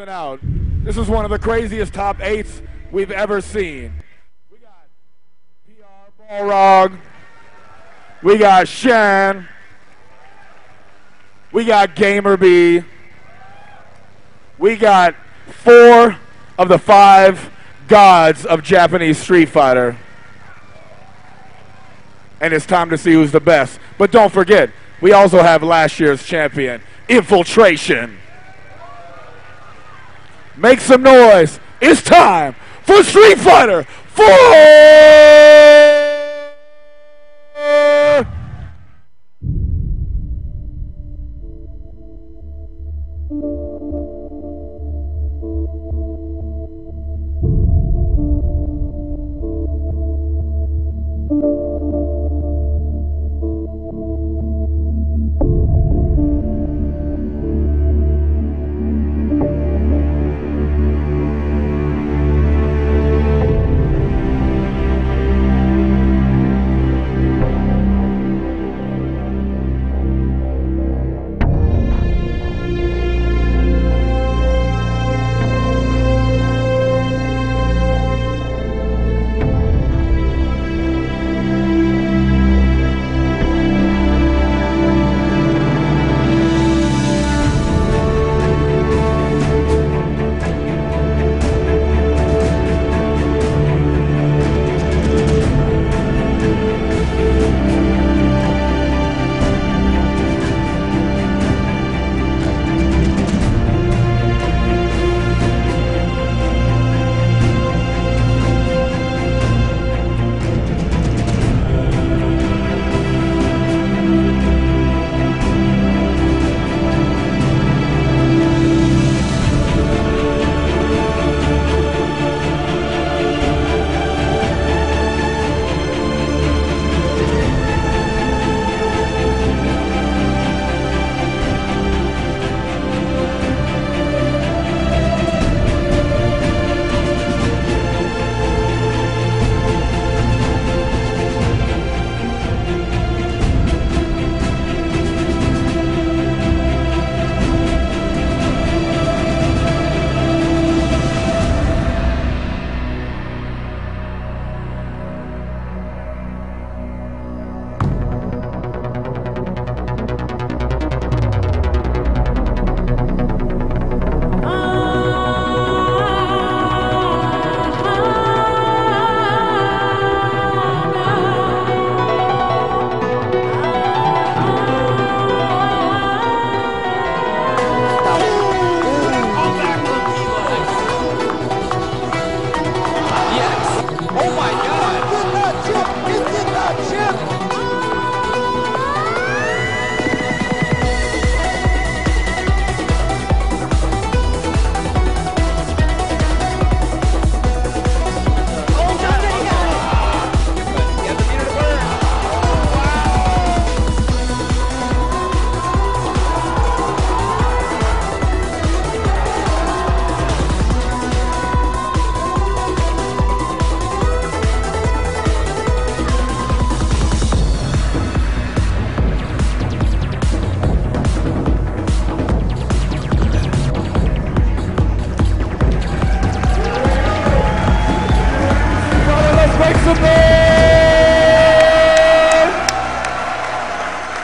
rolling out. This is one of the craziest top 8s we've ever seen. We got PR Balrog. We got Shan. We got Gamer B. We got 4 of the 5 gods of Japanese Street Fighter. And it's time to see who's the best. But don't forget, we also have last year's champion, Infiltration. Make some noise. It's time for Street Fighter 4!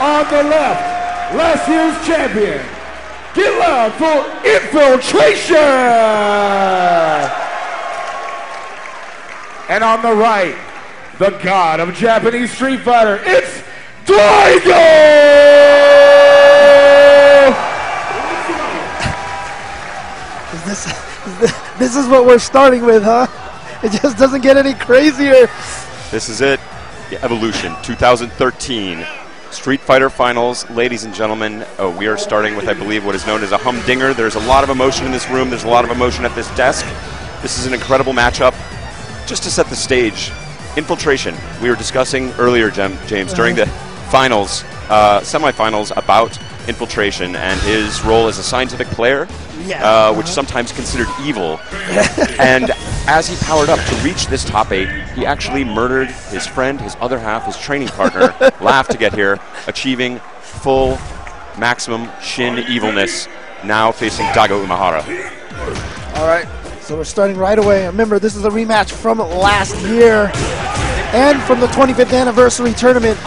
On the left, last year's champion. Get loud for Infiltration! And on the right, the god of Japanese Street Fighter, it's Daigo! This is what we're starting with, huh? It just doesn't get any crazier. This is it. The Evolution 2013 Street Fighter Finals. Ladies and gentlemen, we are starting with, I believe, what is known as a humdinger. There's a lot of emotion in this room. There's a lot of emotion at this desk. This is an incredible matchup. Just to set the stage, Infiltration. We were discussing earlier, James, during the finals, semifinals, about Infiltration and his role as a scientific player, which is sometimes considered evil. And as he powered up to reach this top 8, he actually murdered his friend, his other half, his training partner, Laugh, to get here, achieving full maximum Shin evilness. now facing Daigo Umehara. All right, so we're starting right away. Remember, this is a rematch from last year and from the 25th anniversary tournament.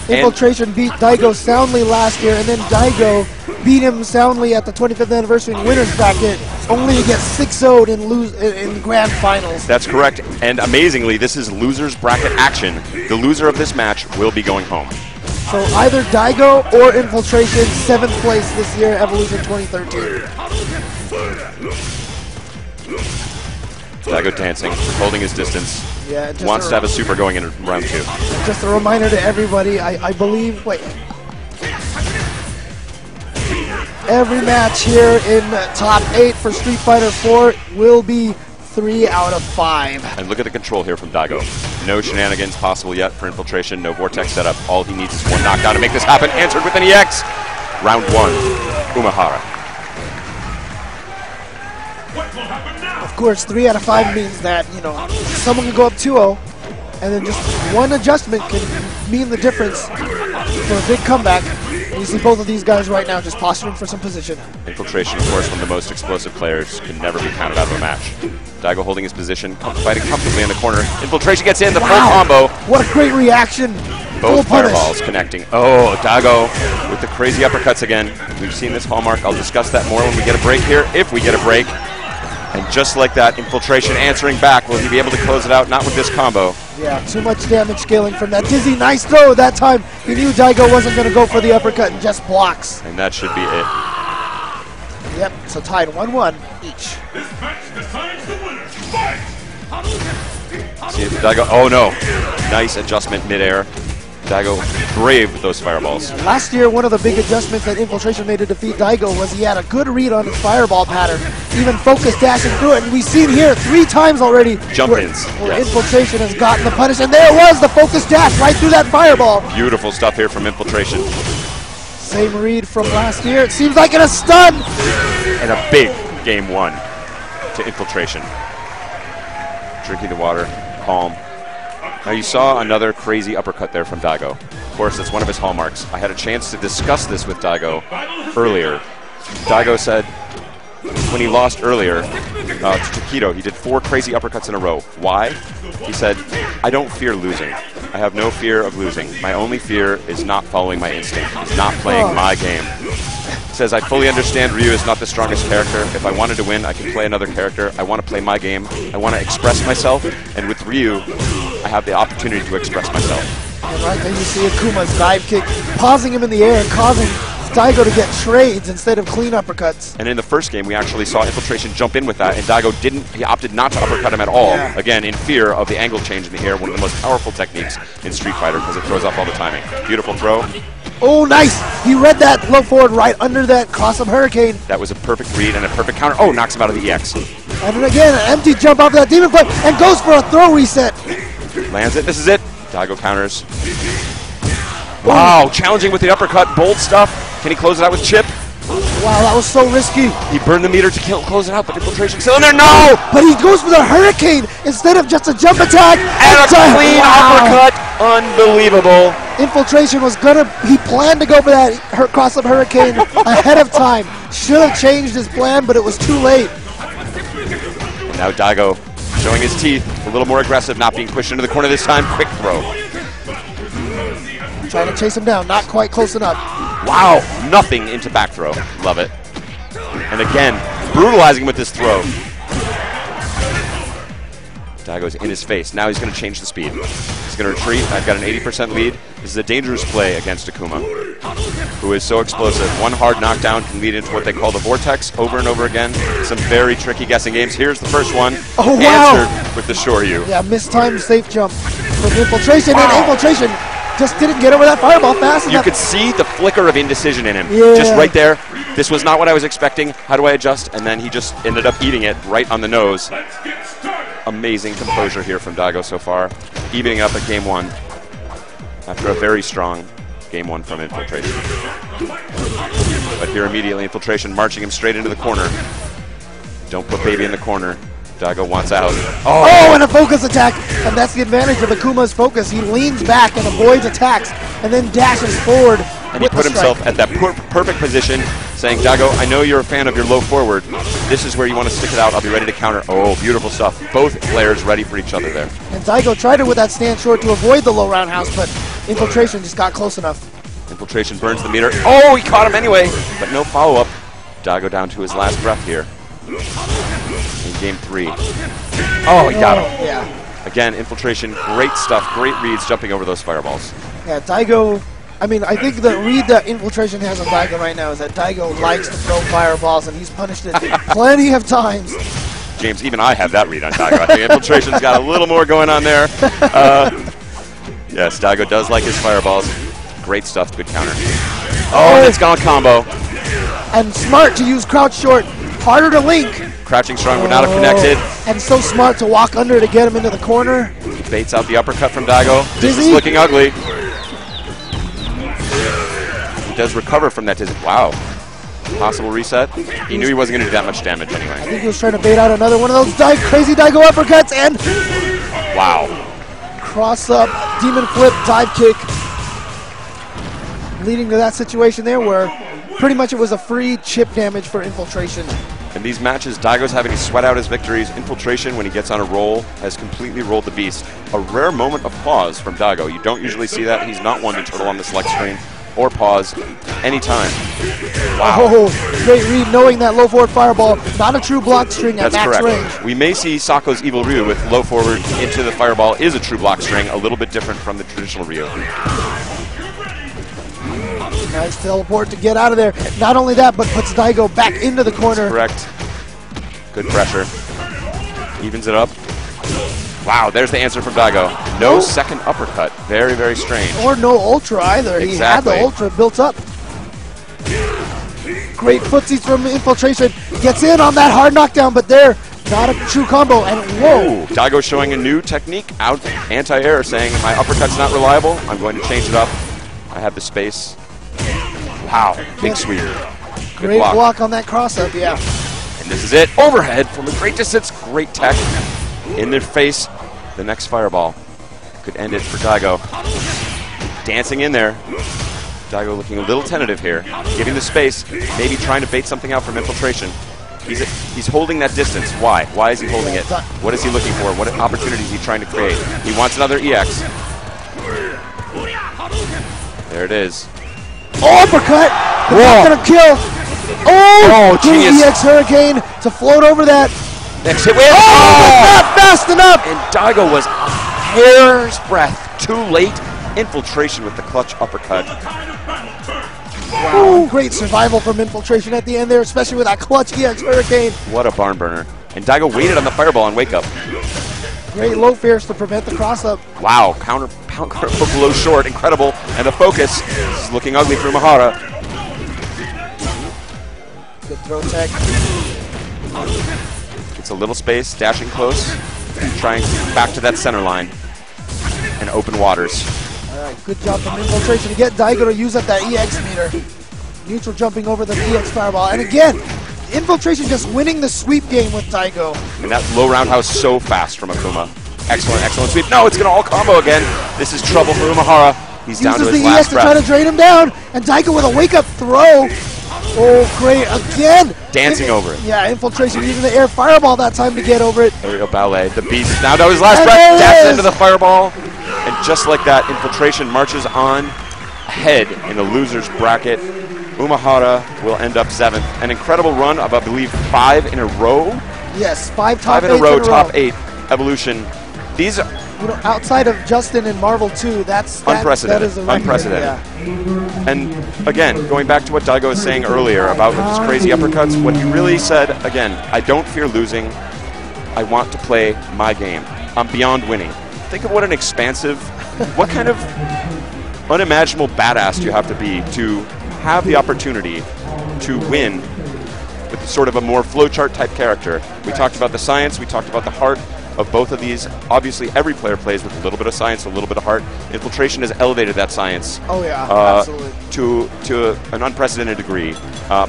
Infiltration beat Daigo soundly last year, and then Daigo beat him soundly at the 25th anniversary winners bracket, only to get 6-0'd in grand finals. That's correct, and amazingly, this is losers bracket action. The loser of this match will be going home. So either Daigo or Infiltration, 7th place this year, Evolution 2013. Daigo dancing, holding his distance. Yeah, wants to have a super going in round 2. Just a reminder to everybody, I believe, every match here in top 8 for Street Fighter 4 will be 3 out of 5. And look at the control here from Daigo. No shenanigans possible yet for Infiltration, no vortex setup. All he needs is one knockdown to make this happen. Answered with an EX. Round 1, Umehara. Of course, 3 out of 5 means that, you know, someone can go up 2-0, and then just one adjustment can mean the difference for a big comeback. And you see both of these guys right now just posturing for some position. Infiltration, of course, one of the most explosive players, can never be counted out of a match. Daigo holding his position, fighting comfortably in the corner. Infiltration gets in, the full combo. What a great reaction. Both fireballs connecting. Oh, Daigo with the crazy uppercuts again. We've seen this hallmark. I'll discuss that more when we get a break here, if we get a break. And just like that, Infiltration answering back. Will he be able to close it out? Not with this combo. Yeah, too much damage scaling from that dizzy. Nice throw that time. He knew Daigo wasn't going to go for the uppercut and just blocks. And that should be it. Yep, so tied 1-1 each. See Daigo. Oh no. Nice adjustment midair. Daigo brave with those fireballs. Last year, one of the big adjustments that Infiltration made to defeat Daigo was he had a good read on his fireball pattern, even focus dashing through it. And we've seen here 3 times already jump-ins where Infiltration has gotten the punish. And there was the focus dash right through that fireball. Beautiful stuff here from Infiltration. Same read from last year. It seems like in a stun. And a big game 1 to Infiltration. Drinking the water, calm. Now you saw another crazy uppercut there from Daigo. Of course, that's one of his hallmarks. I had a chance to discuss this with Daigo earlier. Daigo said when he lost earlier to Takedo, he did 4 crazy uppercuts in a row. Why? He said, I don't fear losing. I have no fear of losing. My only fear is not following my instinct, is not playing my game. He says, I fully understand Ryu is not the strongest character. If I wanted to win, I can play another character. I want to play my game. I want to express myself. And with Ryu, I have the opportunity to express myself. And right there you see Akuma's dive kick, pausing him in the air, causing Daigo to get trades instead of clean uppercuts. And in the first game, we actually saw Infiltration jump in with that, and Daigo didn't. He opted not to uppercut him at all. Yeah. Again, in fear of the angle change in the air, one of the most powerful techniques in Street Fighter because it throws off all the timing. Beautiful throw. Oh, nice! He read that low forward right under that cross-up hurricane. That was a perfect read and a perfect counter. Oh, knocks him out of the EX. And then again, an empty jump off of that Demon Flip and goes for a throw reset. Lands it. This is it. Daigo counters. Wow, challenging with the uppercut. Bold stuff. Can he close it out with chip? Wow, that was so risky. He burned the meter to close it out, but Infiltration still in there. No! But he goes for the hurricane instead of just a jump attack. And a clean uppercut. Unbelievable. Infiltration was he planned to go for that cross-up hurricane ahead of time. Should have changed his plan, but it was too late. And now Daigo showing his teeth, a little more aggressive, not being pushed into the corner this time. Quick throw. Trying to chase him down, not quite close enough. Wow, nothing into back throw. Love it. And again, brutalizing with this throw. Daigo's in his face. Now he's going to change the speed. He's going to retreat. I've got an 80% lead. This is a dangerous play against Akuma, who is so explosive. One hard knockdown can lead into what they call the vortex over and over again. Some very tricky guessing games. Here's the first one. Oh, wow. Answered with the Shoryu. Yeah, mistimed safe jump from Infiltration. Wow. And Infiltration just didn't get over that fireball fast enough. You could see the flicker of indecision in him. Yeah. Just right there. This was not what I was expecting. How do I adjust? And then he just ended up eating it right on the nose. Amazing composure here from Daigo so far. Evening up at game 1 after a very strong game 1 from Infiltration. But here immediately, Infiltration marching him straight into the corner. Don't put baby in the corner. Daigo wants out. Oh, and a focus attack. And that's the advantage of Akuma's focus. He leans back and avoids attacks and then dashes forward. And he put himself at that perfect position. saying, Daigo, I know you're a fan of your low forward. This is where you want to stick it out. I'll be ready to counter. Oh, beautiful stuff. Both players ready for each other there. And Daigo tried it with that stand short to avoid the low roundhouse, but Infiltration just got close enough. Infiltration burns the meter. Oh, he caught him anyway, but no follow-up. Daigo down to his last breath here in game 3. Oh, he got him. Yeah. Again, Infiltration, great stuff, great reads jumping over those fireballs. Yeah, Daigo, I mean, I think the read that Infiltration has on Daigo right now is that Daigo likes to throw fireballs, and he's punished it plenty of times. James, even I have that read on Daigo. I think Infiltration's got a little more going on there. Yes, Daigo does like his fireballs. Great stuff, good counter. Oh, and it's gone combo. And smart to use crouch short, harder to link. Crouching strong would not have connected. And so smart to walk under to get him into the corner. He baits out the uppercut from Daigo. This Dizzy? is looking ugly. He does recover from that dizzy. Wow. Possible reset. He knew he wasn't going to do that much damage I anyway. think he was trying to bait out another one of those crazy Daigo uppercuts, and Wow. cross up, demon flip, dive kick. Leading to that situation there where pretty much it was a free chip damage for Infiltration. In these matches, Daigo's having to sweat out his victories. Infiltration, when he gets on a roll, has completely rolled the beast. A rare moment of pause from Daigo. You don't usually see that. He's not one to turtle on the select screen or pause anytime. Wow. Oh, great read, knowing that low forward fireball, not a true block string at That's max correct. range. We may see Sako's Evil Ryu with low forward into the fireball is a true block string, a little bit different from the traditional Ryu. Nice teleport to get out of there. Not only that, but puts Daigo back into the corner. Correct. Good pressure. Evens it up. Wow, there's the answer from Daigo. No second uppercut. Very, very strange. Or no ultra either. Exactly. He had the ultra built up. Great footsies from Infiltration. Gets in on that hard knockdown, but there, not a true combo. And whoa. Ooh, Daigo showing a new technique out anti-air, saying my uppercut's not reliable. I'm going to change it up. I have the space. Wow, big sweep. Good Great block on that cross-up, yeah. And this is it. Overhead from a great distance. Great tech. In their face. The next fireball could end it for Daigo. Dancing in there. Daigo looking a little tentative here. Giving the space. Maybe trying to bait something out from Infiltration. He's holding that distance. Why? Why is he holding it? What is he looking for? What opportunity is he trying to create? He wants another EX. There it is. Oh, uppercut! But not gonna kill. Oh, genius. EX Hurricane to float over that. Next hit win. Not fast enough. And Daigo was a hair's breadth too late. Infiltration with the clutch uppercut. Wow, great survival from Infiltration at the end there, especially with that clutch EX Hurricane. What a barn burner. And Daigo waited on the fireball and wake up. Great low fierce to prevent the cross-up. Wow, counter hook low short, incredible. And the focus is looking ugly for Umehara. Good throw tech. Gets a little space, dashing close, trying back to that center line and open waters. All right, good job from Infiltration to get Daigo to use up that EX meter. Neutral jumping over the EX fireball. And again, Infiltration just winning the sweep game with Daigo. And that low roundhouse so fast from Akuma. Excellent, excellent sweep. No, it's going to all combo again. This is trouble for Umehara. He's down to his Uses the last EX to breath. try to drain him down. And Daigo with a wake-up throw. Oh, great. Again. Dancing over it. Yeah, Infiltration using the air fireball that time to get over it. Aerial ballet. The beast is now down to his last And breath. there it Taps is. into the fireball. And just like that, Infiltration marches on ahead in the loser's bracket. Umehara will end up 7th. An incredible run of, I believe, 5 in a row. Yes, 5 top 5 in a eights row, top 8 evolution. These are You know, outside of Justin and Marvel 2, that's unprecedented. That is a record, Unprecedented. Yeah. And again, going back to what Daigo was saying earlier about his crazy uppercuts, what he really said, again, I don't fear losing. I want to play my game. I'm beyond winning. Think of what an expansive, what kind of unimaginable badass do you have to be to have the opportunity to win with sort of a more flowchart type character. We talked about the science, we talked about the heart of both of these. Obviously, every player plays with a little bit of science, a little bit of heart. Infiltration has elevated that science to an unprecedented degree,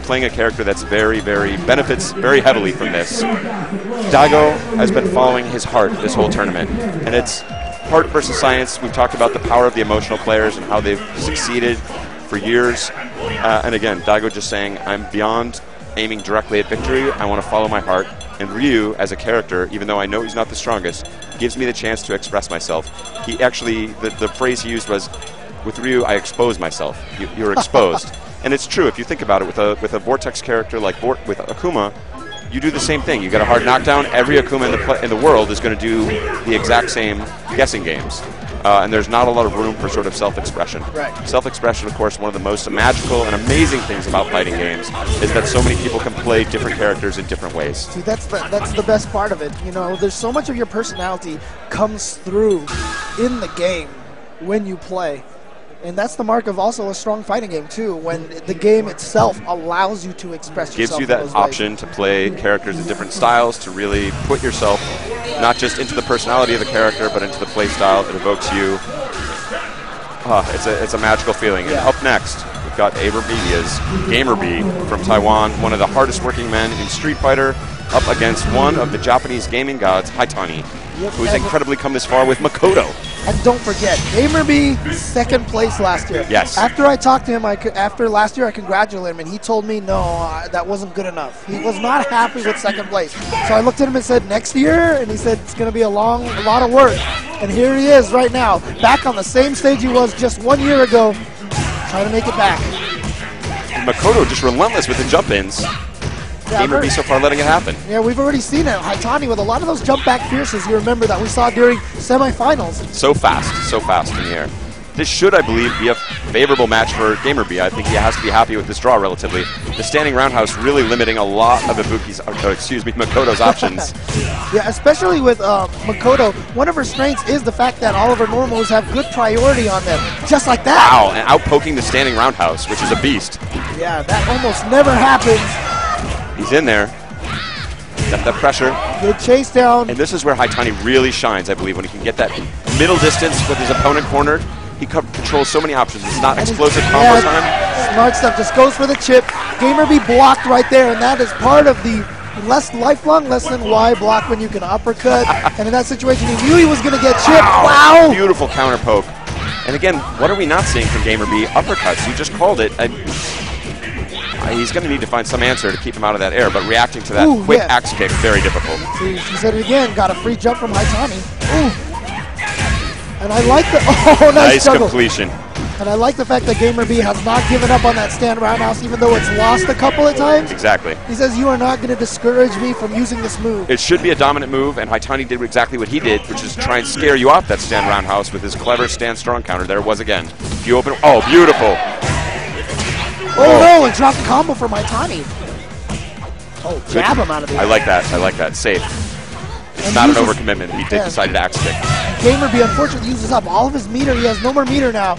playing a character that's benefits very heavily from this. Daigo has been following his heart this whole tournament, and it's heart versus science. We've talked about the power of the emotional players and how they've succeeded for years. And again, Daigo just saying, I'm beyond aiming directly at victory. I want to follow my heart. And Ryu, as a character, even though I know he's not the strongest, gives me the chance to express myself. He actually, the phrase he used was, with Ryu, I expose myself. You're exposed. And it's true, if you think about it, with a Vortex character like with Akuma, you do the same thing. You get a hard knockdown, every Akuma in the world is going to do the exact same guessing games. And there's not a lot of room for sort of self-expression. Right. Self-expression, of course, one of the most magical and amazing things about fighting games is that so many people can play different characters in different ways. See, that's the best part of it. You know, there's so much of your personality comes through in the game when you play. And that's the mark of also a strong fighting game, too, when the game itself allows you to express yourself. Gives you that option to play characters in different styles, to really put yourself not just into the personality of the character, but into the play style that evokes you. It's a magical feeling. And up next, we've got Gamer B from Taiwan, one of the hardest working men in Street Fighter, up against one of the Japanese gaming gods, Haitani, who's incredibly come this far with Makoto. And don't forget, Gamer B, second place last year. Yes. After I talked to him, after last year, I congratulated him, and he told me, no, that wasn't good enough. He was not happy with second place. So I looked at him and said, next year? And he said, it's going to be a lot of work. And here he is right now, back on the same stage he was just 1 year ago, trying to make it back. Makoto just relentless with the jump-ins. Yeah, Gamer B so far letting it happen. Yeah, we've already seen it. Haitani with a lot of those jump back fierces, you remember, that we saw during semifinals. So fast in the air. This should, I believe, be a favorable match for Gamer B. I think he has to be happy with this draw relatively. The standing roundhouse really limiting a lot of Makoto's options. Yeah, especially with Makoto. One of her strengths is the fact that all of her normals have good priority on them. Just like that. Wow, and out-poking the standing roundhouse, which is a beast. Yeah, that almost never happens. He's in there. Got that pressure. Good chase down. And this is where Haitani really shines, I believe, when he can get that middle distance with his opponent cornered. He controls so many options. It's not explosive combo time. Smart stuff. Just goes for the chip. Gamer B blocked right there, and that is part of the lifelong lesson why block when you can uppercut. And in that situation, he knew he was going to get chipped. Wow! Beautiful counter poke. And again, what are we not seeing from Gamer B? Uppercuts. You just called it. He's going to need to find some answer to keep him out of that air, but reacting to that quick axe kick, very difficult. See, she said it again. Got a free jump from Haitani. Ooh. And I like the nice completion. And I like the fact that Gamer B has not given up on that stand roundhouse, even though it's lost a couple of times. Exactly. He says, you are not going to discourage me from using this move. It should be a dominant move, and Haitani did exactly what he did, which is try and scare you off that stand roundhouse with his clever stand strong counter. There it was again. If you open, oh, beautiful. Oh no, and dropped the combo from Haitani. Oh, jab him out of the air. I like that. Safe. It's not an overcommitment. He did decide to axe kick. Gamer B unfortunately uses up all of his meter. He has no more meter now.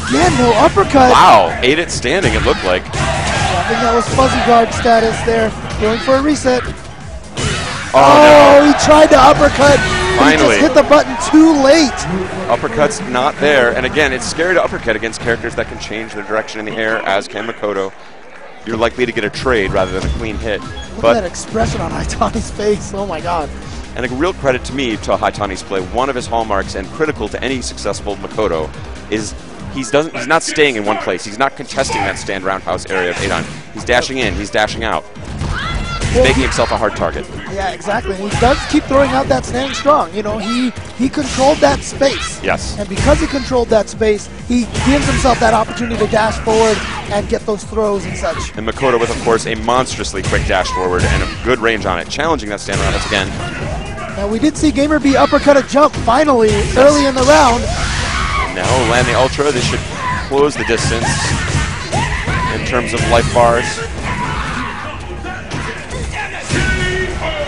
Again, no uppercut. Wow, ate it standing, it looked like. Yeah, I think that was fuzzy guard status there. Going for a reset. Oh, no. He tried to uppercut. Finally. He just hit the button too late. Uppercut's not there. And again, it's scary to uppercut against characters that can change their direction in the air, as can Makoto. You're likely to get a trade rather than a clean hit. Look at that expression on Haitani's face. Oh, my God. And a real credit to me to Haitani's play. One of his hallmarks and critical to any successful Makoto is he's not staying in one place. He's not contesting that stand roundhouse area of Adon. He's dashing in. He's dashing out. He's making himself a hard target. Yeah, exactly. And he does keep throwing out that standing strong. You know, he controlled that space. Yes. And because he controlled that space, he gives himself that opportunity to dash forward and get those throws and such. And Makoto with, of course, a monstrously quick dash forward and a good range on it, challenging that stand roundhouse again. Now we did see Gamer B uppercut a jump finally early in the round. Now land the ultra. This should close the distance in terms of life bars.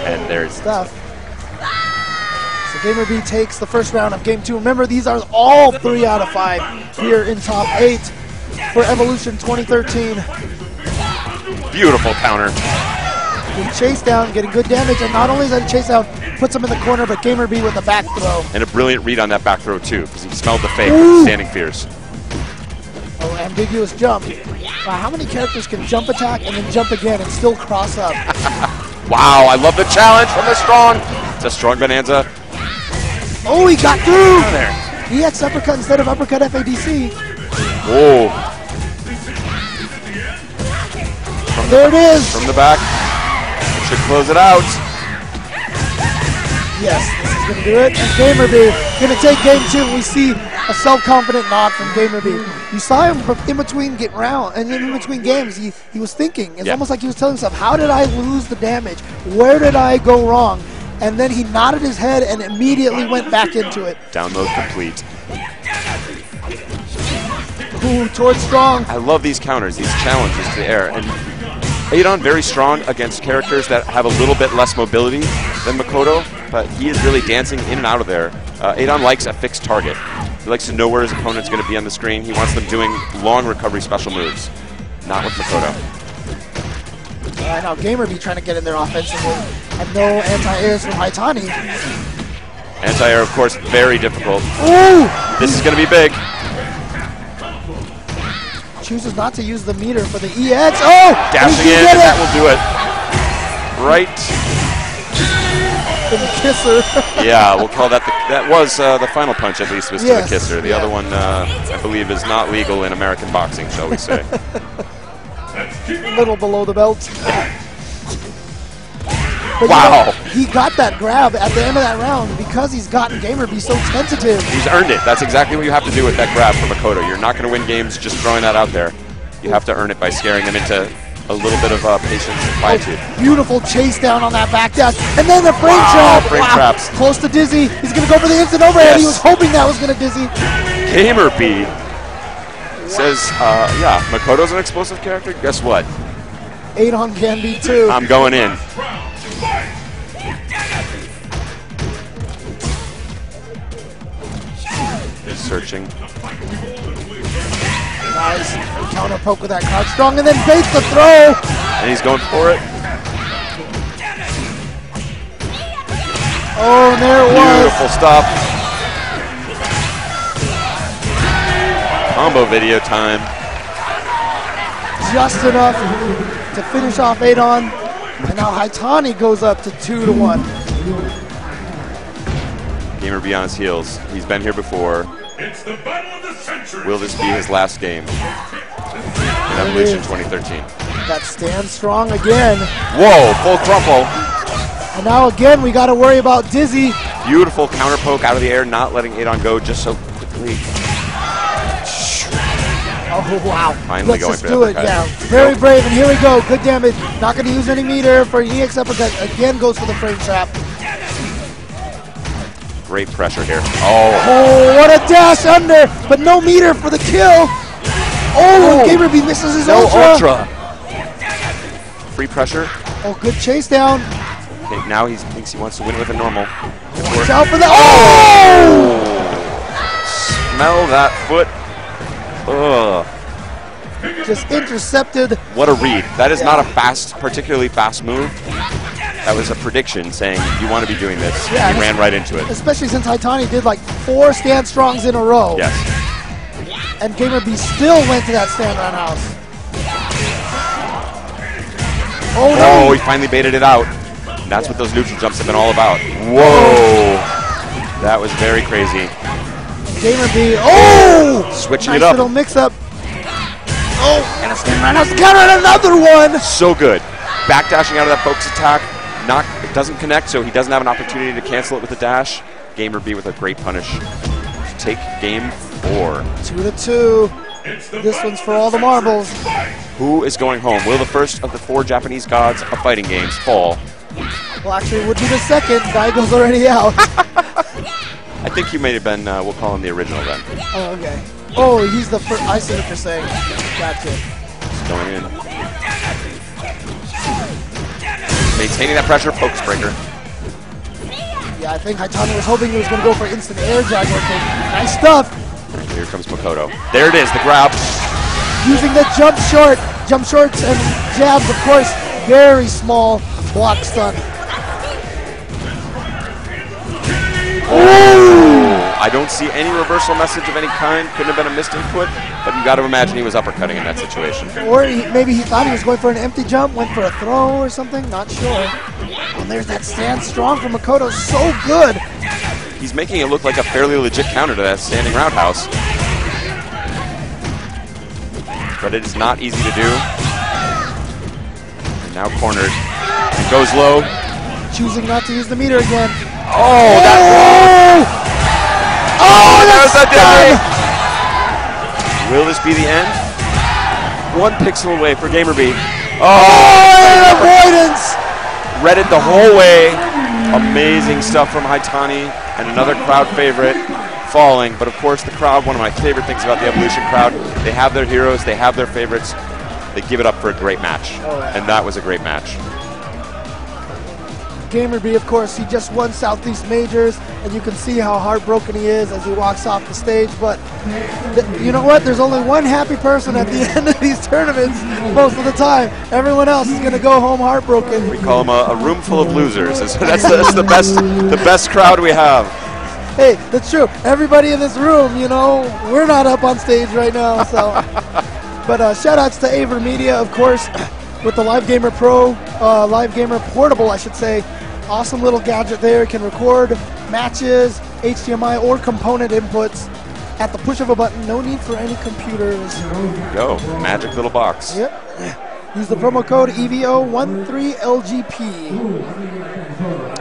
And there's stuff. So Gamer B takes the first round of Game 2. Remember, these are all 3 out of 5 here in Top 8 for Evolution 2013. Beautiful counter. Good chase down, getting good damage, and not only is that a chase down, puts him in the corner, but Gamer B with a back throw. And a brilliant read on that back throw, too, because he smelled the fake with standing fierce. Oh, ambiguous jump. Wow, how many characters can jump attack and then jump again and still cross up? Wow, I love the challenge from the strong. It's a strong bonanza. Oh, he got through! EX uppercut instead of uppercut FADC. Oh, There it is. From the back. Should close it out. Yes, this is going to do it. And GamerB going to take game 2. We see a self-confident nod from GamerB. You saw him in between games. He was thinking. It's almost like he was telling himself, how did I lose the damage? Where did I go wrong? And then he nodded his head and immediately went back into it. Down mode complete. Ooh, towards strong. I love these counters, these challenges to the air. And Ae20 very strong against characters that have a little bit less mobility than Makoto, but he is really dancing in and out of there. Ae20 likes a fixed target. He likes to know where his opponent's going to be on the screen. He wants them doing long recovery special moves. Not with Makoto. Now GamerB trying to get in there offensively. And no anti-airs from Haitani. Anti-air, of course, very difficult. Ooh! This is going to be big. Chooses not to use the meter for the EX. Oh! Dashing in, and that will do it. Right. The kisser. Yeah, we'll call that that was the final punch, at least, was to the kisser. The other one, I believe, is not legal in American boxing, shall we say. A little below the belt. But wow. You know, he got that grab at the end of that round because he's gotten GamerB so tentative. He's earned it. That's exactly what you have to do with that grab from Makoto. You're not going to win games just throwing that out there. You have to earn it by scaring them into a little bit of patience and quietude. Beautiful chase down on that back dash. And then the frame trap. Frame traps. Close to dizzy. He's going to go for the instant overhead. He was hoping that was going to dizzy. GamerB says, yeah, Makoto's an explosive character. Guess what? Ae20 can be too. I'm going in. Searching. Nice counter poke with that crouch strong and then baits the throw. And he's going for it. Oh, and there it was. Beautiful stop. Combo video time. Just enough to finish off Ae20. And now Haitani goes up to 2-1. GamerB on his heels. He's been here before. It's the battle of the century. Will this be his last game in Evolution 2013? That stands strong again. Whoa, full crumple. And now again, we got to worry about Dizzy. Beautiful counter poke out of the air, not letting Ae20 go just so quickly. Oh, wow. Finally Let's going just for do it, yeah. Very brave, and here we go. Good damage. Not going to use any meter for EX uppercut. Again, goes for the frame trap. Great pressure here. Oh. Oh, what a dash under, but no meter for the kill. Oh, GamerB misses his ultra. Free pressure. Oh, good chase down. Okay, now he thinks he wants to win with a normal. Watch out for that. Oh! Smell that foot. Ugh. Just intercepted. What a read. That is not a particularly fast move. That was a prediction saying you want to be doing this. Yeah, he ran right into it. Especially since Haitani did like 4 stand strongs in a row. Yes. And GamerB still went to that stand roundhouse. Oh no! Oh, he finally baited it out. And that's what those neutral jumps have been all about. Whoa! That was very crazy. GamerB, oh! Switching nice it up. Little mix up. Oh, and a stand roundhouse counter and another one! So good. Backdashing out of that focus attack. It doesn't connect, so he doesn't have an opportunity to cancel it with a dash. GamerB with a great punish to take game 4. 2-2. This one's for all the marbles. Who is going home? Will the first of the 4 Japanese gods of fighting games fall? Well, actually, it would be the second. Daigo's already out. I think he may have been, we'll call him the original then. Oh, okay. Oh, he's the first. I see what you're saying. Gotcha. He's going in. Maintaining that pressure, focus breaker. Yeah, I think Haitani was hoping he was going to go for instant air jaguar kick. Nice stuff. Here comes Makoto. There it is, the grab. Using the jump shorts and jabs, of course. Very small block stun. Oh! I don't see any reversal message of any kind. Couldn't have been a missed input, but you got to imagine he was uppercutting in that situation. Or maybe he thought he was going for an empty jump, went for a throw or something. Not sure. And there's that stand strong from Makoto. So good. He's making it look like a fairly legit counter to that standing roundhouse. But it is not easy to do. And now cornered. And goes low. Choosing not to use the meter again. Oh, that was the day! Will this be the end? One pixel away for GamerB. Oh, avoidance! Read it the whole way. Amazing stuff from Haitani. And another crowd favorite falling. But of course the crowd, one of my favorite things about the Evolution crowd, they have their heroes, they have their favorites. They give it up for a great match. And that was a great match. GamerB, of course, he just won Southeast Majors, and you can see how heartbroken he is as he walks off the stage. But you know what? There's only one happy person at the end of these tournaments most of the time. Everyone else is going to go home heartbroken. We call him a room full of losers. That's the best crowd we have. Hey, that's true. Everybody in this room, you know, we're not up on stage right now. So, but shout outs to Aver Media, of course, with the Live Gamer Pro, Live Gamer Portable, I should say. Awesome little gadget there. Can record matches, HDMI or component inputs at the push of a button. No need for any computers. Go, magic little box. Yep. Use the promo code Evo2013LGP.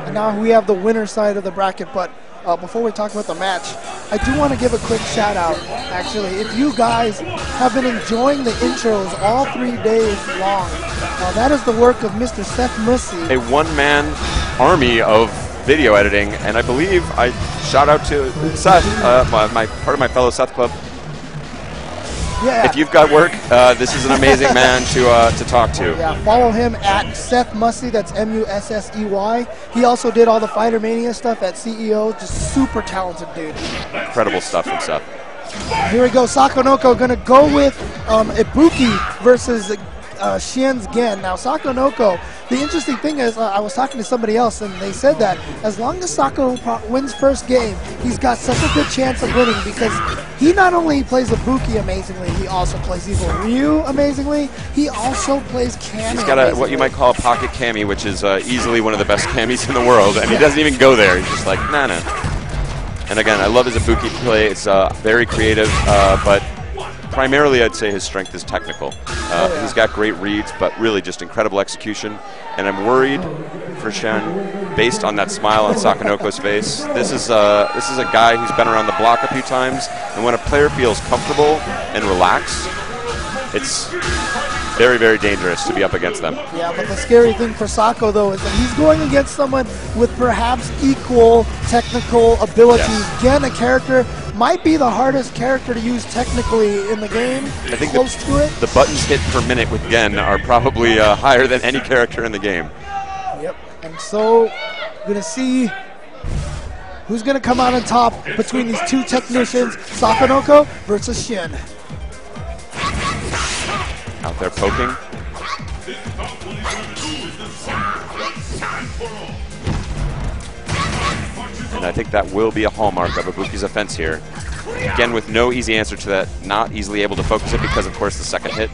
And now we have the winner side of the bracket, but before we talk about the match, I do want to give a quick shout out, actually. If you guys have been enjoying the intros all 3 days long, that is the work of Mr. Seth Mussy. A one-man army of video editing, and I believe I shout out to Seth, part of my fellow Seth Club. Yeah. If you've got work, this is an amazing man to talk to. Yeah, follow him at Seth Mussey, that's M-U-S-S-E-Y. He also did all the Fighter Mania stuff at CEO, just super talented dude. Incredible stuff from Seth. Here we go, Sakonoko gonna go with Ibuki versus Shien's Gen. Now Sakonoko, the interesting thing is, I was talking to somebody else and they said that as long as Sako wins first game, he's got such a good chance of winning because he not only plays Ibuki amazingly, he also plays Evil Ryu amazingly, he also plays Cammy. He's got what you might call a pocket Cammy, which is easily one of the best Cammys in the world, and he doesn't even go there. He's just like, nah. And again, I love his Ibuki play. It's very creative, but primarily I'd say his strength is technical. He's got great reads, but really just incredible execution. And I'm worried for Shen, based on that smile on Sakonoko's face. This is a guy who's been around the block a few times, and when a player feels comfortable and relaxed, it's very, very dangerous to be up against them. Yeah, but the scary thing for Sako, though, is that he's going against someone with perhaps equal technical abilities. Yes. Again, a character might be the hardest character to use technically in the game. I think close to it. The buttons hit per minute with Gen are probably higher than any character in the game. Yep, and so we're going to see who's going to come out on top between these two technicians, Sakonoko versus Shin. Out there poking. And I think that will be a hallmark of Ibuki's offense here. Again, with no easy answer to that, not easily able to focus it because, of course, the second hit.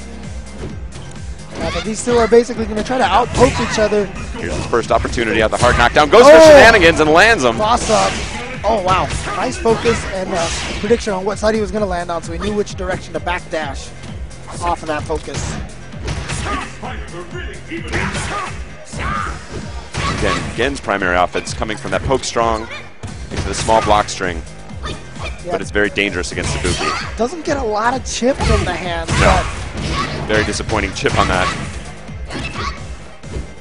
Yeah, but these two are basically going to try to out-poke each other. Here's his first opportunity at the hard knockdown. Goes for shenanigans and lands them. Cross up. Oh, wow. Nice focus and prediction on what side he was going to land on, so he knew which direction to backdash off of that focus. Again, Gen's primary offense coming from that poke strong into the small block string. Yep. But it's very dangerous against Ibuki. Doesn't get a lot of chip from the hands. No. Very disappointing chip on that.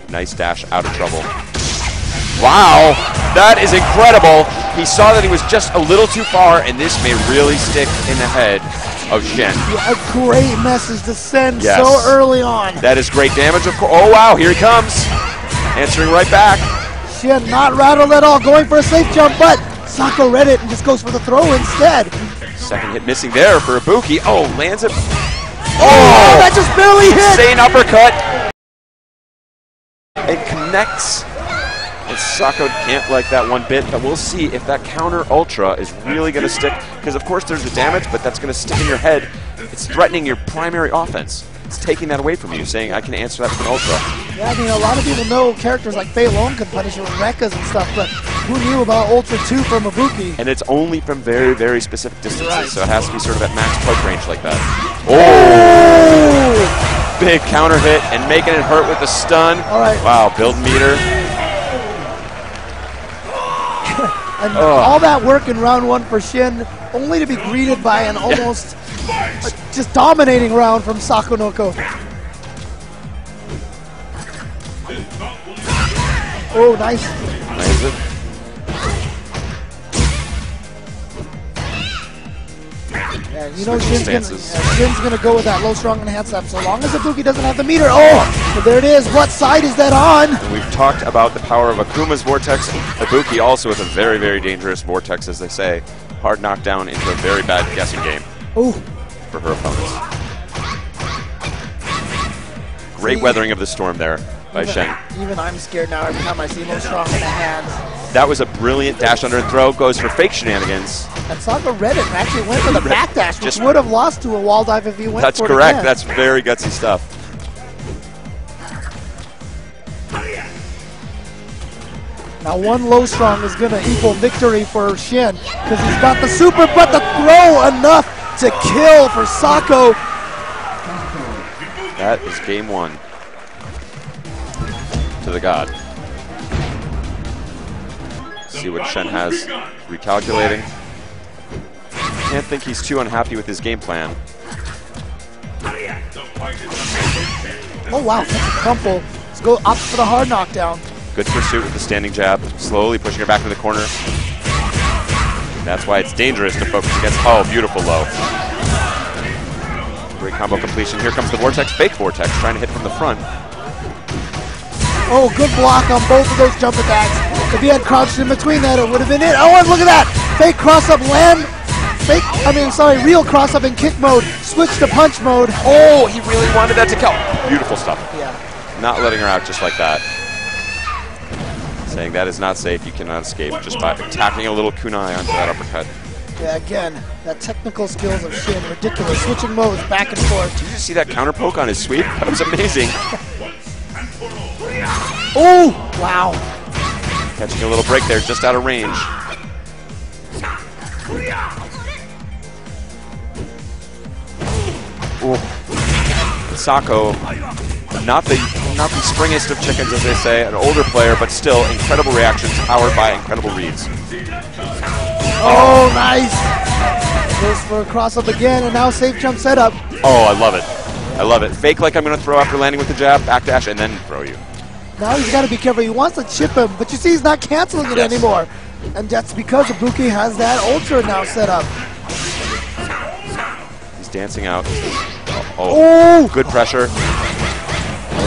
Nice dash out of trouble. Wow, that is incredible. He saw that he was just a little too far, and this may really stick in the head of Shen. Yeah, a great message to send so early on. That is great damage, of course. Oh, wow, here he comes. Answering right back. Shen not rattled at all, going for a safe jump, but Sako read it and just goes for the throw instead. Second hit missing there for Ibuki. Oh, lands it. Oh, that just barely hit. Insane uppercut. It connects. And Sako can't like that one bit, but we'll see if that counter ultra is really going to stick. Because, of course, there's the damage, but that's going to stick in your head. It's threatening your primary offense. It's taking that away from you, saying, I can answer that with an ultra. Yeah, I mean, a lot of people know characters like Fei Long can punish you with Rekkas and stuff, but who knew about Ultra 2 from Ibuki? And it's only from very, very specific distances, so it has to be sort of at max poke range like that. Oh! big counter hit and making it hurt with the stun. All right. Wow, build meter. And all that work in round one for Shin, only to be greeted by an almost just dominating round from Sakonoko. Oh, nice. Nice. Yeah, you know Shin's gonna go with that low, strong, and hands up so long as Ibuki doesn't have the meter. Oh, but there it is. What side is that on? And we've talked about the power of Akuma's Vortex. Ibuki also with a very, very dangerous Vortex, as they say. Hard knockdown into a very bad guessing game for her opponents. Great weathering of the storm there by Shen. Even I'm scared now every time I see low, strong, in the hands. That was a brilliant dash under and throw. Goes for fake shenanigans. And Sako read it and actually went for the backdash, which would have lost to a wall dive if he went for it. That's correct. That's very gutsy stuff. Now one low strong is going to equal victory for Shin because he's got the super, but the throw enough to kill for Sako. That is game one. To the god. See what Shen has. Recalculating. Can't think he's too unhappy with his game plan. Oh wow, that's a crumple. Let's go up for the hard knockdown. Good pursuit with the standing jab. Slowly pushing her back into the corner. That's why it's dangerous to focus against. Oh, beautiful low. Great combo completion. Here comes the Vortex. Fake Vortex. Trying to hit from the front. Oh, good block on both of those jump attacks. If he had crouched in between that, it would have been it. Oh, and look at that! Fake cross-up land. Real cross-up in kick mode. Switch to punch mode. Oh, he really wanted that to kill. Beautiful stuff. Yeah. Not letting her out just like that. Saying that is not safe. You cannot escape just by tacking a little kunai onto that uppercut. Yeah, again, that technical skills of Shin, ridiculous. Switching modes back and forth. Did you just see that counter poke on his sweep? That was amazing. Oh, wow. Catching a little break there, just out of range. Ooh. Sako, not the springiest of chickens, as they say, an older player, but still incredible reactions, powered by incredible reads. Oh, nice. Goes for a cross-up again, and now safe jump setup. Oh, I love it. I love it. Fake like I'm going to throw after landing with the jab, backdash, and then throw you. Now he's got to be careful. He wants to chip him, but you see he's not canceling it anymore. And that's because Ibuki has that ultra now set up. He's dancing out. Oh, good pressure.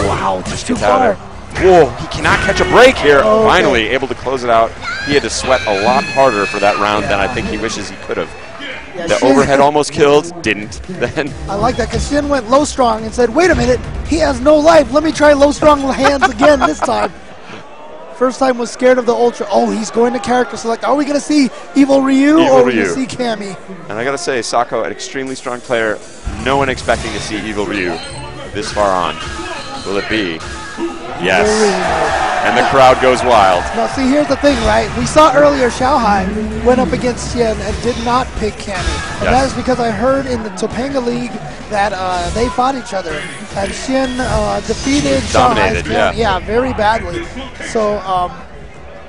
Wow, just too far. Whoa, he cannot catch a break here. Oh, finally able to close it out. He had to sweat a lot harder for that round than I think he wishes he could have. Yeah, the overhead almost killed, didn't then. I like that because Shin went low strong and said, wait a minute, he has no life. Let me try low strong hands again this time. First time was scared of the ultra. Oh, he's going to character select. Are we going to see Evil Ryu or are we going to see Cammy? And I got to say, Sako, an extremely strong player. No one expecting to see Evil Ryu this far on. Will it be? Yes. And the crowd goes wild. Now, see, here's the thing, right? We saw earlier Xiaohai went up against Shin and did not pick Cammy. And that is because I heard in the Topanga League that they fought each other. And Shin defeated Dominated, Xiaohai's yeah, very badly. So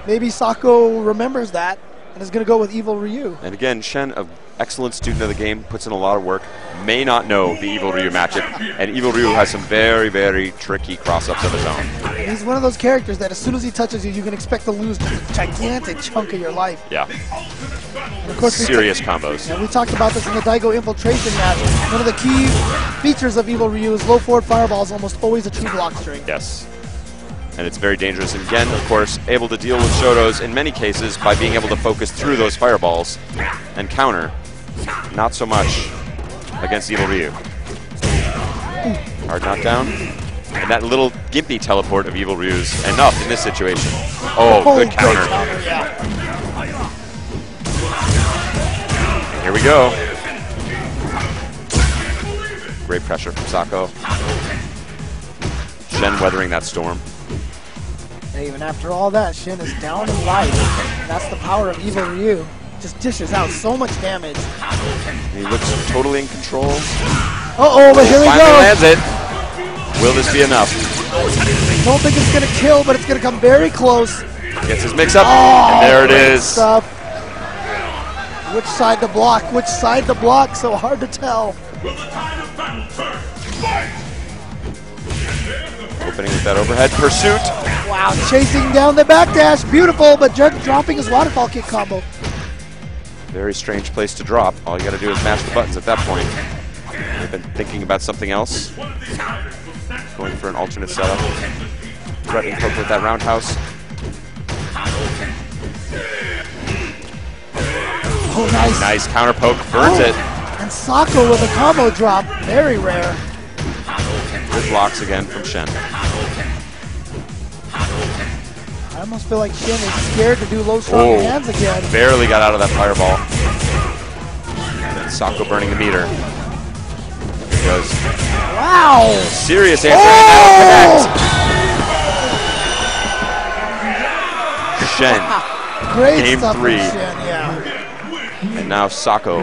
maybe Sako remembers that and is going to go with Evil Ryu. And again, Shen, an excellent student of the game, puts in a lot of work, may not know the Evil Ryu matchup, and Evil Ryu has some very, very tricky cross-ups of his own. He's one of those characters that as soon as he touches you, you can expect to lose a gigantic chunk of your life. Yeah. And of course, serious combos. And we talked about this in the Daigo infiltration match. One of the key features of Evil Ryu is low forward fireball is almost always a true block string. Yes. And it's very dangerous. And again, of course, able to deal with Shotos in many cases by being able to focus through those fireballs and counter. Not so much against Evil Ryu. Hard knockdown. And that little gimpy teleport of Evil Ryu's enough in this situation. Oh, good counter. Here we go. Great pressure from Sako. Shen weathering that storm. And even after all that, Shin is down in life. That's the power of Evil Ryu. Just dishes out so much damage. He looks totally in control. Uh-oh, but here we go. Finally lands it. Will this be enough? Don't think it's going to kill, but it's going to come very close. Gets his mix-up, Oh, and there it is. Stuff. Which side to block? Which side to block? So hard to tell. Opening with that overhead pursuit. Wow, chasing down the backdash. Beautiful, but dropping his waterfall kick combo. Very strange place to drop. All you got to do is mash the buttons at that point. They've been thinking about something else. Going for an alternate setup. Threatening poke with that roundhouse. Oh, nice. Nice counter poke. Burns it. And Sako with a combo drop. Very rare. Good blocks again from Shen. I almost feel like Shen is scared to do low strong hands again. Barely got out of that fireball. And then Sako burning the meter. There he goes. Wow! Serious answer, and that'll connect. Shen. Great Game stuff from 3. Shen, yeah. And now Sako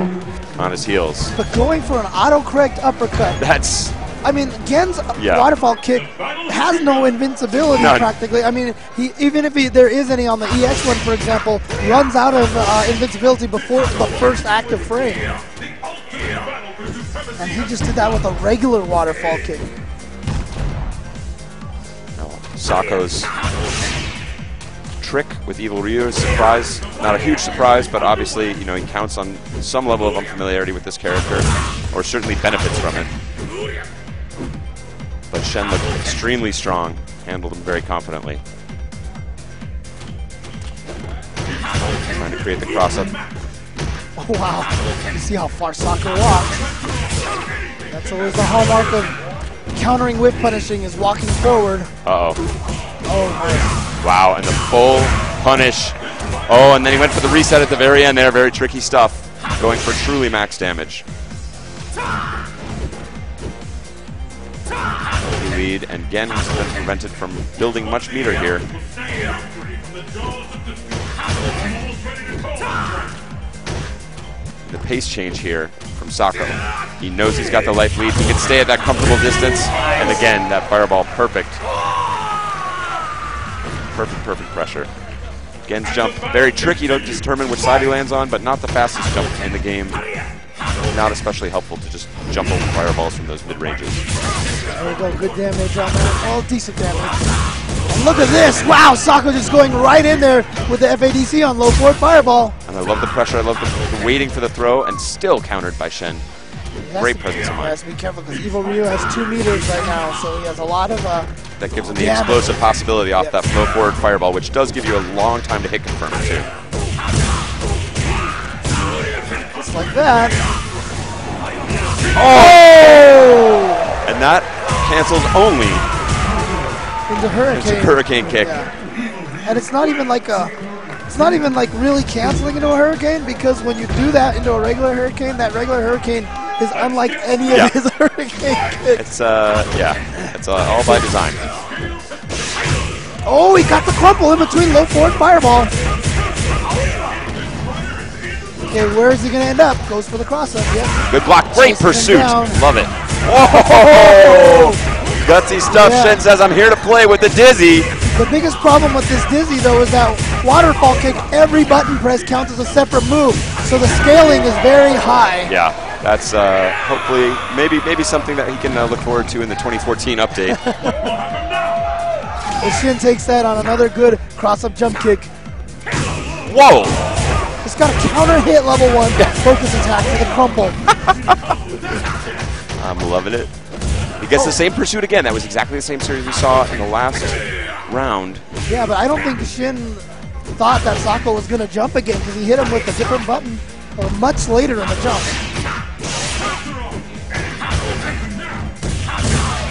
on his heels. But going for an autocorrect uppercut. That's... I mean, Gen's waterfall kick has no invincibility practically. I mean, even if there is any on the EX one, for example, runs out of invincibility before the first active frame. And he just did that with a regular waterfall kick. No, Sako's trick with Evil Ryu is a surprise. Not a huge surprise, but obviously, you know, he counts on some level of unfamiliarity with this character, or certainly benefits from it. But Shen looked extremely strong, handled him very confidently. Trying to create the cross-up. Oh, wow. You see how far Sako walked. That's always the hallmark of countering whip punishing, is walking forward. Uh-oh. Oh, nice. Wow, and the full punish. Oh, and then he went for the reset at the very end there. Very tricky stuff. Going for truly max damage. Lead, and Gen has been prevented from building much meter here. The pace change here from Sako. He knows he's got the life lead. He can stay at that comfortable distance. And again, that fireball, perfect. Perfect pressure. Gen's jump, very tricky to determine which side he lands on, but not the fastest jump in the game. Not especially helpful to just jump over fireballs from those mid-ranges. There we go, good damage on that. All decent damage. And look at this! Wow, Sako just going right in there with the FADC on low forward fireball. And I love the pressure, I love the waiting for the throw, and still countered by Shen. Great presence of mind. He has to be careful because Evil Ryu has 2 meters right now, so he has a lot of that gives him the explosive possibility off that low forward fireball, which does give you a long time to hit confirm too. Just like that. Oh! And that cancels only into Hurricane. It's a Hurricane kick. Yeah. And it's not even like really canceling into a Hurricane, because when you do that into a regular Hurricane, that regular Hurricane is unlike any of his Hurricane kicks. It's it's all by design. Oh, he got the crumple in between low forward fireball. Okay, where is he going to end up? Goes for the cross-up, yeah. Good block, great pursuit. Love it. Whoa! Gutsy stuff. Shen says, I'm here to play with the Dizzy. The biggest problem with this Dizzy, though, is that waterfall kick, every button press counts as a separate move, so the scaling is very high. Yeah, that's hopefully maybe something that he can look forward to in the 2014 update. If Shen takes that on another good cross-up jump kick. Whoa! It's got a counter hit level 1 focus attack for the crumple. I'm loving it. He gets the same pursuit again. That was exactly the same series we saw in the last round. Yeah, but I don't think Shen thought that Sako was going to jump again, because he hit him with a different button much later in the jump.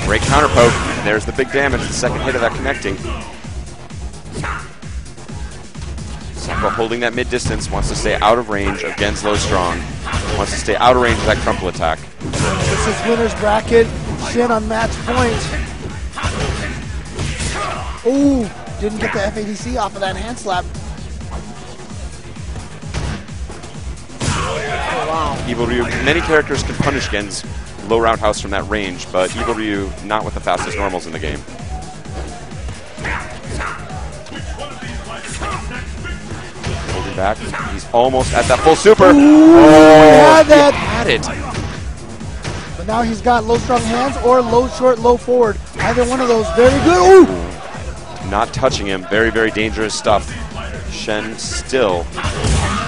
Great counter poke. And there's the big damage, the second hit of that connecting. Sako holding that mid-distance, wants to stay out of range of Gen's low strong. Wants to stay out of range of that crumple attack. This is winner's bracket. Shen on match point. Ooh, didn't get the FADC off of that hand slap. Oh, wow. Evil Ryu, many characters can punish Gen's low roundhouse from that range, but Evo not with the fastest normals in the game. Holding back. He's almost at that full super. Ooh, oh, he had it. But now he's got low strong hands or low short, low forward. Either one of those. Very good. Ooh. Not touching him. Very, very dangerous stuff. Shen still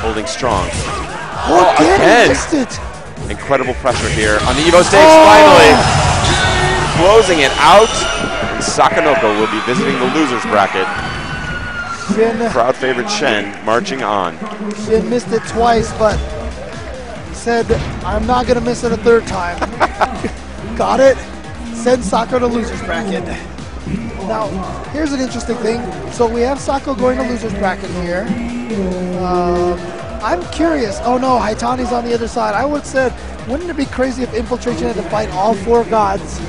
holding strong. Oh, again. He missed it. Incredible pressure here on the Evo stakes, finally. Closing it out. And Sakanoko will be visiting the losers bracket. Crowd favorite Shen marching on. Shen missed it twice, but he said, I'm not going to miss it a third time. Got it? Send Sako to losers bracket. Now, here's an interesting thing. So we have Sako going to losers bracket here. I'm curious. Oh no, Haitani's on the other side. I would have said, wouldn't it be crazy if Infiltration had to fight all 4 gods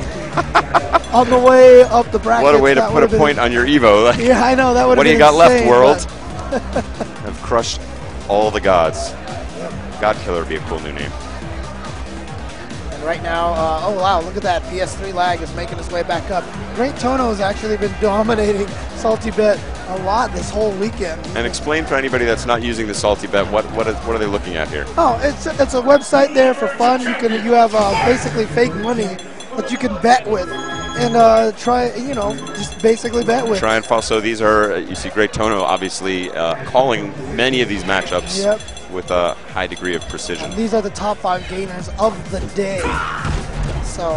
on the way up the bracket? What a way to put a point on your Evo. Yeah, I know. That would have been insane. What do you got left, world? But I've crushed all the gods. God Killer would be a cool new name. And right now, oh wow, look at that. PS3 lag is making its way back up. Great Tono has actually been dominating Salty Bet a lot this whole weekend. And explain for anybody that's not using the Salty Bet, what are they looking at here? Oh, it's a website there for fun. You have basically fake money that you can bet with. And try, just basically bet with. Try and follow. So these are, you see Great Tono obviously calling many of these matchups with a high degree of precision. And these are the top 5 gainers of the day. So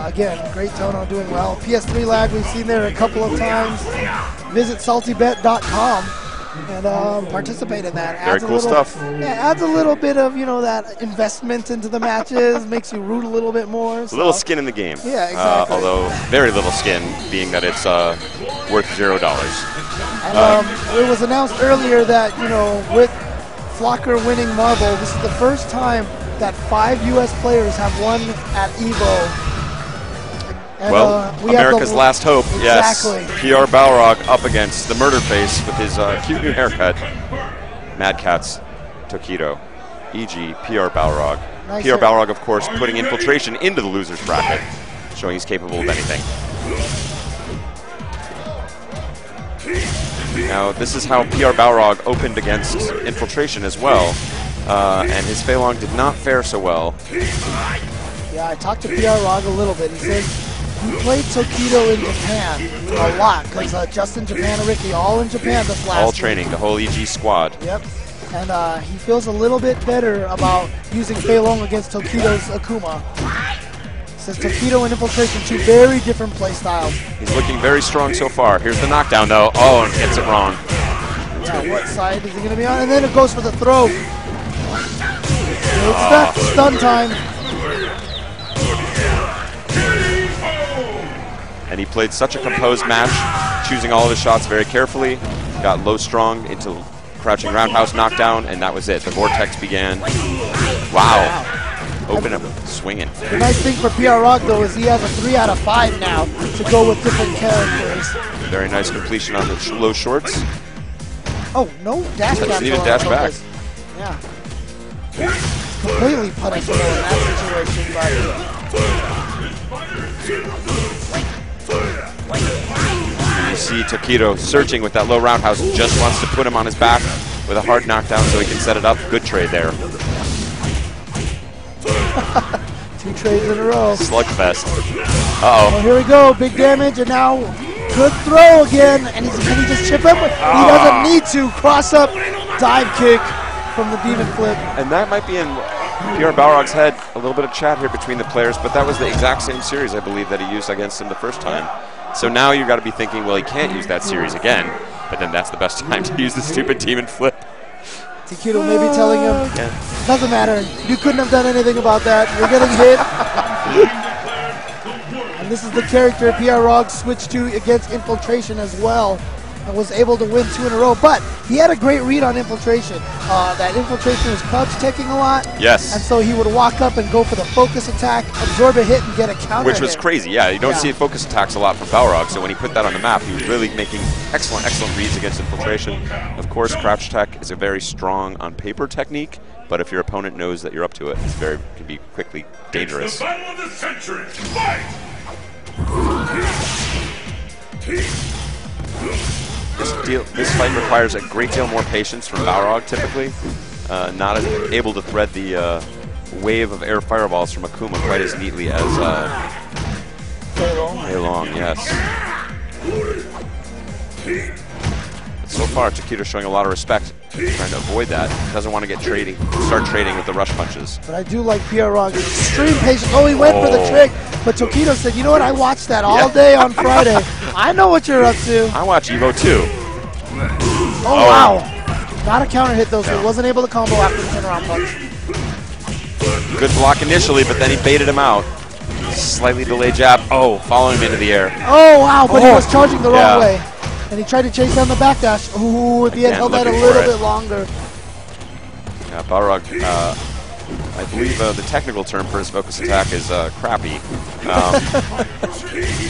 again, Great Tono doing well. PS3 lag we've seen there a couple of times. Visit saltybet.com and participate in that. Very cool stuff. Yeah, adds a little bit of that investment into the matches, makes you root a little bit more. So. A little skin in the game. Yeah, exactly. Although very little skin, being that it's worth $0. And, it was announced earlier that with Flocker winning Marvel, this is the first time that 5 U.S. players have won at Evo. And, well, America's last hope, exactly. Yes. PR Balrog up against the murder face with his cute new haircut. Mad Catz, Tokido, e.g. PR Balrog. Nice PR Balrog, of course, putting Infiltration into the losers bracket, showing he's capable of anything. Now, this is how PR Balrog opened against Infiltration as well, and his Feilong did not fare so well. Yeah, I talked to PR Rog a little bit. He says he played Tokido in Japan a lot, because Justin, Japan, and Ricky all in Japan this last All training, the whole EG squad. Yep. And he feels a little bit better about using Feilong against Tokido's Akuma. Says Tokido and Infiltration, 2 very different play styles. He's looking very strong so far. Here's the knockdown though. Oh, and gets it wrong. Yeah, what side is he going to be on? And then it goes for the throw. It's that stun time. And he played such a composed match, choosing all of his shots very carefully. Got low strong into crouching roundhouse knockdown, and that was it. The vortex began. Wow. Open up, swinging. The nice thing for PR Rock, though, is he has a 3 out of 5 now to go with different characters. Very nice completion on the low shorts. Oh, no dash back. Doesn't need a dash back. Yeah. Completely punishable in that situation, but... You see Tokido searching with that low roundhouse, just wants to put him on his back with a hard knockdown so he can set it up. Good trade there. 2 trades in a row. Slugfest. Uh-oh. Well, here we go. Big damage, and now good throw again. And can he just chip him? He doesn't need to. Cross up, dive kick from the Demon Flip. And that might be in PR Balrog's head. A little bit of chat here between the players, but that was the exact same series, I believe, that he used against him the first time. So now you've got to be thinking, well, he can't use that series again, but then that's the best time to use the stupid Demon Flip. Tokido may be telling him, doesn't matter, you couldn't have done anything about that, you're getting hit. And this is the character PR Rog switched to against Infiltration as well, and was able to win 2 in a row, but he had a great read on Infiltration. That Infiltration was crouch taking a lot. Yes. And so he would walk up and go for the focus attack, absorb a hit, and get a counter Which was hit. crazy, yeah. You don't see focus attacks a lot from Balrog, so when he put that on the map, he was really making excellent reads against Infiltration. Of course, crouch tech is a very strong on paper technique, but if your opponent knows that you're up to it, it can be quickly dangerous. It's the battle of the century. Fight! This fight requires a great deal more patience from Balrog, typically. Not able to thread the wave of air fireballs from Akuma quite as neatly as Fei Long, yes. But so far, Takedo showing a lot of respect, trying to avoid that. Doesn't want to start trading with the rush punches. But I do like Pierrog's extreme patience. Oh, he went for the trick, but Takedo said, you know what, I watched that all day on Friday. I know what you're up to. I watch Evo too. Oh, wow. Not a counter hit though, so he wasn't able to combo after the turnaround punch. Good block initially, but then he baited him out. Slightly delayed jab. Oh, following him into the air. Oh, wow, but he was charging the wrong way. And he tried to chase down the backdash. Ooh, if he had held that a little bit longer. Yeah, Balrog, I believe the technical term for his focus attack is crappy.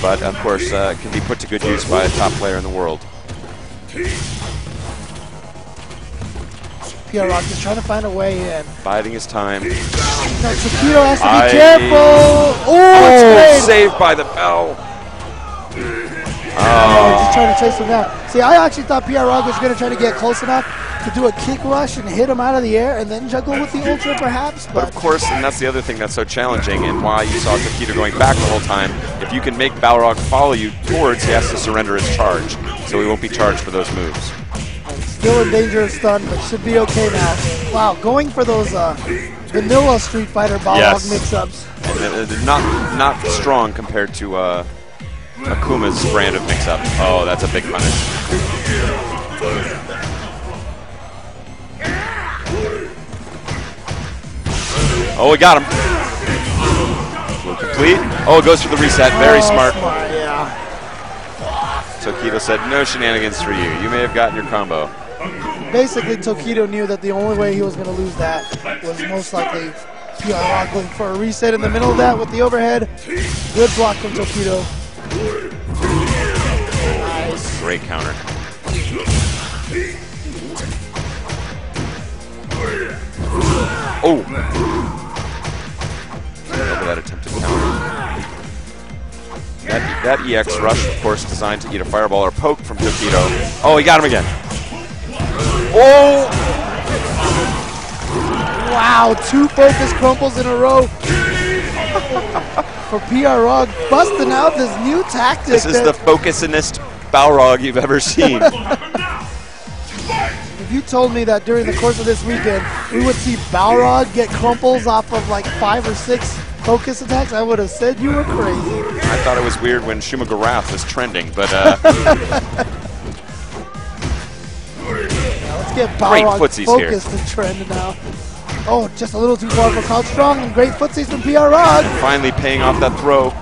But, of course, it can be put to good use by a top player in the world. Pierrog is trying to find a way in. Biding his time. No, Takedo has to be careful. Oh, it's great. Saved by the bell. Oh, just trying to chase him down. See, I actually thought Pierrog was going to try to get close enough to do a kick rush and hit him out of the air and then juggle with the ultra perhaps. But of course, and that's the other thing that's so challenging and why you saw Takedo going back the whole time. If you can make Balrog follow you towards, he has to surrender his charge. So he won't be charged for those moves. Still in danger of stun, but should be okay now. Wow, going for those vanilla Street Fighter Balrog mix-ups. Not strong compared to Akuma's brand of mix-up. Oh, that's a big punish. Oh, we got him. Complete. Oh, it goes for the reset. Very smart. Yeah. Takedo said, no shenanigans for you. You may have gotten your combo. Basically, Takedo knew that the only way he was going to lose that was most likely Pierrog going for a reset in the middle of that with the overhead. Good block from Takedo. Nice. Great counter. Oh! Over that attempted counter. That EX rush, of course, designed to eat a fireball or poke from Takedo. Oh, he got him again. Oh! Wow, 2 focus crumples in a row for Pierrog, busting out this new tactic. This is the focusingest Balrog you've ever seen. If you told me that during the course of this weekend we would see Balrog get crumples off of like 5 or 6 focus attacks, I would have said you were crazy. I thought it was weird when Shumagarath was trending, but let's get Balrog focused and trend now. Oh, just a little too far for Cloud Strong, and great footsies from Pierrog. Finally paying off that throw.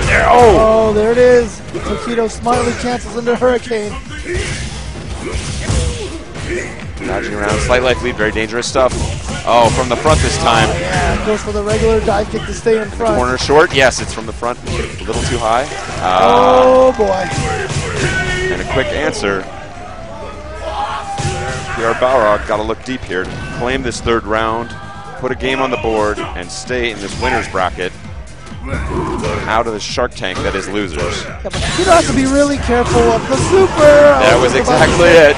There, oh, there it is. Takedo smartly cancels into Hurricane. Dodging around, slight life lead, very dangerous stuff. Oh, from the front this time. Yeah, goes for the regular dive kick to stay in front. Corner short, yes, it's from the front, a little too high. Oh boy. And a quick answer. PR Balrog got to look deep here, claim this 3rd round, put a game on the board, and stay in this winner's bracket out of the Shark Tank that is losers. Yeah, but Takedo has to be really careful of the super. That was exactly it.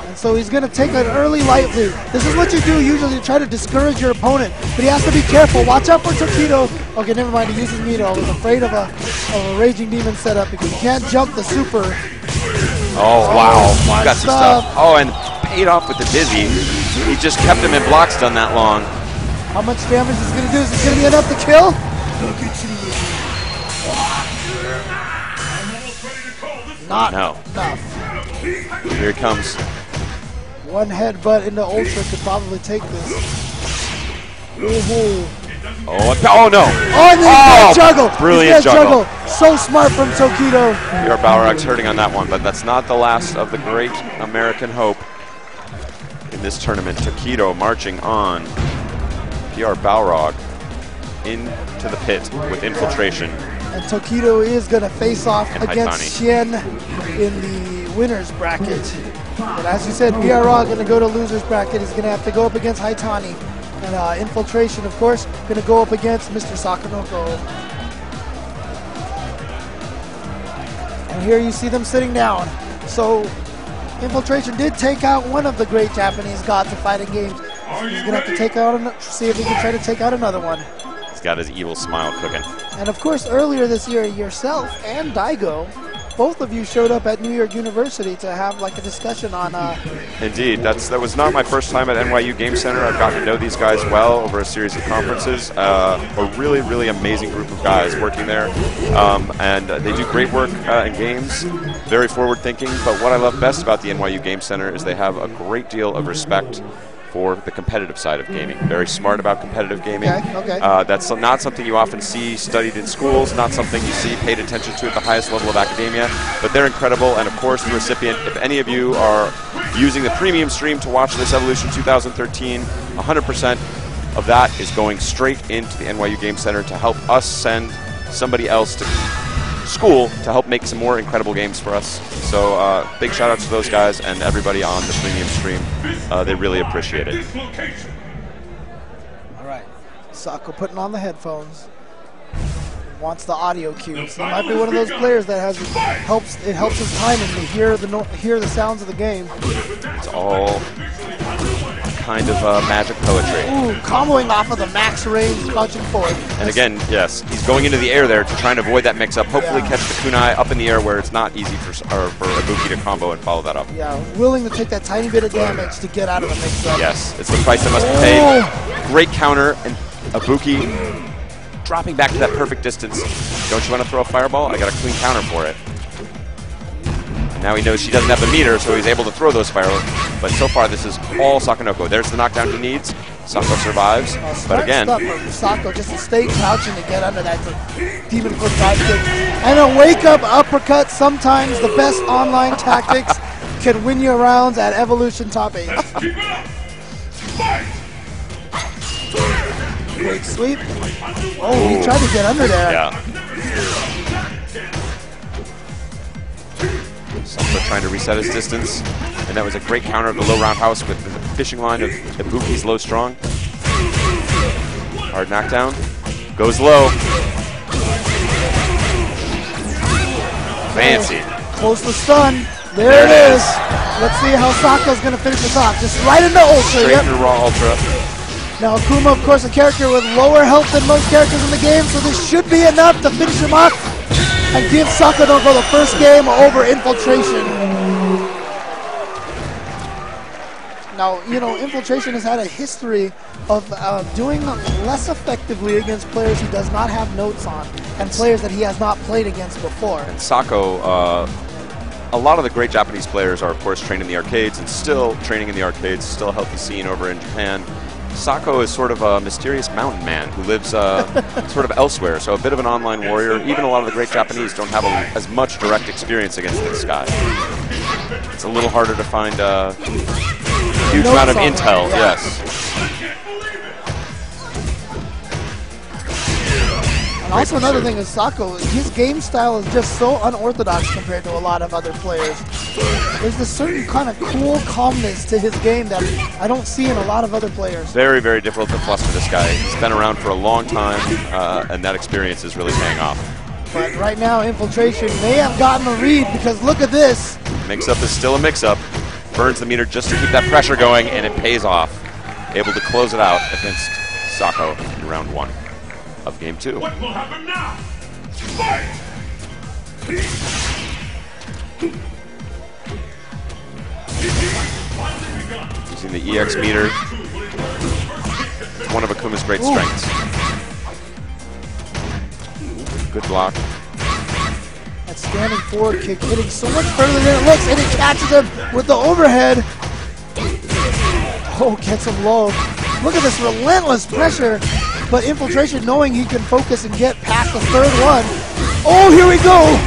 And so he's going to take an early light lead. This is what you do usually to try to discourage your opponent, but he has to be careful. Watch out for Takedo. Okay, never mind, he uses Mito. I was afraid of a Raging Demon setup because he can't jump the super. Oh, wow. Smart Got some stuff. Oh, and paid off with the dizzy. He just kept him in block stun that long. How much damage is he going to do? Is it going to be enough to kill? Not enough. Here it comes. One headbutt into Ultra could probably take this. Ooh. Oh no! Oh, and then juggle! Brilliant juggle. So smart from Takedo. PR Balrog's hurting on that one, but that's not the last of the great American hope in this tournament. Takedo marching on. PR Balrog into the pit with infiltration. And Takedo is going to face off against Shen in the winner's bracket. But as you said, BRA going to go to loser's bracket. He's going to have to go up against Haitani. And Infiltration, of course, going to go up against Mr. Sakanoko. And here you see them sitting down. So Infiltration did take out one of the great Japanese gods of fighting games. So he's going to have to take out, see if he can try to take out another one. He's got his evil smile cooking. And of course, earlier this year, yourself and Daigo, both of you showed up at New York University to have like a discussion on. Indeed, that was not my first time at NYU Game Center. I've gotten to know these guys well over a series of conferences. A really, really amazing group of guys working there, and they do great work in games. Very forward-thinking. But what I love best about the NYU Game Center is they have a great deal of respect for the competitive side of gaming. Very smart about competitive gaming. Okay. That's not something you often see studied in schools, not something you see paid attention to at the highest level of academia, but they're incredible. And of course, the recipient, if any of you are using the premium stream to watch this Evolution 2013, 100% of that is going straight into the NYU Game Center to help us send somebody else to school to help make some more incredible games for us. So big shout out to those guys and everybody on the premium stream. They really appreciate it. All right, Sako putting on the headphones. Wants the audio cues. He might be one of those players that helps his timing to hear the sounds of the game. It's all kind of magic poetry. Ooh, comboing off of the max range, crouching forward. And again, yes, he's going into the air there to try and avoid that mix-up. Hopefully catch the kunai up in the air where it's not easy for Ibuki to combo and follow that up. Yeah, willing to take that tiny bit of damage to get out of the mix-up. Yes, it's the price that must be paid. Great counter, and Ibuki dropping back to that perfect distance. Don't you want to throw a fireball? I got a clean counter for it. And now he knows she doesn't have the meter, so he's able to throw those fireballs. But so far, this is all Sakanoko. There's the knockdown he needs. Sako survives, but again, Sako just to stay crouching to get under that demon foot dive kick. And a wake-up uppercut. Sometimes the best online tactics can win you rounds at Evolution Top 8. Great sweep. Oh, he tried to get under there. Yeah. Sako trying to reset his distance, and that was a great counter of the low roundhouse with the fishing line of Ibuki's low strong. Hard knockdown. Goes low. Fancy. Close to stun. There it is. Let's see how Sako's going to finish this off. Just right into Ultra. Straight into raw Ultra. Now Akuma, of course, a character with lower health than most characters in the game, so this should be enough to finish him off and give Sakanoko the first game over Infiltration. Now, you know, Infiltration has had a history of doing less effectively against players he does not have notes on and players that he has not played against before. And Sako, a lot of the great Japanese players are, of course, trained in the arcades and still training in the arcades, still a healthy scene over in Japan. Sako is sort of a mysterious mountain man who lives sort of elsewhere, so a bit of an online warrior. Even a lot of the great Japanese don't have as much direct experience against this guy. It's a little harder to find a huge amount of intel, yes. And also another thing is Sako, his game style is just so unorthodox compared to a lot of other players. There's this certain kind of cool calmness to his game that I don't see in a lot of other players. Very, very difficult to fluster this guy. He's been around for a long time, and that experience is really paying off. But right now, Infiltration may have gotten a read because look at this. Mix-up is still a mix-up. Burns the meter just to keep that pressure going, and it pays off. Able to close it out against Sako in round 1 of game 2. What will happen now? Fight! Using the EX meter, one of Akuma's great strengths. Good block. That standing forward kick hitting so much further than it looks, and it catches him with the overhead. Oh, gets him low. Look at this relentless pressure, but Infiltration knowing he can focus and get past the third one. Oh, here we go.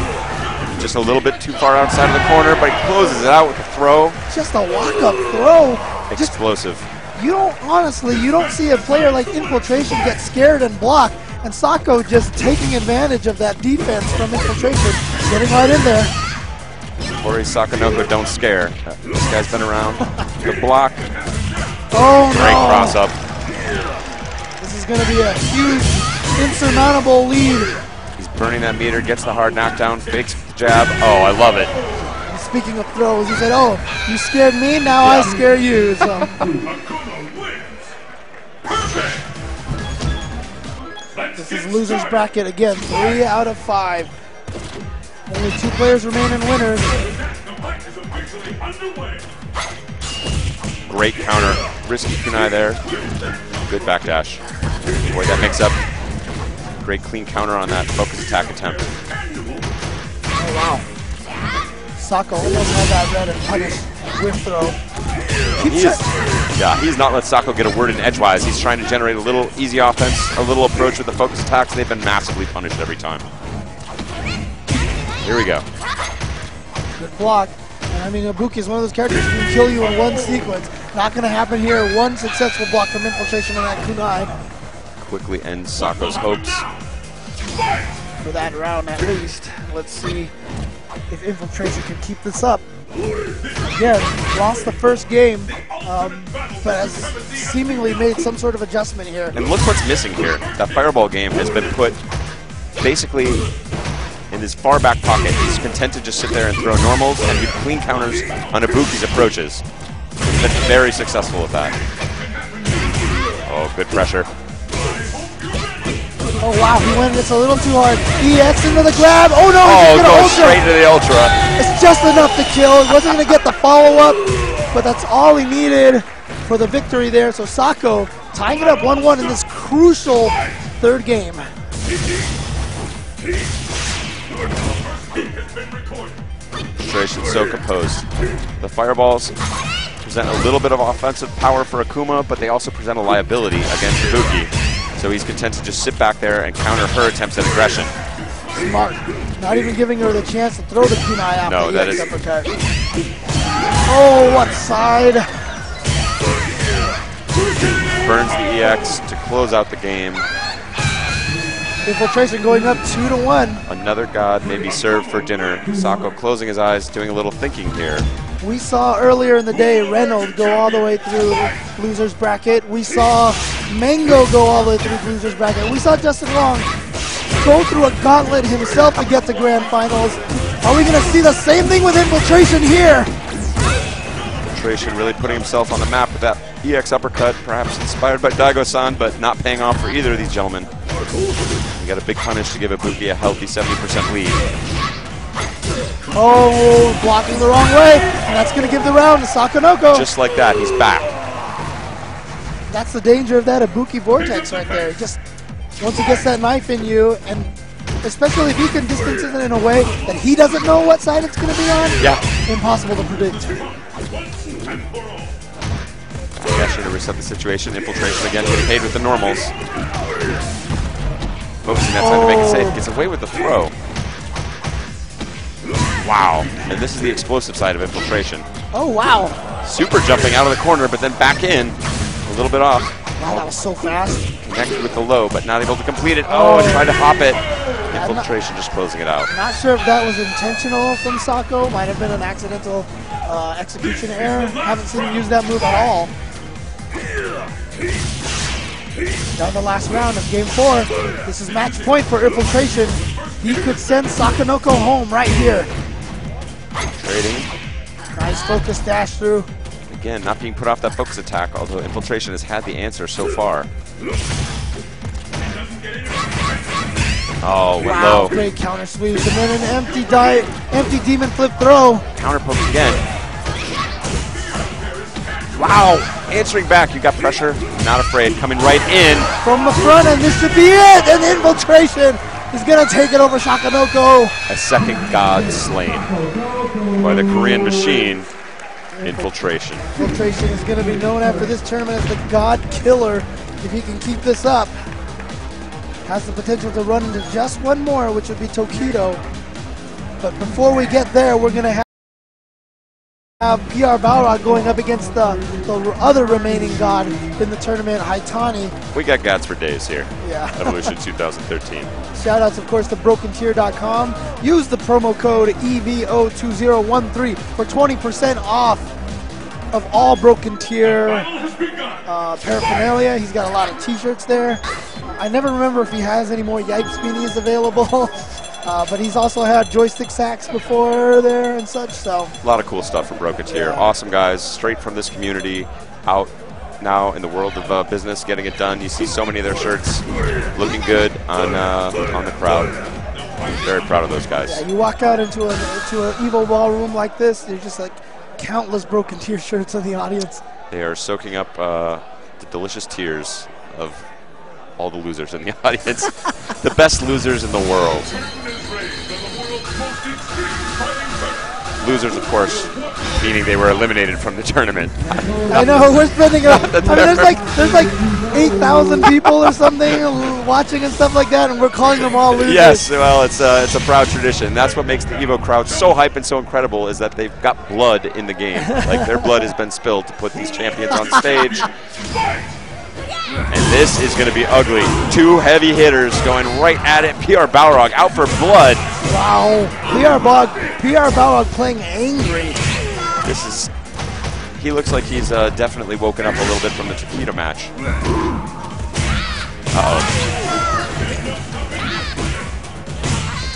Just a little bit too far outside of the corner, but he closes it out with a throw. Just a walk-up throw. Explosive. You don't see a player like Infiltration get scared and block, and Sako just taking advantage of that defense from Infiltration, getting right in there. Tori Sakanoko, don't scare. This guy's been around. Good block. Oh, Great no. cross up. This is going to be a huge, insurmountable lead. He's burning that meter, gets the hard knockdown, fakes the jab. Oh, I love it. Speaking of throws, he said, "Oh, you scared me, now I scare you." So. This is loser's bracket again, 3 out of 5. Only 2 players remain in winners. Great counter, risky kunai there. Good backdash. Boy, that mix up. Great clean counter on that focus attack attempt. Oh, wow. Sako almost had that red and punished whip throw. He's not let Sako get a word in edgewise. He's trying to generate a little easy offense, a little approach with the focus attacks. They've been massively punished every time. Here we go. Good block. And I mean, Ibuki is one of those characters who can kill you in one sequence. Not going to happen here. One successful block from Infiltration on that kunai. Quickly ends Sako's hopes. For that round at least. Let's see if Infiltration can keep this up. Again, lost the first game, but has seemingly made some sort of adjustment here. And look what's missing here. That fireball game has been put basically in his far back pocket. He's content to just sit there and throw normals and do clean counters on Ibuki's approaches. He's been very successful with that. Oh, good pressure. Oh wow, he went just a little too hard. EX into the grab. Oh no, Oh, he's goes ultra. straight to the ultra. It's just enough to kill. He wasn't going to get the follow-up, but that's all he needed for the victory there. So Sako tying it up 1-1 in this crucial third game. Infiltration so composed. The fireballs present a little bit of offensive power for Akuma, but they also present a liability against Ibuki. So he's content to just sit back there and counter her attempts at aggression. Smart. Not even giving her the chance to throw the kunai out. No, that is... Uppercut. Oh, what side? Burns the EX to close out the game. Infiltration going up 2-1. Another god may be served for dinner. Sako closing his eyes, doing a little thinking here. We saw earlier in the day Reynolds go all the way through loser's bracket. We saw Mango go all the way through loser's bracket. We saw Justin Long go through a gauntlet himself to get to grand finals. Are we going to see the same thing with Infiltration here? Infiltration really putting himself on the map with that EX uppercut, perhaps inspired by Daigo-san, but not paying off for either of these gentlemen. We got a big punish to give Ibuki a healthy 70% lead. Oh, blocking the wrong way, and that's going to give the round to Sakanoko. Just like that, he's back. That's the danger of that Ibuki vortex right there. Just once he gets that knife in you, and especially if you can distance it in a way that he doesn't know what side it's going to be on, impossible to predict. Gesture to reset the situation. Infiltration again getting paid with the normals. Focusing that time to make it safe. Gets away with the throw. Wow. And this is the explosive side of Infiltration. Oh, wow. Super jumping out of the corner, but then back in. A little bit off. Wow, that was so fast. Connected with the low, but not able to complete it. Oh, and tried to hop it. Infiltration just closing it out. Not sure if that was intentional from Sako. Might have been an accidental execution error. Haven't seen him use that move at all. Now the last round of game 4. This is match point for Infiltration. He could send Sakanoko home right here. Trading. Nice focus dash through. Again, not being put off that focus attack, although Infiltration has had the answer so far. Oh, went wow, low. Great counter sweep. And then an empty demon flip throw. Counter poke again. Wow, answering back, you got pressure, not afraid, coming right in. From the front, and this should be it, and Infiltration is going to take it over Sakanoko. A second god slain by the Korean machine, Infiltration. Infiltration is going to be known after this tournament as the God Killer. If he can keep this up, has the potential to run into just one more, which would be Tokido. But before we get there, we're going to have have PR Balrog going up against the other remaining god in the tournament, Haitani. We got gods for days here. Yeah. Evolution 2013. Shout outs, of course, to BrokenTier.com. Use the promo code Evo2013 for 20% off of all Broken Tier paraphernalia. He's got a lot of t-shirts there. I never remember if he has any more Yipes beanies available. But he's also had joystick sacks before there and such, so. A lot of cool stuff from Broken Tier. Yeah. Awesome guys, straight from this community, out now in the world of business, getting it done. You see so many of their shirts looking good on the crowd. I'm very proud of those guys. Yeah, you walk out into an Evo ballroom like this, there's just like countless Broken Tier shirts in the audience. They are soaking up the delicious tears of all the losers in the audience. The best losers in the world. Losers, of course, meaning they were eliminated from the tournament. I know, we're spending I mean, there's like 8,000 people or something watching and stuff like that, and we're calling them all losers. Yes, well, it's a proud tradition. That's what makes the Evo crowd so hype and so incredible, is that they've got blood in the game. Like, their blood has been spilled to put these champions on stage. And this is going to be ugly. Two heavy hitters going right at it. PR Balrog out for blood. Wow. PR Balrog playing angry. He looks like he's definitely woken up a little bit from the Taquito match. Uh-oh.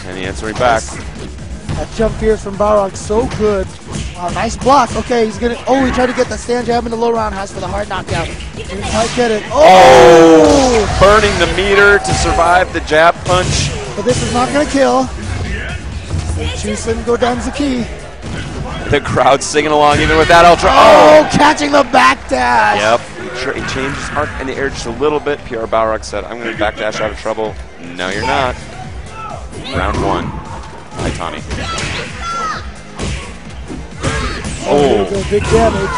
And he answering back. That jump fierce from Balrog, so good. Wow, nice block. Okay, he's gonna. Oh, he tried to get the stand jab in the low roundhouse for the hard knockdown. He might get it. Oh! Burning the meter to survive the jab punch. But this is not gonna kill. Chusen go down the key. The crowd singing along even with that ultra. Oh, catching the back dash. Yep. He changed his arc in the air just a little bit. PR Balrog said, "I'm going to back dash out of trouble." No, you're not. Round one. Haitani. Oh. Big damage.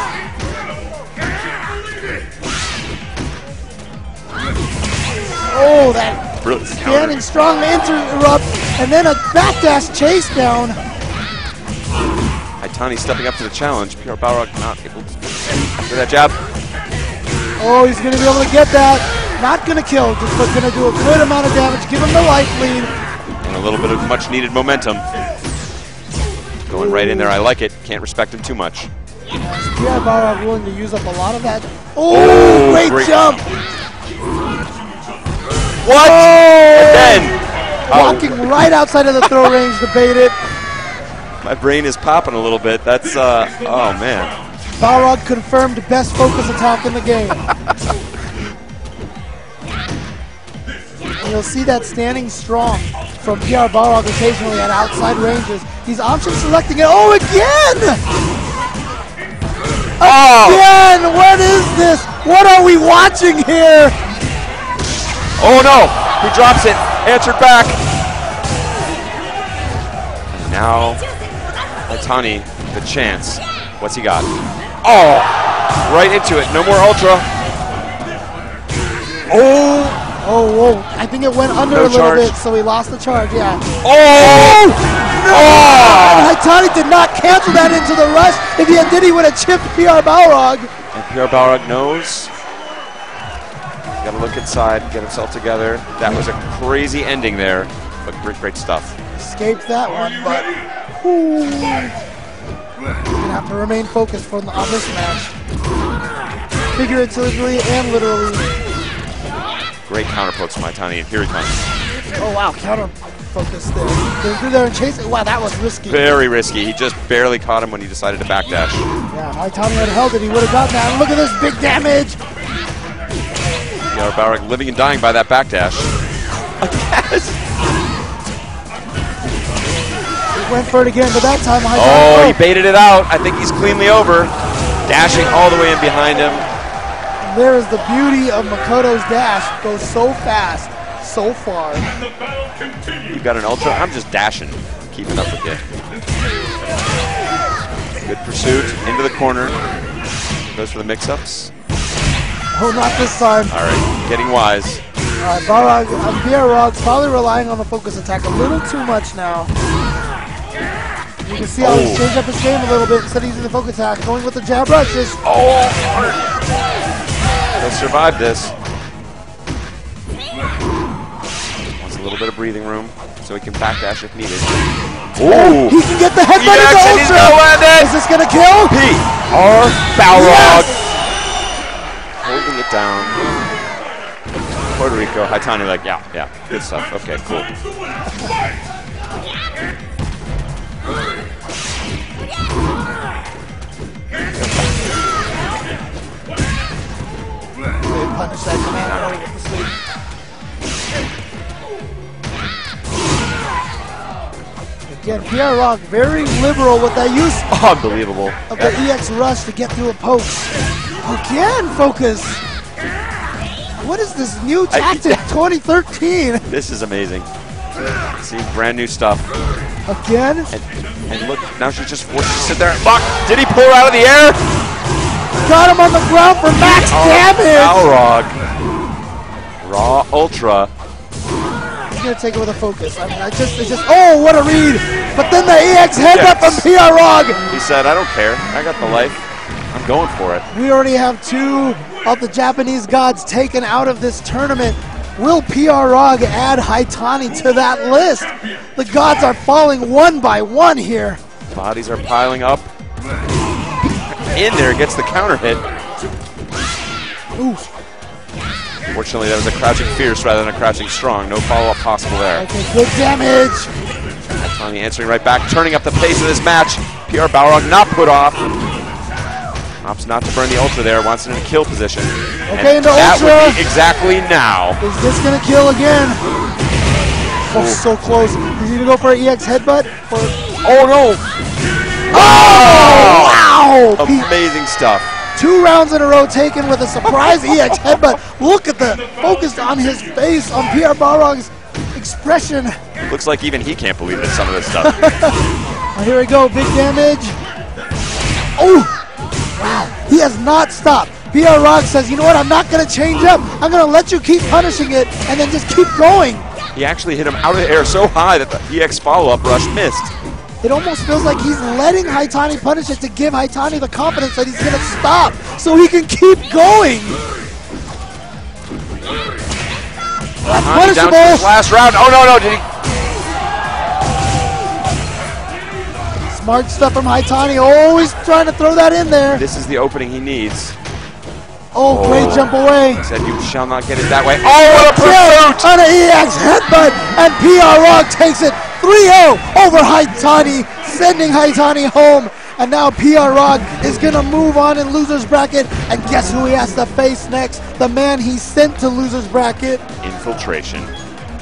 Oh, that standing strong interrupt, and then a backdash chase down. Haitani stepping up to the challenge. PR Balrog not able to do that jab. Oh, he's going to be able to get that. Not going to kill, just going to do a good amount of damage. Give him the life lead. And a little bit of much needed momentum. Going right in there, I like it. Can't respect him too much. Yes, PR Balrog willing to use up a lot of that. Oh, great jump! What? Oh! And then walking right outside of the throw range to bait it. My brain is popping a little bit. That's oh man. Balrog confirmed best focus attack in the game. And you'll see that standing strong from PR Balrog occasionally at outside ranges. He's option selecting it. Oh, again! Oh! Again! What is this? What are we watching here? Oh no! He drops it. Answered back. And now Haitani, the chance. What's he got? Oh! Right into it. No more ultra. Oh! Oh, whoa. I think it went under a little bit, so he lost the charge, yeah. Oh! No! Oh! Haitani did not cancel that into the rush. If he did, he would have chipped PR Balrog. And PR Balrog knows. Got to look inside, get himself together. That was a crazy ending there, but great stuff. Escaped that one, but ooh. Gonna have to remain focused on this match. Figuratively and literally. Great counter pokes from Haitani, and here he comes. Oh wow, counter focus there. Go through there and chase it. Wow, that was risky. Very risky. He just barely caught him when he decided to backdash. Yeah, Haitani had held it, he would have gotten that. And look at this big damage. PR Balrog living and dying by that backdash. He went for it again, but that time Haitani. Oh, he baited it out. I think he's cleanly over. Dashing all the way in behind him. And there is the beauty of Makoto's dash. Goes so fast, so far. You got an ultra? I'm just dashing. Keeping up with you. Good pursuit. Into the corner. Goes for the mix-ups. Oh, not this time. All right, getting wise. All right, Balrog, PR Balrog's probably relying on the focus attack a little too much now. You can see how he's changed up his game a little bit instead of using the focus attack, going with the jab rushes. Oh! He'll survive this. Wants a little bit of breathing room so he can backdash if needed. Oh! He can get the headbutt into and he's Ultra! gonna land it! Is this gonna kill? PR Balrog! Holding it down. Puerto Rico, Haitani like, yeah, good stuff. Okay, cool. Punish that command with the sleep. Again, PR Rock very liberal with that use Unbelievable. of the EX rush to get through a poke. Again, focus. What is this new tactic, 2013? This is amazing. See, brand new stuff. Again? And look, now she's just forced to sit there and block. Did he pull her out of the air? Got him on the ground for max damage! Balrog. Raw Ultra. He's gonna take it with a focus. I mean, it's just, oh, what a read! But then the EX headbutt from PR Rog! He said, I don't care. I got the life. I'm going for it. We already have 2 of the Japanese gods taken out of this tournament. Will PR Rog add Haitani to that list? The gods are falling one by one here. Bodies are piling up. In there, gets the counter hit. Ooh. Fortunately, that was a crouching fierce rather than a crouching strong. No follow-up possible there. Okay, good damage. Haitani answering right back, turning up the pace of this match. PR Balrog not put off. Opts not to burn the Ultra there, wants it in a kill position. Okay, into that Ultra. Would be exactly now. Is this gonna kill again? Oh, so close. Is he gonna go for an EX headbutt? Oh no! Oh! Wow! Amazing stuff. 2 rounds in a row taken with a surprise EX headbutt. Look at the focus on his face, on PR Balrog's expression. Looks like even he can't believe it, some of this stuff. Here we go, big damage. Oh! Wow, he has not stopped. PR Rog says, you know what, I'm not going to change up. I'm going to let you keep punishing it and then just keep going. He actually hit him out of the air so high that the EX follow-up rush missed. It almost feels like he's letting Haitani punish it to give Haitani the confidence that he's going to stop so he can keep going. That's punishable. Down to his last round. Oh, no, did he? Smart stuff from Haitani, always trying to throw that in there. This is the opening he needs. Oh, great jump away. He said, you shall not get it that way. Oh, what a pursuit! On an EX headbutt, and PR Rog takes it 3-0 over Haitani, sending Haitani home. And now PR Rog is going to move on in loser's bracket. And guess who he has to face next? The man he sent to loser's bracket. Infiltration.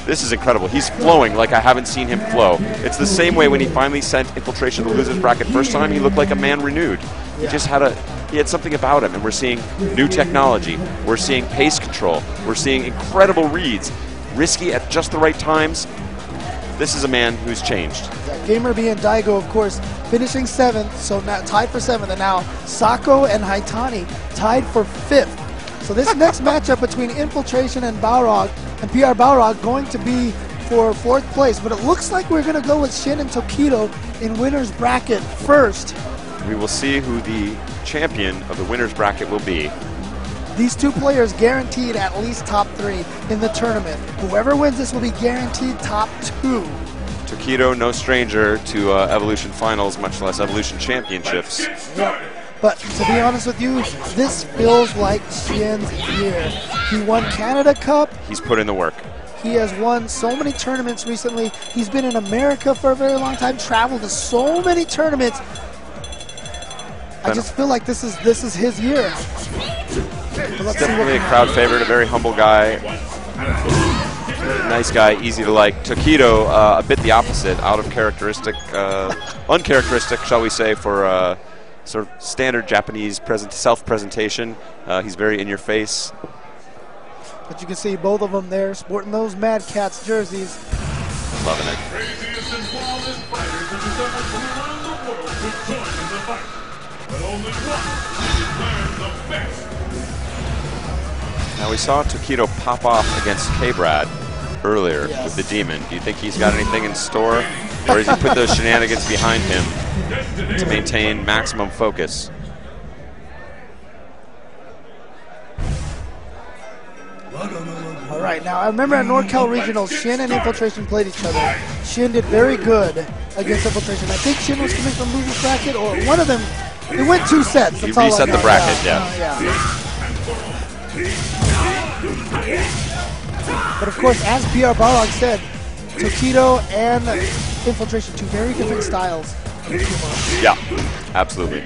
This is incredible. He's flowing like I haven't seen him flow. It's the same way when he finally sent Infiltration to loser's bracket. First time he looked like a man renewed. He just had he had something about him, and we're seeing new technology. We're seeing pace control. We're seeing incredible reads. Risky at just the right times. This is a man who's changed. Gamer B and Daigo, of course, finishing 7th, so now tied for 7th, and now Sako and Haitani tied for 5th. So this next matchup between Infiltration and Balrog, and PR Balrog, going to be for 4th place, but it looks like we're going to go with Shin and Tokido in winner's bracket first. We will see who the champion of the winner's bracket will be. These 2 players guaranteed at least top 3 in the tournament. Whoever wins this will be guaranteed top 2. Tokido, no stranger to Evolution Finals, much less Evolution Championships. Yep. But to be honest with you, this feels like Shin's year. He won Canada Cup. He's put in the work. He has won so many tournaments recently. He's been in America for a very long time, traveled to so many tournaments. I just feel like this is his year. He's definitely a crowd favorite, a very humble guy. Nice guy, easy to like. Tokido, a bit the opposite, out of characteristic, uncharacteristic, shall we say, for sort of standard Japanese self-presentation. He's very in your face. But you can see both of them there sporting those Mad Cats jerseys. Loving it. Craziest and wildest fighters have assembled from around the world to join in the fight. But only one learns the best. Now we saw Tokido pop off against K-Brad earlier with the Demon. Do you think he's got anything in store Or does he put those shenanigans behind him to maintain maximum focus? All right, now I remember at NorCal Regionals, Shin and Infiltration played each other. Shin did very good against Infiltration. I think Shin was coming from losers bracket, or one of them. It went 2 sets. You reset the bracket, yeah. But of course, as PR Balrog said, Tokido and Infiltration, 2 very different styles of Akuma. Yeah, absolutely.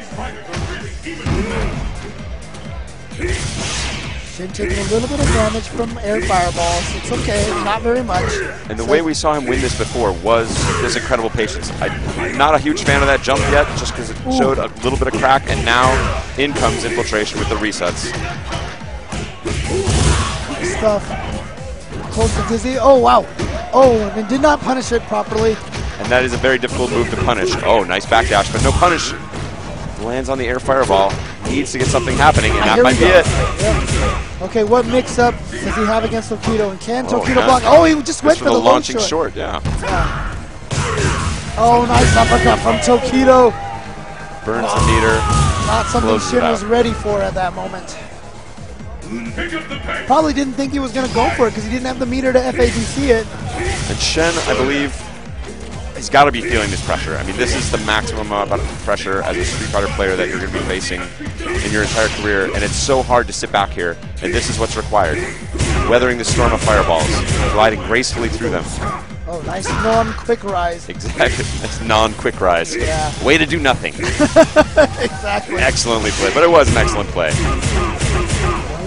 Shin taking a little bit of damage from air fireballs. It's okay, not very much. And the way we saw him win this before was this incredible patience. I'm not a huge fan of that jump yet, just because it showed a little bit of crack, and now in comes Infiltration with the resets. Stuff. Close to dizzy. Oh, wow. Oh, and did not punish it properly. And that is a very difficult move to punish. Oh, nice backdash, but no punish. Lands on the air fireball. Needs to get something happening, and that might be it. Yep. Okay, what mix-up does he have against Tokido? And can Tokido block? Oh, he just went for the launching short. Yeah. Oh, nice uppercut from Tokido. Burns the meter. Not something Shin was ready for at that moment. Probably didn't think he was going to go for it because he didn't have the meter to FADC it. And Shen, I believe, he's got to be feeling this pressure. I mean, this is the maximum amount of pressure as a Street Fighter player that you're going to be facing in your entire career, and it's so hard to sit back here, and this is what's required. Weathering the storm of fireballs, gliding gracefully through them. Oh, nice non-quick rise. Exactly, that's non-quick rise. Yeah. Way to do nothing. Exactly. Excellently played, but it was an excellent play.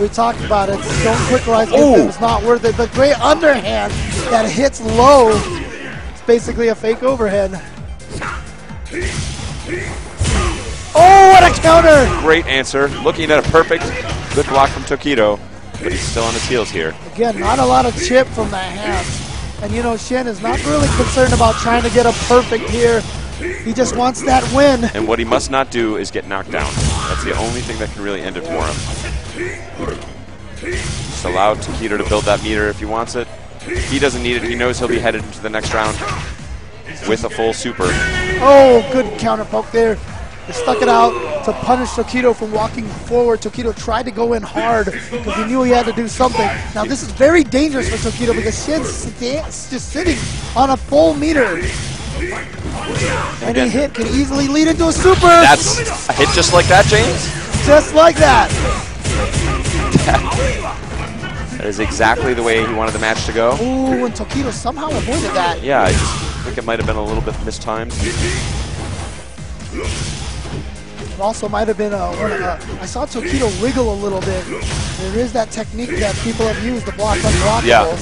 We talked about it. Don't quick rise it's not worth it. But great underhand that hits low. It's basically a fake overhead. Oh, what a counter! Great answer. Looking at a perfect, good block from Tokido, but he's still on his heels here. Again, not a lot of chip from the hands. And you know, Shin is not really concerned about trying to get a perfect here. He just wants that win. And what he must not do is get knocked down. That's the only thing that can really end it for him. Just allow Tokido to build that meter if he wants it. He doesn't need it. He knows he'll be headed into the next round with a full super. Oh, good counter poke there. They stuck it out to punish Tokido from walking forward. Tokido tried to go in hard because he knew he had to do something. Now this is very dangerous for Tokido because Shin's just sitting on a full meter. Any hit can easily lead into a super. That's a hit just like that, James? Just like that. That is exactly the way he wanted the match to go. Ooh, and Tokido somehow avoided that. Yeah, I just think it might have been a little bit mistimed. It also might have been I saw Tokido wriggle a little bit. There is that technique that people have used to block unblockables. Yeah.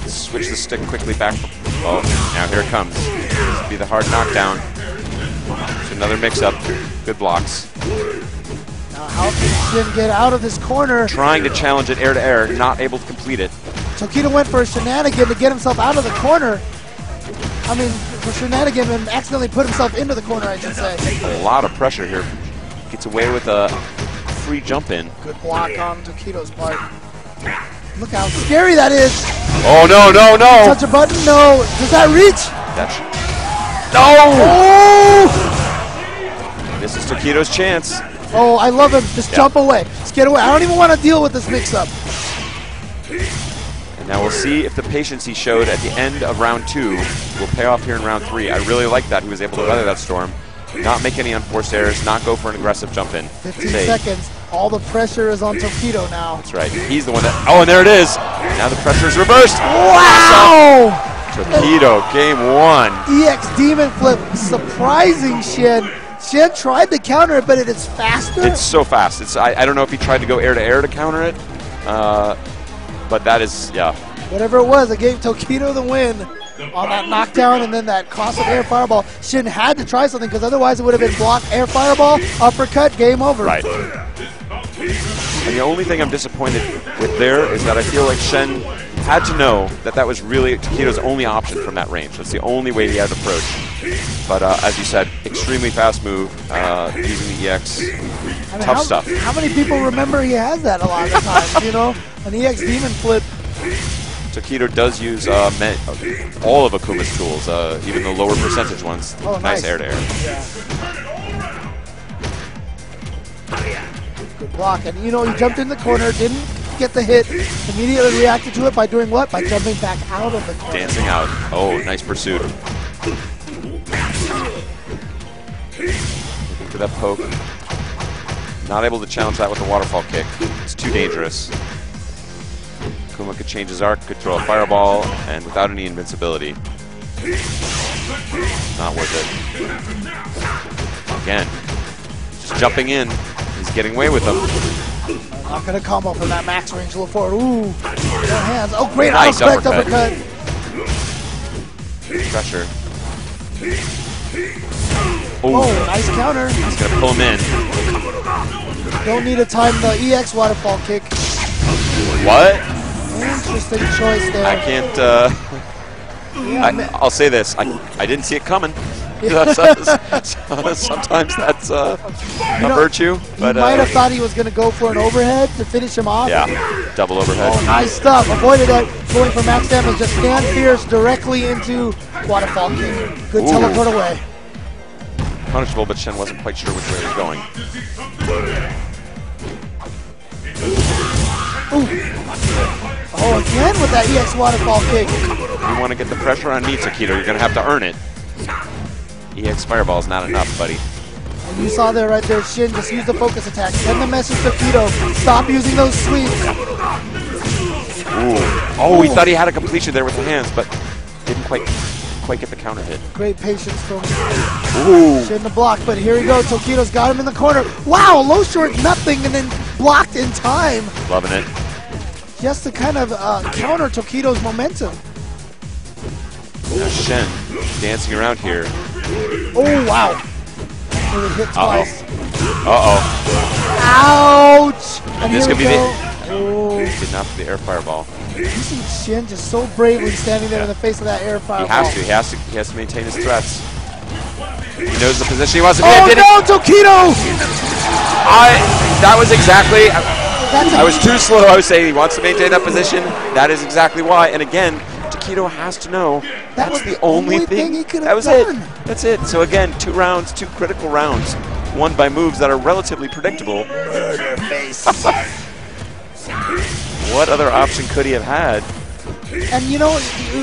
Switch the stick quickly back. Oh, now here it comes. This will be the hard knockdown. It's another mix-up. Good blocks. Now how can Shin get out of this corner? Trying to challenge it air to air, not able to complete it. Tokido went for a shenanigan to get himself out of the corner. I mean, for shenanigan and accidentally put himself into the corner, I should say. A lot of pressure here. Gets away with a free jump in. Good block on Tokido's part. Look how scary that is. Oh, no, no, no. Touch a button? No. Does that reach? No! Oh! This is Tokido's chance. Oh, I love him. Just jump away. Just get away. I don't even want to deal with this mix-up. And now we'll see if the patience he showed at the end of round 2 will pay off here in round 3. I really like that he was able to weather that storm, not make any unforced errors, not go for an aggressive jump in. 15 seconds. All the pressure is on Tokido now. That's right. He's the one that... Oh, and there it is. Now the pressure is reversed. Wow! Tokido, game 1. EX Demon Flip, surprising Shin. Shin tried to counter it, but it is faster. It's so fast. I don't know if he tried to go air to air to counter it, but that is, yeah. Whatever it was, it gave Tokido the win on that knockdown and then that cross-up air fireball. Shin had to try something because otherwise it would have been block, air fireball, uppercut, game over. Right. And the only thing I'm disappointed with there is that I feel like Shen had to know that that was really Tokido's only option from that range. That's the only way he had to approach. But as you said, extremely fast move using the EX. Tough stuff. How many people remember he has that a lot of times, you know? An EX Demon Flip. Tokido does use all of Akuma's tools, even the lower percentage ones. Oh, nice. Air to air. Yeah. Good block. And you know, he jumped in the corner, didn't get the hit, immediately reacted to it by doing what? By jumping back out of the corner. Dancing out. Oh, nice pursuit. Looking for that poke. Not able to challenge that with the waterfall kick. It's too dangerous. Akuma could change his arc, could throw a fireball, and without any invincibility. Not worth it. Again, just jumping in. He's getting away with them. Not going to combo from that max range. Look forward. Ooh. No hands. Oh, great Nice uppercut. Pressure. Oh, nice counter. He's going to pull him in. Don't need to time the EX waterfall kick. What? Interesting choice there. I can't, I'll say this. I didn't see it coming. Sometimes that's a virtue. But he might have thought he was going to go for an overhead to finish him off. Yeah, double overhead. Oh, nice stuff. Avoided it. Going for max damage. Just stand fierce directly into waterfall kick. Good teleport away. Punishable, but Shen wasn't quite sure which way he was going. Ooh. Oh, again with that EX waterfall kick. If you want to get the pressure on me, Tokido, you're going to have to earn it. EX Fireball is not enough, buddy. And you saw there right there, Shin just use the focus attack. Send the message to Tokido. Stop using those sweeps. Ooh. Oh, he thought he had a completion there with the hands, but didn't quite get the counter hit. Great patience from Ooh. Shin to block, but here we go. Tokido's got him in the corner. Wow, low short, nothing, and then blocked in time. Loving it. Just to kind of counter Tokido's momentum. Now Shen dancing around here. Oh, wow. Really hit twice. Uh-oh. Ouch! And This here could we be go. Did not for the air fireball. You see Shin just so bravely standing there in the face of that air fireball. He has to maintain his threats. He knows the position he wants to be in. in. Oh no, Tokido! That was exactly, I was too slow. I was saying he wants to maintain that position. That is exactly why. And again, Tokido has to know that's the only thing he could that have was done. it. That's it. So again, 2 rounds, 2 critical rounds, won by moves that are relatively predictable. What other option could he have had? And you know,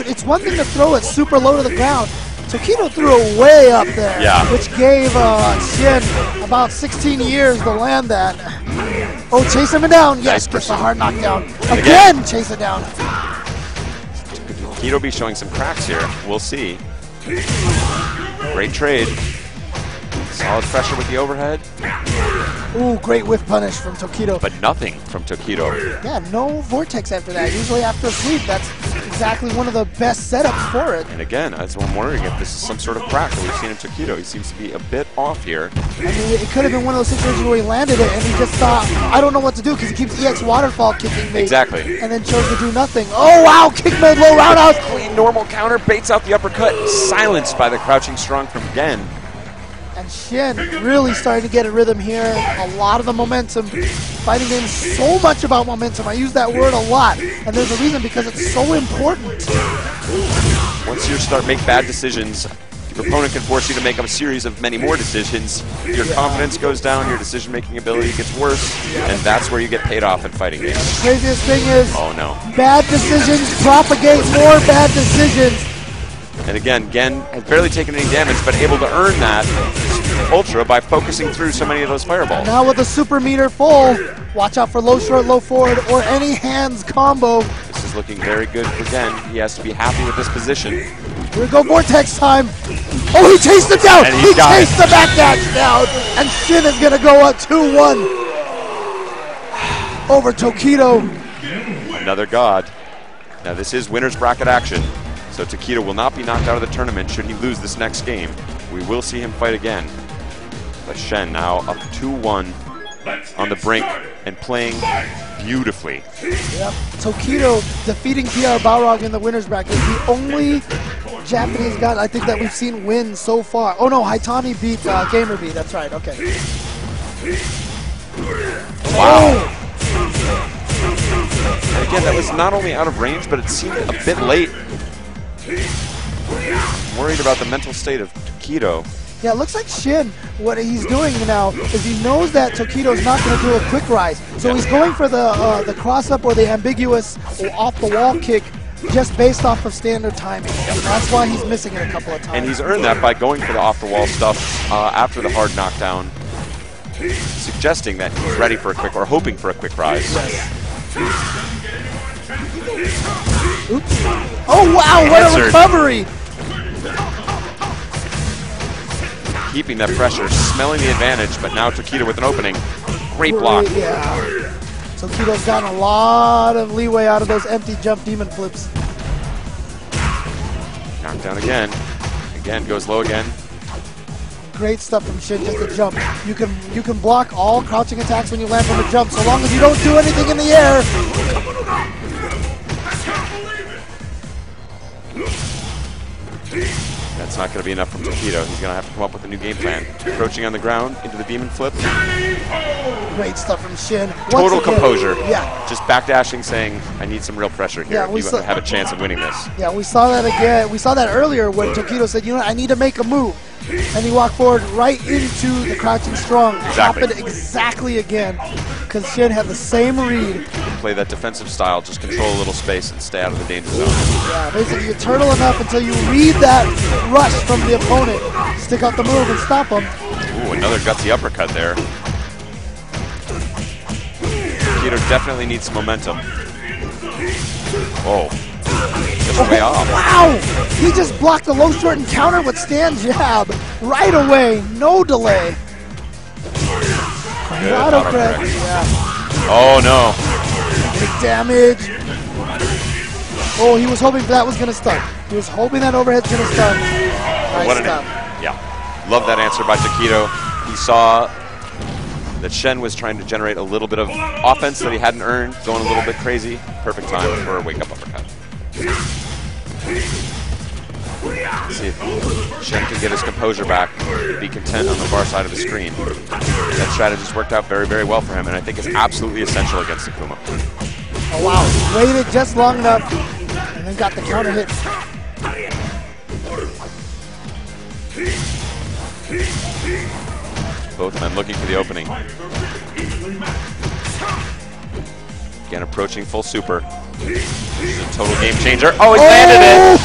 it's one thing to throw it super low to the ground. Tokido threw it way up there, which gave Shin about 16 years to land that. Oh, chase him down. Yes, gets a hard knockdown. Again, chase it down. Tokido be showing some cracks here. We'll see. Great trade. Solid pressure with the overhead. Ooh, great whiff punish from Tokido. But nothing from Tokido. Yeah, no vortex after that. Usually after a sweep, that's exactly one of the best setups for it. And again, that's what I'm wondering if this is some sort of crack that we've seen in Tokido. He seems to be a bit off here. I mean, it could have been one of those situations where he landed it and he just thought, I don't know what to do because he keeps EX waterfall kicking me. Exactly. And then chose to do nothing. Oh, wow, kick mode, low roundhouse. Clean normal counter, baits out the uppercut, silenced by the crouching strong from Gen. And Shin really starting to get a rhythm here. A lot of the momentum. Fighting games so much about momentum. I use that word a lot. And there's a reason, because it's so important. Once you start make bad decisions, your opponent can force you to make a series of many more decisions. Your confidence goes down, your decision-making ability gets worse, and that's where you get paid off in fighting games. The craziest thing is, bad decisions propagate more bad decisions. And again, Gen has barely taken any damage, but able to earn that Ultra by focusing through so many of those fireballs. Now with the super meter full, watch out for low short, low forward, or any hands combo. This is looking very good for Gen. He has to be happy with this position. Here we go, vortex time. Oh, he chased it down. He chased the backdash down. And Shin is going to go up 2-1 over Tokido. Another god. Now this is winner's bracket action. So Tokido will not be knocked out of the tournament should he lose this next game. We will see him fight again. But Shen now up 2-1 on the brink and playing beautifully. Yep. Tokido defeating PR Balrog in the winner's bracket is the only Japanese god I think that we've seen win so far. Oh no, Haitami beat Gamer B. That's right. Okay. Wow. And again, overhand that was not only out of range, but it seemed a bit late. I'm worried about the mental state of Tokido. Yeah, it looks like Shin, what he's doing now is he knows that Tokido's not going to do a quick rise. So he's going for the cross-up or the ambiguous off-the-wall kick just based off of standard timing. And that's why he's missing it a couple of times. And he's earned that by going for the off-the-wall stuff after the hard knockdown, suggesting that he's ready for a quick, or hoping for a quick rise. Oops. Oh, wow, what a recovery! Keeping that pressure, smelling the advantage, but now Tokido with an opening. Great block. Yeah. Tokido's gotten a lot of leeway out of those empty jump demon flips. Knockdown again. Again, goes low again. Great stuff from Shin, just a jump. You can block all crouching attacks when you land from a jump, so long as you don't do anything in the air. That's not going to be enough from Tokido. He's going to have to come up with a new game plan. Approaching on the ground into the demon flip. Great stuff from Shin. Total composure. Yeah. Just backdashing, saying, I need some real pressure here. Yeah, you have a chance of winning this. Yeah, we saw that again. We saw that earlier when Tokido said, you know what, I need to make a move. And he walked forward right into the crouching strong. Exactly. Happened exactly again because Shin had the same read. Play that defensive style, just control a little space and stay out of the danger zone. Yeah, basically you turtle enough until you read that rush from the opponent, stick out the move and stop him. Ooh, another gutsy uppercut there. Tokido definitely needs some momentum. Oh, just way off. Wow! He just blocked the low short and counter with stand jab right away, no delay. Good Autocorrect. autocorrect. Yeah. Oh no. Big damage. Oh, he was hoping that was going to stun. He was hoping that overhead's going to stun. Nice What stuff. Yeah. Love that answer by Tokido. He saw that Shen was trying to generate a little bit of offense that he hadn't earned, going a little bit crazy. Perfect time for a wake-up uppercut. Let's see if Shen can get his composure back, be content on the far side of the screen. That strategy's worked out very, very well for him, and I think it's absolutely essential against Takuma. Oh, wow. Waited just long enough and then got the counter hit. Both men looking for the opening. Again, approaching full super. This is a total game changer. Oh, he landed it!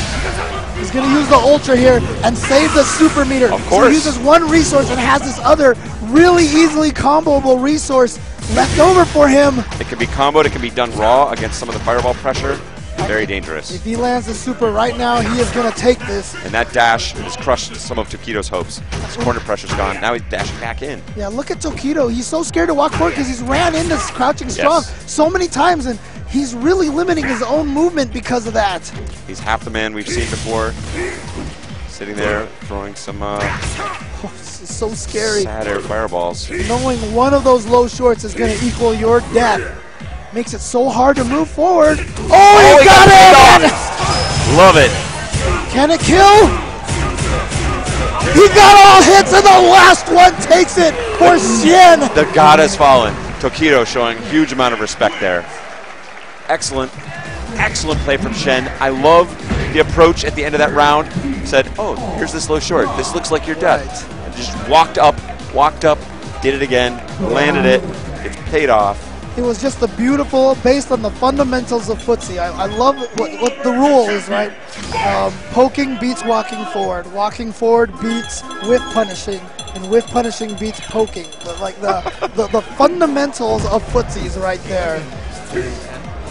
He's going to use the Ultra here and save the super meter. Of course. So he uses one resource and has this other really easily comboable resource left over for him. It can be comboed, it can be done raw against some of the fireball pressure. Very dangerous. If he lands the super right now, he is going to take this. And that dash has crushed some of Tokido's hopes. His corner pressure's gone. Now he's dashing back in. Yeah, look at Tokido. He's so scared to walk forward because he's ran into crouching strong so many times, and he's really limiting his own movement because of that. He's half the man we've seen before. Sitting there throwing some Oh, this is so scary. sad air fireballs. Knowing one of those low shorts is going to equal your death makes it so hard to move forward. Oh, he got it! Love it. Can it kill? He got all hits, and the last one takes it for Shin. The god has fallen. Tokido showing huge amount of respect there. Excellent, excellent play from Shen. I love the approach at the end of that round. Said, oh, here's this low short. This looks like your death. And just walked up, did it again, landed it. It's paid off. It was just a beautiful, based on the fundamentals of footsie. I love what the rule is, right? Poking beats walking forward beats whiff punishing, and whiff punishing beats poking. The fundamentals of footsie is right there.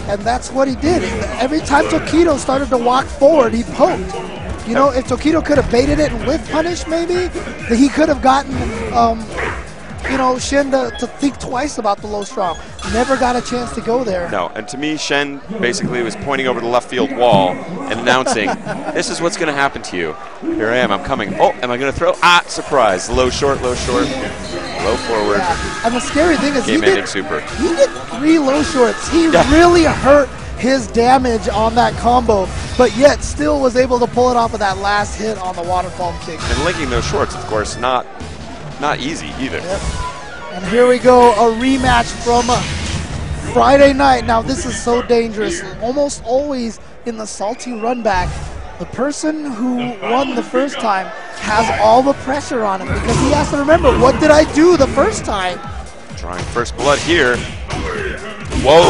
And that's what he did. Every time Tokido started to walk forward, he poked. You know, if Tokido could have baited it and whiff punished, maybe, he could have gotten you know, Shen to think twice about the low strong. Never got a chance to go there. No, and to me, Shen basically was pointing over the left field wall and announcing, this is what's going to happen to you. Here I am, I'm coming. Oh, am I going to throw? Ah, surprise. Low short, low forward. Yeah. And the scary thing is he did 3 low shorts. He really hurt his damage on that combo, but yet still was able to pull it off with that last hit on the waterfall kick. And linking those shorts, of course, not easy either. Yep. And here we go, a rematch from Friday night. Now this is so dangerous. Almost always in the salty run back, the person who won the first time has all the pressure on him because he has to remember, what did I do the first time? Drawing first blood here. Whoa.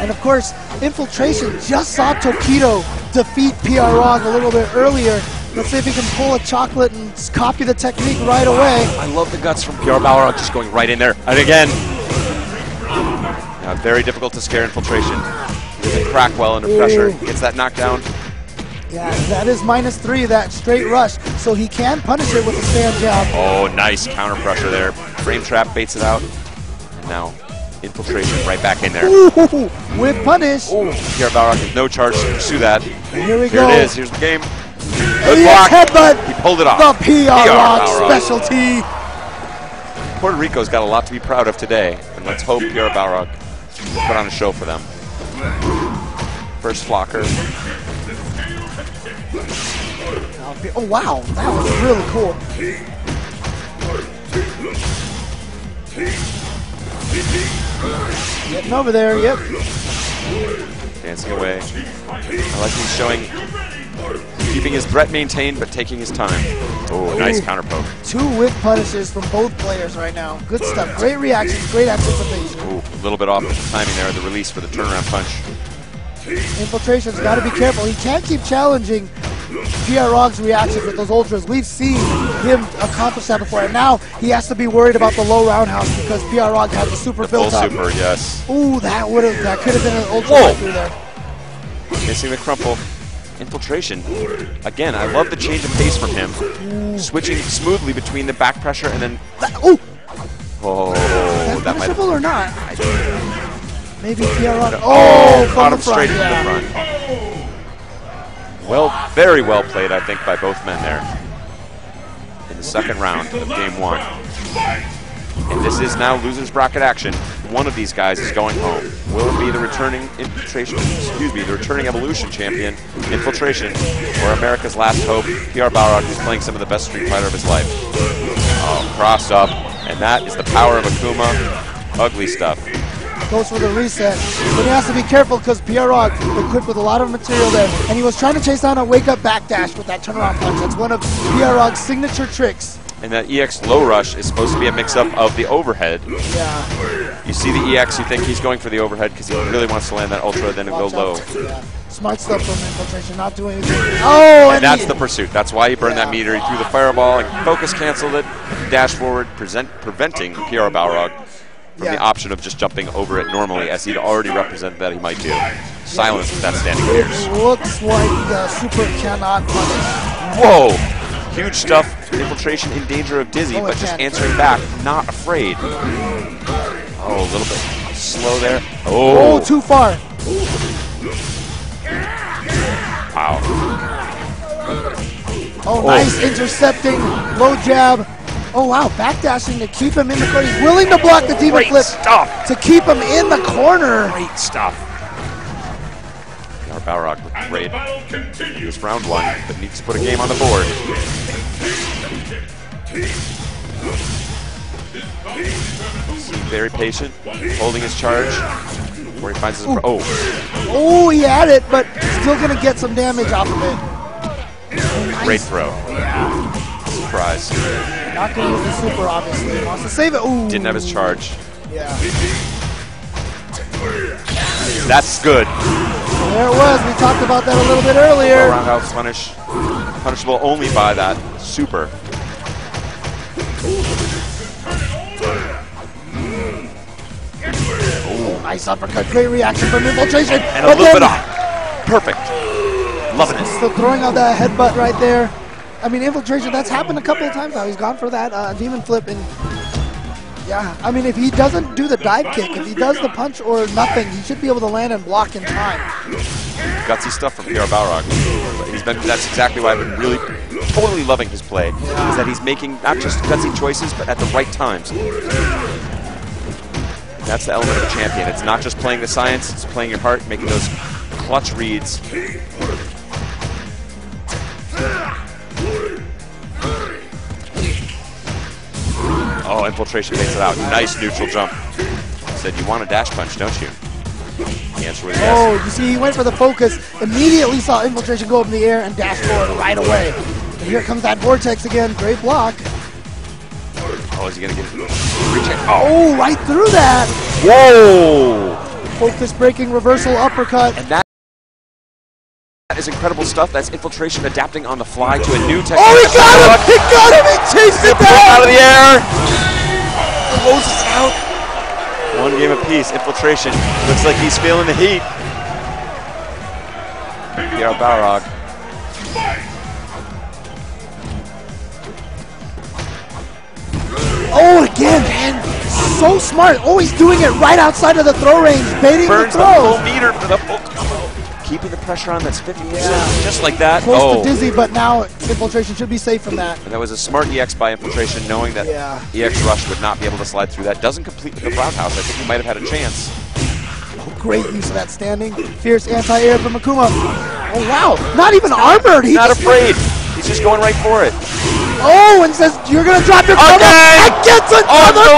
And of course, Infiltration just saw Tokido defeat PR Rog a little bit earlier. Let's see if he can pull a chocolate and copy the technique right away. I love the guts from PR Balrog just going right in there. And again, very difficult to scare Infiltration. He doesn't crack well under pressure. Gets that knockdown. Yeah, that is -3, that straight rush. So he can punish it with a stand jab. Oh, nice counter pressure there. Frame trap baits it out. And now Infiltration right back in there. Ooh, with punish. PR Balrog has no charge to pursue that. Here we go. Here it is. Here's the game. Good Yes, block. headbutt. He pulled it off. The PR Rog Balrog. specialty. Puerto Rico's got a lot to be proud of today. And let's hope PR Balrog put on a show for them. First flocker. Oh, wow. That was really cool. Getting over there, yep. Dancing away. I like he's showing, keeping his threat maintained, but taking his time. Oh, nice counter poke. 2 whip punishes from both players right now. Good stuff. Great reactions, great anticipation. Ooh, a little bit off the timing there, the release for the turnaround punch. Infiltration's got to be careful. He can't keep challenging PR Rog's reactions with those ultras. We've seen him accomplish that before, and now he has to be worried about the low roundhouse because PR Rog has the super built up. Full super, yes. Ooh, that could have been an ultra right through there. Missing the crumple. Infiltration. Again, I love the change of pace from him. Switching smoothly between the back pressure and then. Ooh! Oh, Is that might punishable or not? Maybe PR Rog. Oh, from caught the him straight front, into the front. Well, very well played, I think, by both men there in the second round of game 1. And this is now loser's bracket action. One of these guys is going home. Will it be the returning the returning Evolution champion, Infiltration, or America's last hope, PR Balrog, who's playing some of the best Street Fighter of his life? Oh, cross up, and that is the power of Akuma. Ugly stuff. Goes for the reset, but he has to be careful because PR Rog equipped with a lot of material there, and he was trying to chase down a wake-up backdash with that turnaround punch. That's one of PR Rog's signature tricks. And that EX low rush is supposed to be a mix-up of the overhead. Yeah. You see the EX, you think he's going for the overhead because he really wants to land that ultra, then it'll go low. Yeah. Smart stuff from Infiltration, not doing anything. Oh, and that's the pursuit. That's why he burned that meter. He threw the fireball and focus canceled it, dash forward, preventing PR Balrog from the option of just jumping over it normally, as he'd already represented that he might do. Silence with that standing gears. Looks like the super cannot punish. Whoa! Huge stuff. Infiltration in danger of dizzy, but just answering back, not afraid. Oh, a little bit slow there. Oh, too far. Wow. Oh, nice intercepting, low jab. Oh, wow, backdashing to keep him in the corner. He's willing to block the Diva Flip to keep him in the corner. Great stuff. PR Balrog looked great. It was round 1, but needs to put a game on the board. Very patient, holding his charge. Where he finds his Oh, he had it, but still gonna get some damage off of it. Great throw. Surprise. Not gonna use the super, obviously. He wants to save it. Ooh. Didn't have his charge. Yeah. That's good. There it was. We talked about that a little bit earlier. Roundhouse punish. Punishable only by that super. Oh, nice uppercut. Great reaction from Infiltration. And a little bit off. Perfect. Loving it. Still throwing out that headbutt right there. I mean, Infiltration, that's happened a couple of times now. He's gone for that demon flip, and yeah, I mean, if he doesn't do the dive kick, if he does the punch or nothing, he should be able to land and block in time. Gutsy stuff from PR Balrog. That's exactly why I've been really totally loving his play, is that he's making not just gutsy choices, but at the right times. That's the element of a champion. It's not just playing the science, it's playing your heart, making those clutch reads. Oh, Infiltration makes it out. Nice neutral jump. said, "You want a dash punch, don't you?" The answer was yes. Oh, you see, he went for the focus, immediately saw Infiltration go up in the air and dash forward right away. And here comes that Vortex again. Great block. Oh, is he going to get it? Oh, right through that. Whoa! Focus breaking reversal uppercut. And that is incredible stuff. That's Infiltration adapting on the fly to a new technique. Oh, he got him! He got him! He chased it down! Out of the air! Closes out. One game apiece. Infiltration looks like he's feeling the heat. PR Balrog. Oh, again, man. So smart. Always doing it right outside of the throw range, baiting Burns the the throws. full meter for the full combo. Keeping the pressure on, that's 50%, just like that. Close to dizzy, but now Infiltration should be safe from that. And that was a smart EX by Infiltration, knowing that EX Rush would not be able to slide through that. Doesn't complete with the roundhouse. I think he might have had a chance. Oh, great use of that standing. Fierce anti-air from Akuma. Oh, wow. Not even armored. He's not afraid. He's just going right for it. Oh, and says, you're going to drop your combo. And gets another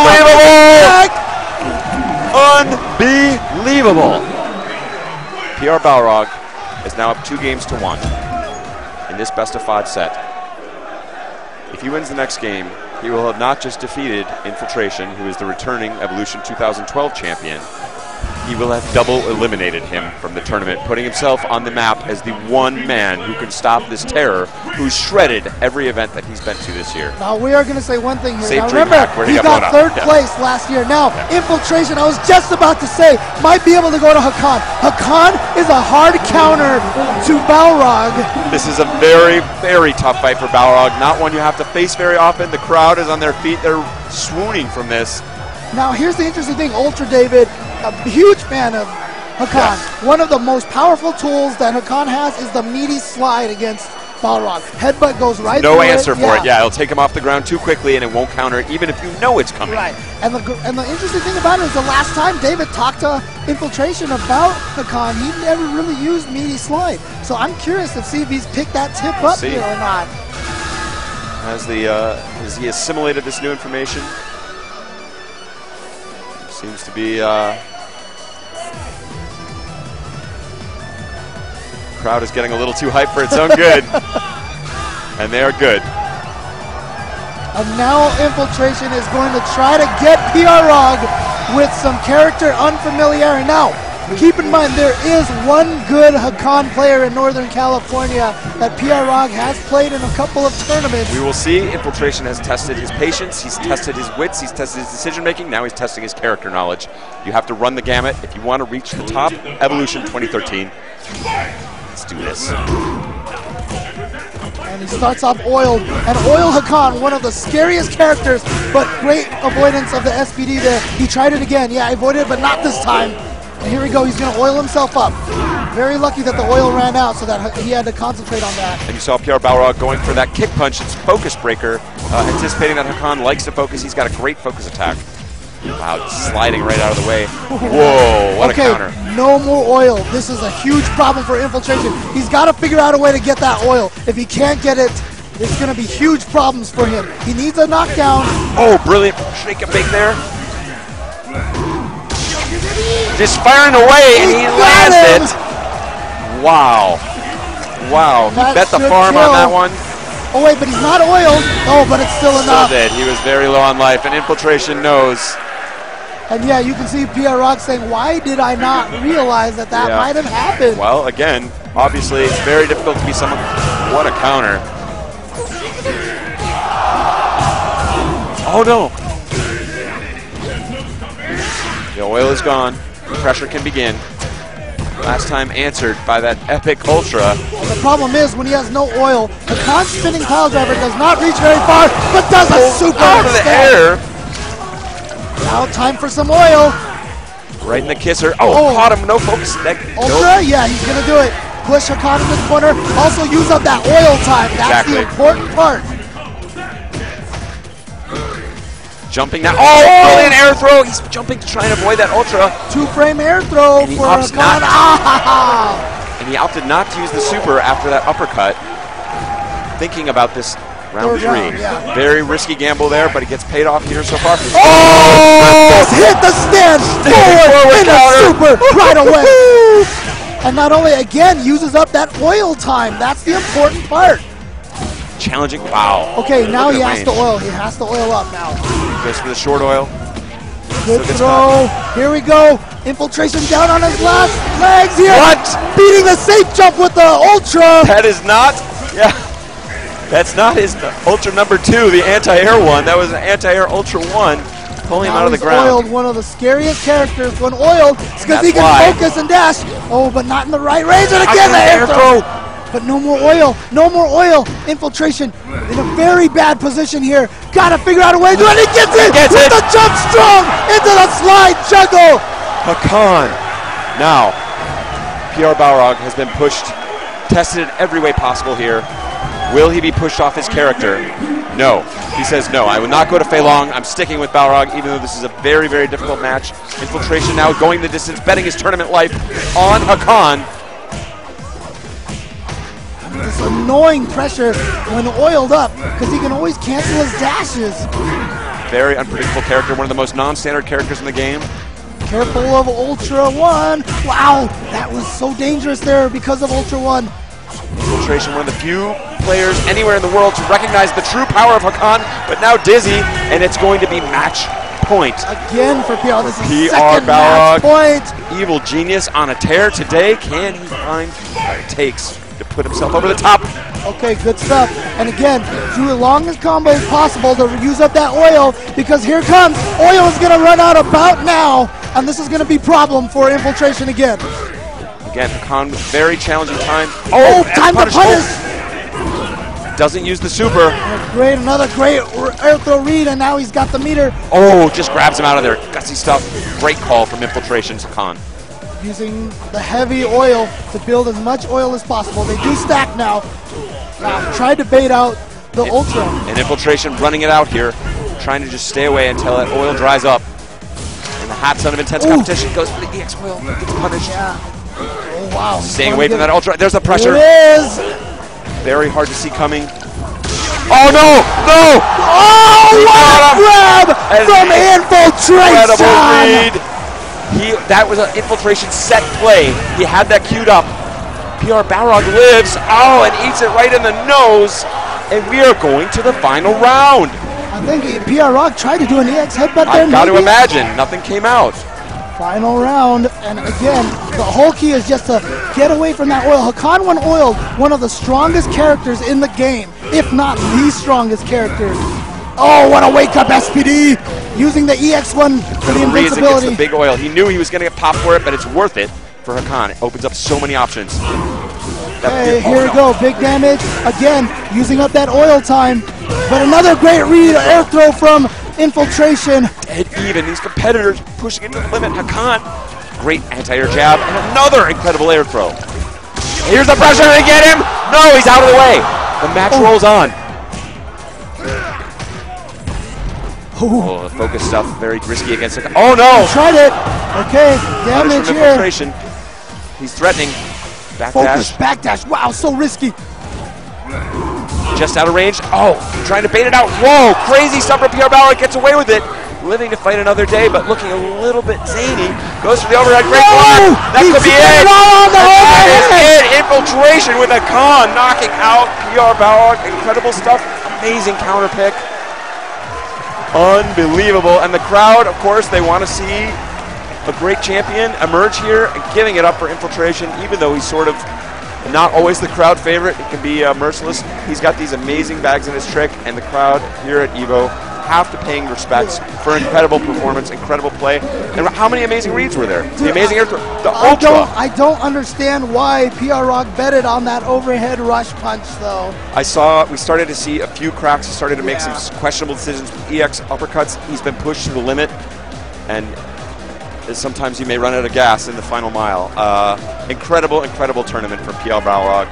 Unbelievable. PR Balrog is now up 2-1 in this best-of-5 set. If he wins the next game, he will have not just defeated Infiltration, who is the returning Evolution 2012 champion, he will have double eliminated him from the tournament, putting himself on the map as the one man who can stop this terror who's shredded every event that he's been to this year. Now, we are going to say one thing here. Safe now, dream remember, hack, where he got third place last year. Now, Infiltration, I was just about to say, might be able to go to Hakan. Hakan is a hard counter to Balrog. This is a very, very tough fight for Balrog. Not one you have to face very often. The crowd is on their feet. They're swooning from this. Now, here's the interesting thing. Ultra David, a huge fan of Hakan. Yes. One of the most powerful tools that Hakan has is the meaty slide against Balrog. Headbutt goes right through it. No answer for it. Yeah, it'll take him off the ground too quickly, and it won't counter it, even if you know it's coming. Right. And the interesting thing about it is the last time David talked to Infiltration about Hakan, he never really used meaty slide. So I'm curious to see if he's picked that tip up here or not. Has he assimilated this new information? Seems to be crowd is getting a little too hyped for its own good. And they are good. And now Infiltration is going to try to get PR Rog with some character unfamiliarity. Now, keep in mind, there is one good Hakan player in Northern California that PR Rog has played in a couple of tournaments. We will see. Infiltration has tested his patience, he's tested his wits, he's tested his decision making, now he's testing his character knowledge. You have to run the gamut if you want to reach the top. Evolution 2013. Let's do this. And he starts off oiled, and Oil Hakan, one of the scariest characters, but great avoidance of the SPD there. He tried it again, yeah, avoided it, but not this time. And here we go, he's going to oil himself up. Very lucky that the oil ran out so that he had to concentrate on that. And you saw PR Balrog going for that kick punch, it's focus breaker, anticipating that Hakan likes to focus. He's got a great focus attack. Wow, sliding right out of the way. Whoa, what a counter. No more oil. This is a huge problem for Infiltration. He's got to figure out a way to get that oil. If he can't get it, it's going to be huge problems for him. He needs a knockdown. Oh, brilliant shake and bake there. Just firing away, and he lands it. Wow. Wow, he bet the farm on that one. Oh, wait, but he's not oiled. Oh, but it's still enough. Still did. He was very low on life, and Infiltration knows. And yeah, you can see PR Rog saying, why did I not realize that that might have happened? Well, again, obviously, it's very difficult to be someone. What a counter. Oh, no. The oil is gone. Pressure can begin. Last time answered by that epic Ultra. Well, the problem is when he has no oil, the constant spinning pile driver does not reach very far, but does a super out of the air. Now time for some oil. Right in the kisser. Oh, caught him. No focus. Ultra? Nope. Yeah, he's going to do it. Push Hakan in the corner. Also use up that oil time. That's the important part. Jumping now. Oh, brilliant air throw. He's jumping to try and avoid that Ultra. Two-frame air throw for Hakan. And he opted not to use the super after that uppercut. Thinking about this Round 3. round, yeah. Very risky gamble there, but he gets paid off here so far. Just hit the stand forward in a super right away. And not only, again, uses up that oil time. That's the important part. Challenging. Wow. Okay, now he Look at has to range. oil. He has to oil up now. Goes for the short oil. Good Still gets throw. Here we go. Infiltration down on his last legs here. What? Beating the safe jump with the Ultra. That is not, yeah. That's not his Ultra number 2, the anti-air one. That was an anti-air Ultra 1, pulling him Now out of the he's ground. oiled one of the scariest characters when oiled. It's because he That's can why. focus and dash. Oh, but not in the right range. And again, the air throw. But no more oil. No more oil. Infiltration in a very bad position here. Gotta figure out a way to do it. He gets it with the jump strong into the slide juggle. Hakan. Now, PR Balrog has been pushed, tested in every way possible here. Will he be pushed off his character? No. He says no. I will not go to Fei Long. I'm sticking with Balrog, even though this is a very, very difficult match. Infiltration now going the distance, betting his tournament life on Hakan. This annoying pressure when oiled up because he can always cancel his dashes. Very unpredictable character, one of the most non-standard characters in the game. Careful of Ultra 1. Wow, that was so dangerous there because of Ultra 1. Infiltration, one of the few players anywhere in the world to recognize the true power of Hakan, but now dizzy, and it's going to be match point. Again for PR. This is PR second match Balrog. point. Evil genius on a tear today. Can he find what it takes to put himself over the top? Okay, good stuff. And again, do the longest combo as possible to use up that oil because here comes. Oil is going to run out about now, and this is going to be problem for Infiltration again. Again, Hakan with very challenging time. Oh, and time to punish. Doesn't use the super. Great, another great air throw read, and now he's got the meter. Oh, just grabs him out of there. Gutsy stuff. Great call from Infiltration, Hakan. Using the heavy oil to build as much oil as possible. They do stack now. Tried to bait out the Ultra. And Infiltration running it out here, trying to just stay away until that oil dries up. And the hot son of intense competition goes for the EX oil, gets punished. Yeah. Oh, wow. Staying away from that Ultra. There's the pressure. It is. Very hard to see coming. Oh no! No! Oh, what a grab from Incredible Infiltration! read. That was an Infiltration set play. He had that queued up. PR Balrog lives. Oh, and eats it right in the nose. And we are going to the final round. I think PR Rock tried to do an EX headbutt there. I've got to maybe. imagine. Nothing came out. Final round, and again, the whole key is just to get away from that oil. Hakan, when oiled, one of the strongest characters in the game, if not the strongest character. Oh, what a wake-up SPD! Using the EX1 for the The reason gets invincibility. the big oil. He knew he was going to get popped for it, but it's worth it for Hakan. It opens up so many options. Okay, here we go, big damage. Again, using up that oil time. But another great read, air throw from Infiltration. Dead even. These competitors pushing it to the limit. Hakan, great anti-air jab, and another incredible air throw. Here's the pressure to get him. No, he's out of the way. The match rolls on. Oh, the focus stuff, very risky against Hakan. Oh no! Tried it. Okay, Punish damage from here. Infiltration. He's threatening. Focus, Backdash. backdash. Wow, so risky. Just out of range. Oh, trying to bait it out. Whoa, crazy stuff from PR Balrog. Gets away with it. Living to fight another day, but looking a little bit zany. Goes for the overhead. Great block. That could be it. That is it. Infiltration with Hakan knocking out PR Balrog. Incredible stuff. Amazing counter pick. Unbelievable. And the crowd, of course, they want to see a great champion emerge here and giving it up for Infiltration, even though he's sort of not always the crowd favorite. It can be merciless. He's got these amazing bags in his trick, and the crowd here at Evo have to paying respects for incredible performance, incredible play. And how many amazing reads were there? The amazing air throw, the Ultra. I don't understand why PR Rock betted on that overhead rush punch, though. We started to see a few cracks. He started to make some questionable decisions with EX uppercuts. He's been pushed to the limit, and sometimes you may run out of gas in the final mile. Incredible, incredible tournament for PR Balrog.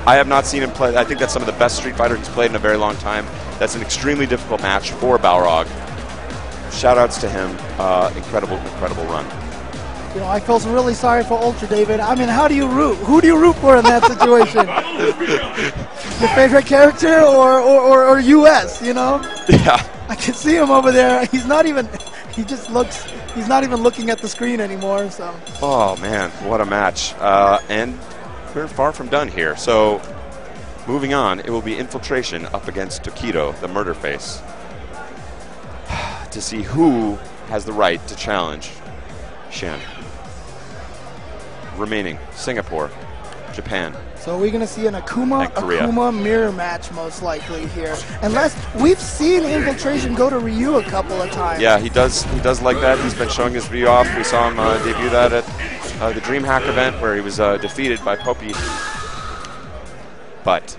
I have not seen him play. I think that's some of the best Street Fighter he's played in a very long time. That's an extremely difficult match for Balrog. Shout outs to him. Incredible, incredible run. You know, I feel really sorry for Ultra David. I mean, how do you root? Who do you root for in that situation? Your favorite character or US, you know? Yeah. I can see him over there. He's not even, he's not even looking at the screen anymore, so. Oh, man, what a match. And we're far from done here. So, moving on, it will be Infiltration up against Tokido, the murder face, to see who has the right to challenge Shen. Remaining, Singapore, Japan. So we're going to see an And Korea. Akuma mirror match most likely here. Unless we've seen Infiltration go to Ryu a couple of times. Yeah, he does like that. He's been showing his Ryu off. We saw him debut that at the DreamHack event where he was defeated by Poppy. But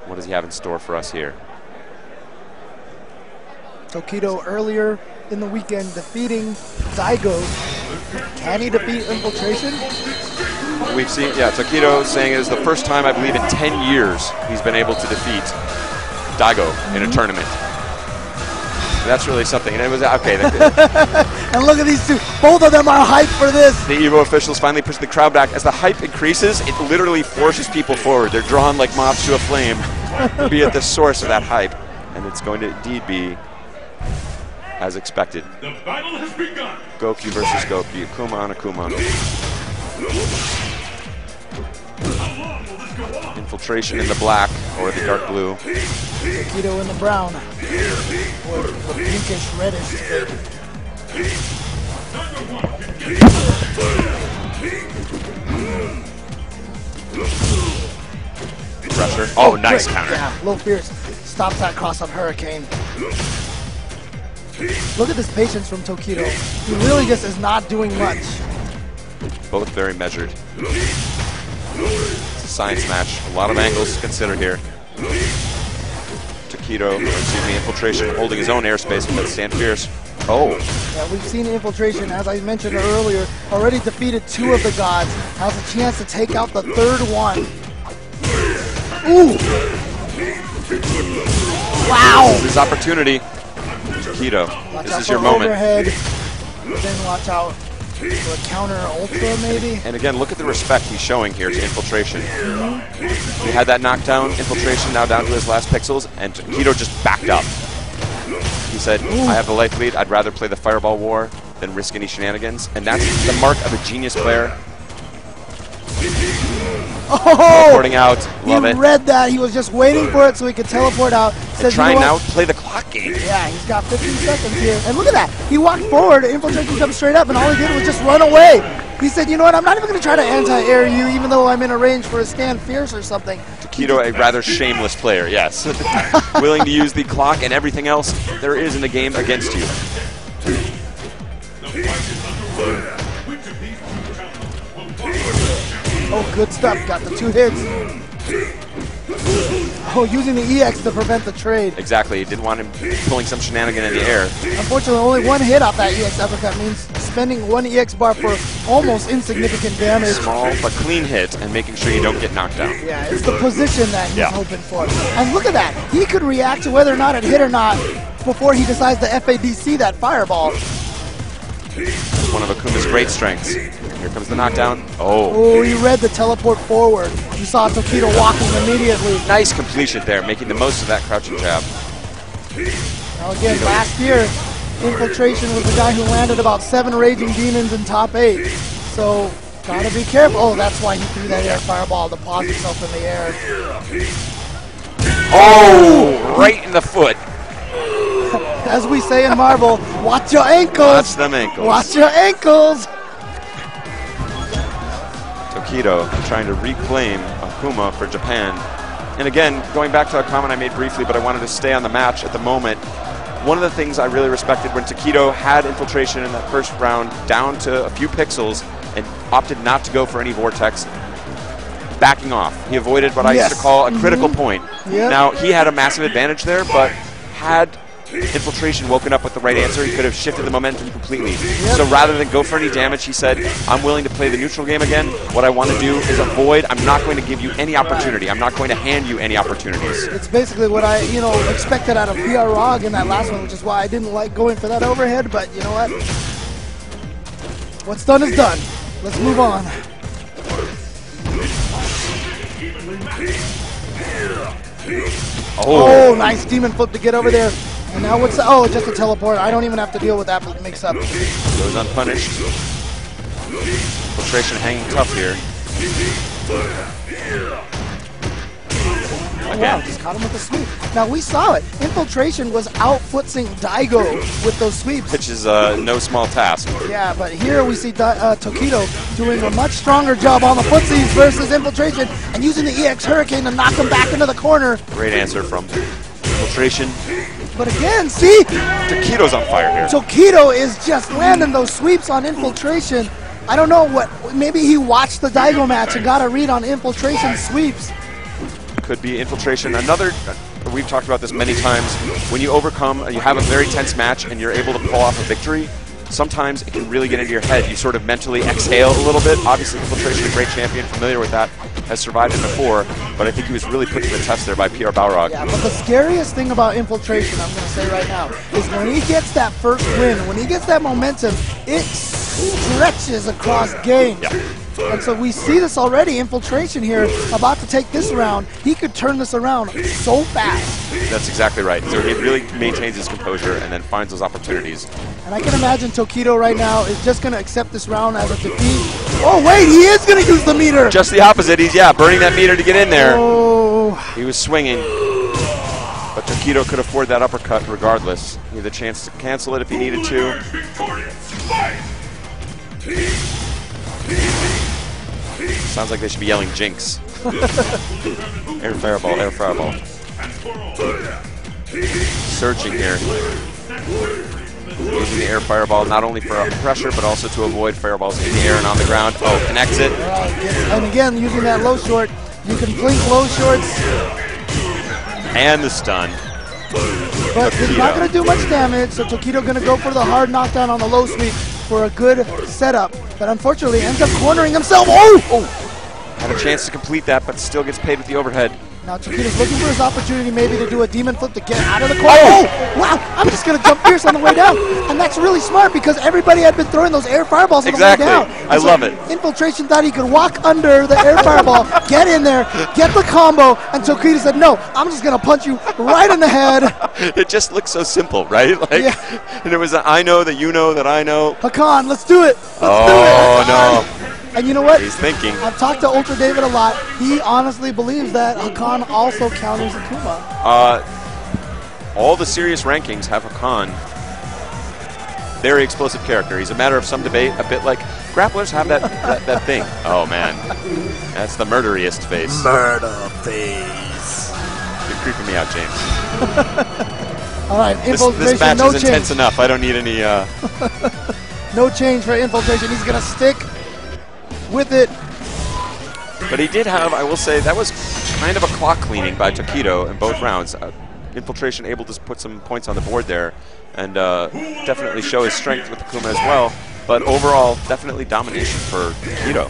what does he have in store for us here? Tokido earlier in the weekend defeating Daigo. Can he defeat Infiltration? We've seen, yeah, Tokido saying it is the first time, I believe, in 10 years he's been able to defeat Daigo in a tournament. That's really something. And it was, okay. And look at these two. Both of them are hyped for this. The Evo officials finally push the crowd back. As the hype increases, it literally forces people forward. They're drawn like moths to a flame to be at the source of that hype. And it's going to indeed be as expected. The battle has begun. Goku versus Goku. Akuma on Akuma. Infiltration in the black or the dark blue. Tokido in the brown. Or the pinkish reddish shade. Pressure. Oh, nice quick. counter. Yeah, low fierce. Stops that cross-up hurricane. Look at this patience from Tokido. He really just is not doing much. Both very measured. It's a science match. A lot of angles to consider here. Tokido, excuse me, Infiltration holding his own airspace with that stand fierce. Oh. Yeah, we've seen Infiltration, as I mentioned earlier, already defeated 2 of the gods. Has a chance to take out the 3rd one. Ooh! Wow! This is his opportunity. Tokido, Watch this out is for your moment. overhead. Then watch out for a counter ultra, maybe. And again, look at the respect he's showing here to Infiltration. He had that knockdown, Infiltration now down to his last pixels, and Tokido just backed up. He said, I have the life lead, I'd rather play the Fireball War than risk any shenanigans. And that's the mark of a genius player. Oh! Teleporting out, love he it. read that. He was just waiting for it so he could teleport out. Says, Trying you know now what? to play the clock game. Yeah, he's got 15 seconds here. And look at that. He walked forward, Infiltration comes straight up, and all he did was just run away. He said, you know what, I'm not even going to try to anti-air you, even though I'm in a range for a stand fierce or something. Tokido, a rather shameless player, yes. Willing to use the clock and everything else there is in the game against you. Oh, good stuff. Got the 2 hits. Oh, using the EX to prevent the trade. Exactly, he didn't want him pulling some shenanigan in the air. Unfortunately, only 1 hit off that EX uppercut means spending 1 EX bar for almost insignificant damage. Small but clean hit and making sure you don't get knocked down. Yeah, it's the position that he's Yeah. hoping for. And look at that. He could react to whether or not it hit or not before he decides to FADC that fireball. That's one of Akuma's great strengths. Here comes the knockdown. Oh, Oh, he read the teleport forward. You saw Tokido walking immediately. nice completion there, making the most of that crouching jab. Now again, last year, Infiltration was the guy who landed about 7 Raging Demons in top 8. So, gotta be careful. Oh, that's why he threw that air fireball to pause himself in the air. Oh, right in the foot. As we say in Marvel, watch your ankles. Watch them ankles. Watch your ankles. Tokido trying to reclaim Akuma for Japan. And again, going back to a comment I made briefly, but I wanted to stay on the match at the moment. One of the things I really respected when Tokido had Infiltration in that first round down to a few pixels and opted not to go for any vortex, backing off. He avoided what I used to call a critical point. Yep. Now, he had a massive advantage there, but had Infiltration woken up with the right answer, he could have shifted the momentum completely. So rather than go for any damage, he said, I'm willing to play the neutral game again. What I want to do is avoid. I'm not going to give you any opportunity. I'm not going to hand you any opportunities. It's basically what I, expected out of PR Rog in that last one, which is why I didn't like going for that overhead, but you know what? What's done is done. Let's move on. Oh, nice demon flip to get over there. And now what's the, oh, just a teleport. I don't even have to deal with that mix up. Goes unpunished. Infiltration hanging tough here. Oh, wow, just caught him with a sweep. Now we saw it. Infiltration was out-footsing Daigo with those sweeps. Which is no small task. Yeah, but here we see Tokido doing a much stronger job on the footsies versus Infiltration and using the EX Hurricane to knock him back into the corner. Great answer from Infiltration. But again, see? Tokido's on fire here. Tokido is just landing those sweeps on Infiltration. I don't know what, maybe he watched the Daigo match and got a read on Infiltration sweeps. Could be Infiltration. Another, we've talked about this many times, when you overcome, you have a very tense match and you're able to pull off a victory, sometimes it can really get into your head. You sort of mentally exhale a little bit. Obviously, Infiltration, a great champion, familiar with that, has survived it before, but I think he was really put to the test there by PR Balrog. Yeah, but the scariest thing about Infiltration, I'm going to say right now, is when he gets that first win, when he gets that momentum, it stretches across games. Yeah. And so we see this already, Infiltration here, about to take this round. He could turn this around so fast. That's exactly right. So he really maintains his composure and then finds those opportunities. And I can imagine Tokido right now is just going to accept this round as a defeat. Oh, wait, he is going to use the meter. Just the opposite. He's, burning that meter to get in there. Oh. He was swinging. But Tokido could afford that uppercut regardless. He had the chance to cancel it if he needed to. Sounds like they should be yelling Jinx. Air fireball, air fireball. Surging here. Using the air fireball not only for pressure, but also to avoid fireballs in the air and on the ground. Oh, connects it. And again, using that low short, you can blink low shorts. And the stun. But it's not going to do much damage, so Tokido going to go for the hard knockdown on the low sweep for a good setup. But unfortunately ends up cornering himself. Oh! Had a chance to complete that, but still gets paid with the overhead. Now Tokido's looking for his opportunity maybe to do a demon flip to get out of the corner. Oh! Wow! I'm just going to jump fierce on the way down. And that's really smart because everybody had been throwing those air fireballs on the way down. I love it. Infiltration thought he could walk under the air fireball, get in there, get the combo, and Tokido said, no, I'm just going to punch you right in the head. It just looks so simple, right? Like, yeah. And it was a, I know that you know that I know. Hakan, let's do it. Let's do it. Oh, no. And you know what? He's thinking. I've talked to Ultra David a lot. He honestly believes that Hakan also counters Akuma. All the serious rankings have Hakan. Very explosive character. He's a matter of some debate, a bit like grapplers have that thing. Oh, man. That's the murderiest face. Murder face. You're creeping me out, James. All right, Infiltration, this match no is change. intense enough. I don't need any... No change for Infiltration. He's going to stick with it. But he did have, I will say, that was kind of a clock cleaning by Tokido in both rounds. Infiltration able to put some points on the board there and definitely show his strength with Akuma as well. But overall, definitely domination for Tokido.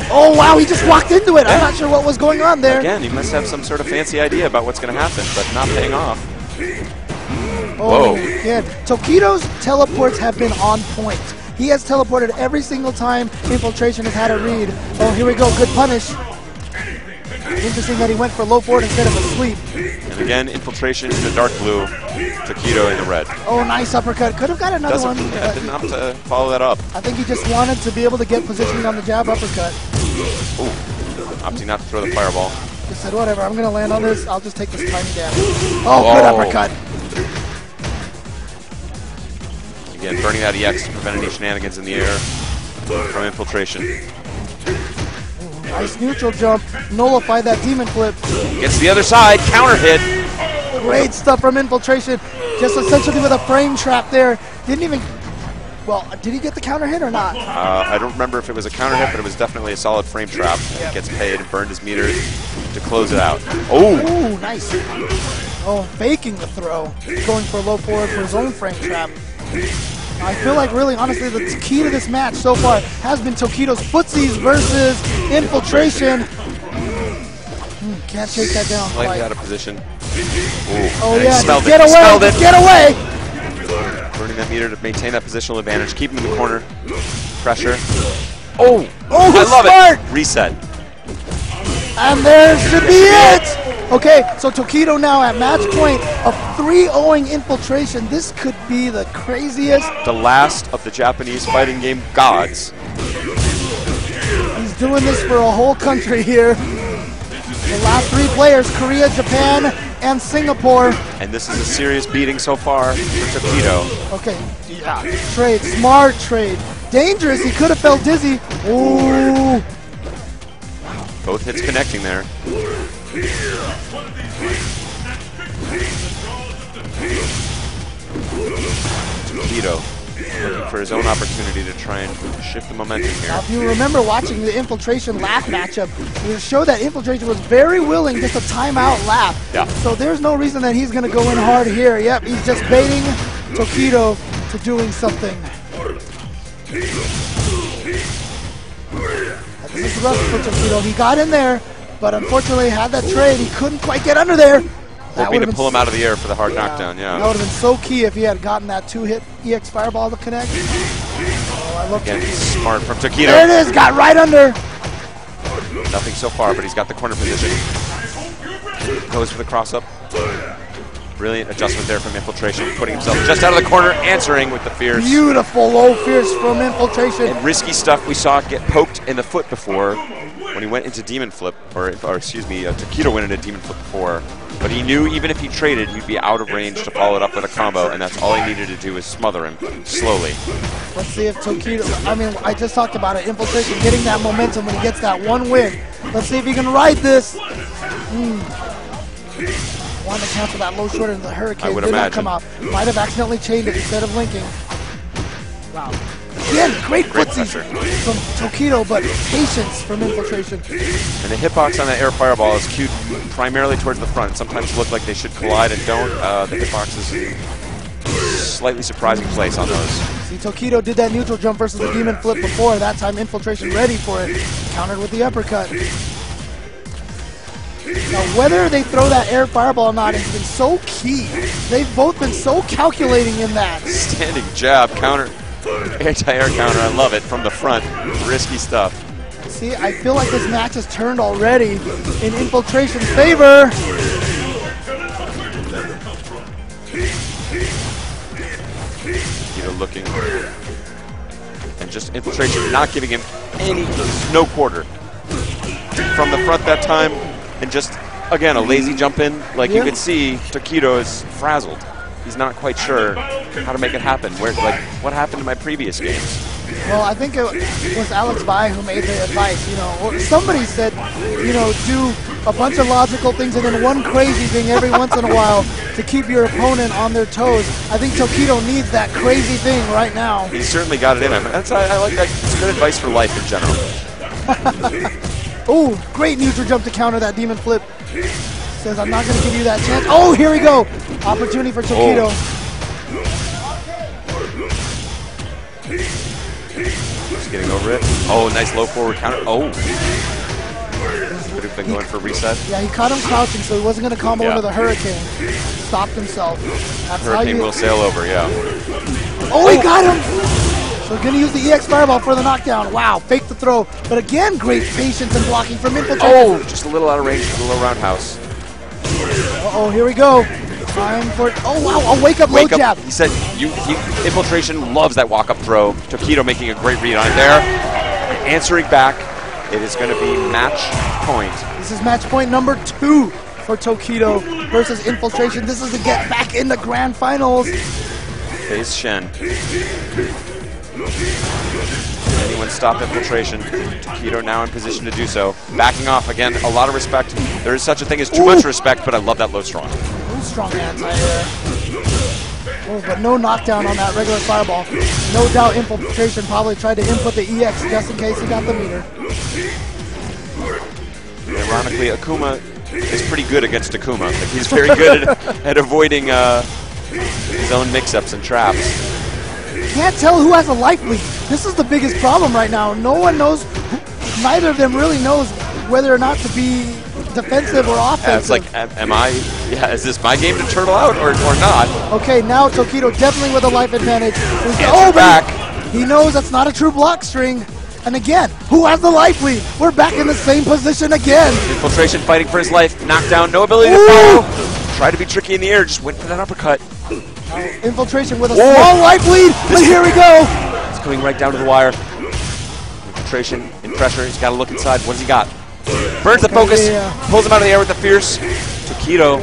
Oh, wow, he just walked into it. I'm not sure what was going on there. Again, he must have some sort of fancy idea about what's going to happen, but not paying off. Oh, Whoa. yeah. Tokido's teleports have been on point. He has teleported every single time Infiltration has had a read. Oh, here we go. Good punish. Interesting that he went for low forward instead of a sweep. And again, Infiltration in the dark blue, Tokido in the red. Oh, nice uppercut. Could have got another one. Yeah, didn't have to follow that up. I think he just wanted to be able to get positioning on the jab uppercut. Ooh, opting not to throw the fireball. Just said, whatever, I'm going to land on this. I'll just take this tiny damage. Oh, good uppercut. Again, burning that EX to prevent any shenanigans in the air from Infiltration. Nice neutral jump. Nullify that demon flip. Gets to the other side, counter hit. Great stuff from Infiltration. Just essentially with a frame trap there. Didn't even... Well, did he get the counter hit or not? I don't remember if it was a counter hit, but it was definitely a solid frame trap. Yep. Gets paid and burned his meter to close it out. Oh! Ooh, nice. Oh, faking the throw. Going for a low forward for his own frame trap. I feel like really, honestly, the key to this match so far has been Tokido's footsies versus Infiltration. Can't take that down. Slightly out of position. Ooh. Oh, yeah, Smelled get away, Smelled it. get away! burning that meter to maintain that positional advantage. Keep him in the corner. Pressure. Oh, I love smart. it. Reset. And there should be it! Okay, so Tokido now at match point of 3-0ing Infiltration. This could be the craziest. The last of the Japanese fighting game gods. He's doing this for a whole country here. The last 3 players, Korea, Japan, and Singapore. And this is a serious beating so far for Tokido. Okay, yeah, trade, smart trade. Dangerous, he could have felt dizzy. Ooh. Both hits connecting there. Tokido looking for his own opportunity to try and shift the momentum here. Now, if you remember watching the Infiltration lap matchup, it showed that Infiltration was very willing just to time out lap. Yeah. So there's no reason that he's going to go in hard here. Yep, he's just baiting Tokido to doing something. This is rough for Tokido. He got in there, but unfortunately had that trade. He couldn't quite get under there. Hoping to pull him out of the air for the hard knockdown, yeah. That would have been so key if he had gotten that 2-hit EX Fireball to connect. Oh, I love Again, Tokido. smart from Tokido. There it is, got right under. Nothing so far, but he's got the corner position. Goes for the cross-up. Brilliant adjustment there from Infiltration, putting himself just out of the corner, answering with the fierce. Beautiful low fierce from Infiltration. And risky stuff we saw get poked in the foot before when he went into Demon Flip, or excuse me, Tokido went into Demon Flip before. But he knew even if he traded, he'd be out of range to follow it up with a combo, and that's all he needed to do was smother him slowly. Let's see if Tokido, I mean, I just talked about it, Infiltration getting that momentum when he gets that one win. Let's see if he can ride this. Wanted to cancel that low shorter in the Hurricane. I would did imagine. not come out. Might have accidentally chained it instead of linking. Wow. Again, great footsies from Tokido, but patience from Infiltration. And the hitbox on that air fireball is cued primarily towards the front. Sometimes look like they should collide and don't. The hitbox is a slightly surprising place on those. See, Tokido did that neutral jump versus the Demon Flip before. That time Infiltration ready for it. Countered with the uppercut. Now, whether they throw that air fireball or not has been so key. They've both been so calculating in that. Standing jab, counter, anti-air counter, I love it, from the front. Risky stuff. See, I feel like this match has turned already in Infiltration's favor. Looking, and just Infiltration not giving him no quarter. From the front that time, and just, again, a lazy jump in. Like you could see, Tokido is frazzled. He's not quite sure how to make it happen. What happened in my previous games? Well, I think it was Alex Bai who made the advice, or somebody said, do a bunch of logical things and then one crazy thing every once in a while to keep your opponent on their toes. I think Tokido needs that crazy thing right now. He's certainly got it in him. I like that. It's good advice for life in general. Oh, great neutral jump to counter that Demon Flip. Says, I'm not going to give you that chance. Oh, here we go. Opportunity for Tokido. Just getting over it. Oh, nice low forward counter. Oh. Could have been going for reset. Yeah, he caught him crouching, so he wasn't going to combo into the Hurricane. Stopped himself. That's Hurricane will sail over, yeah. Oh, he got him! So going to use the EX Fireball for the knockdown. Wow, fake the throw. But again, great patience and blocking from Infiltration. Oh, just a little out of range for the low roundhouse. Uh-oh, here we go. Time for, oh wow, a wake-up low jab. He said Infiltration loves that walk-up throw. Tokido making a great read on it there. Answering back. It is going to be match point. This is match point number 2 for Tokido versus Infiltration. This is to get back in the grand finals. Face Shen. Anyone stop Infiltration? Tokido now in position to do so. Backing off again, a lot of respect. There is such a thing as too much respect, but I love that low strong. Low strong anti-air. Oh, but no knockdown on that regular fireball. No doubt Infiltration probably tried to input the EX just in case he got the meter. Ironically, Akuma is pretty good against Akuma. Like, he's very good at avoiding his own mix-ups and traps. Can't tell who has a life lead. This is the biggest problem right now. No one knows, neither of them really knows whether or not to be defensive or offensive. It's like, is this my game to turtle out or not? Okay, now Tokido definitely with a life advantage. Back. He knows that's not a true block string. And again, who has the life lead? We're back in the same position again. Infiltration fighting for his life. Knockdown, no ability to follow. Try to be tricky in the air, just went for that uppercut. Infiltration with a small life lead, but here we go. It's coming right down to the wire. Infiltration in pressure, he's got to look inside. What does he got? Burns the focus, pulls him out of the air with the fierce. Tokido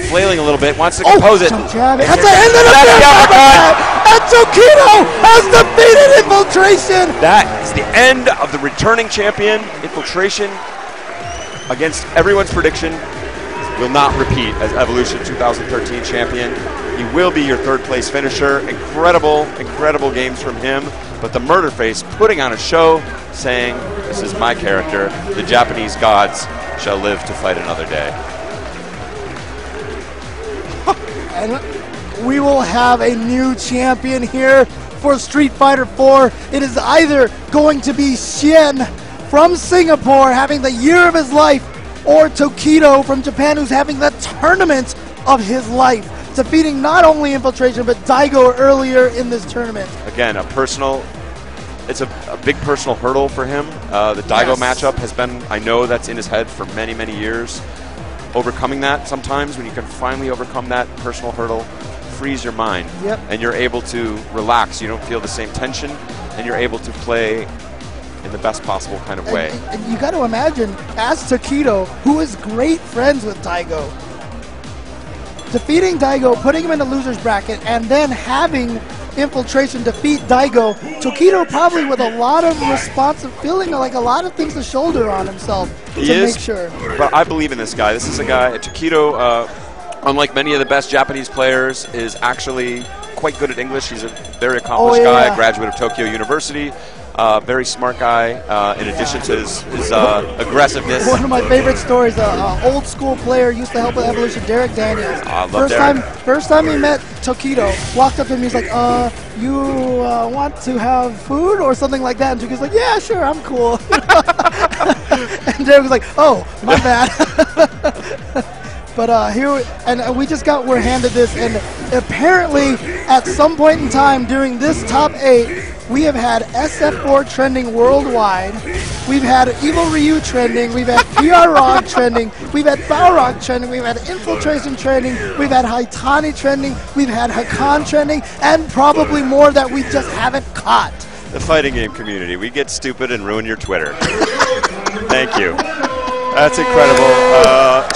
flailing a little bit, wants to compose it. That's the end of the uppercut! And Tokido has defeated Infiltration! That is the end of the returning champion. Infiltration, against everyone's prediction, will not repeat as Evolution 2013 champion. He will be your third place finisher. Incredible, incredible games from him. But the murder face putting on a show, saying, this is my character. The Japanese gods shall live to fight another day. And we will have a new champion here for Street Fighter 4. It is either going to be Shen from Singapore having the year of his life, or Tokido from Japan who's having the tournament of his life, defeating not only Infiltration but Daigo earlier in this tournament. Again, it's a big personal hurdle for him. The Daigo matchup has been, I know that's in his head for many, many years. Overcoming that sometimes, when you can finally overcome that personal hurdle, frees your mind. And you're able to relax. You don't feel the same tension, and you're able to play in the best possible kind of way. And you got to imagine, as Tokido, who is great friends with Daigo, defeating Daigo, putting him in the loser's bracket, and then having Infiltration defeat Daigo, Tokido probably with a lot of feeling like a lot of things to shoulder on himself make sure. But I believe in this guy. This is a guy, Tokido, unlike many of the best Japanese players, is actually quite good at English. He's a very accomplished guy, a graduate of Tokyo University. Very smart guy, in addition to his aggressiveness. One of my favorite stories, an old school player used to help with Evolution, Derek Daniels. I love Derek. First time he met Tokido, walked up to him, he's like, you want to have food or something like that? And Tokido's like, yeah, sure, I'm cool. And Derek was like, oh, my bad. But we're handed this, and apparently at some point in time during this top 8, we have had SF4 trending worldwide. We've had Evil Ryu trending. We've had PR Rog trending. We've had Balrog trending. We've had Infiltration trending. We've had Haitani trending. We've had Hakan trending, and probably more that we just haven't caught. The fighting game community, we get stupid and ruin your Twitter. Thank you. That's incredible.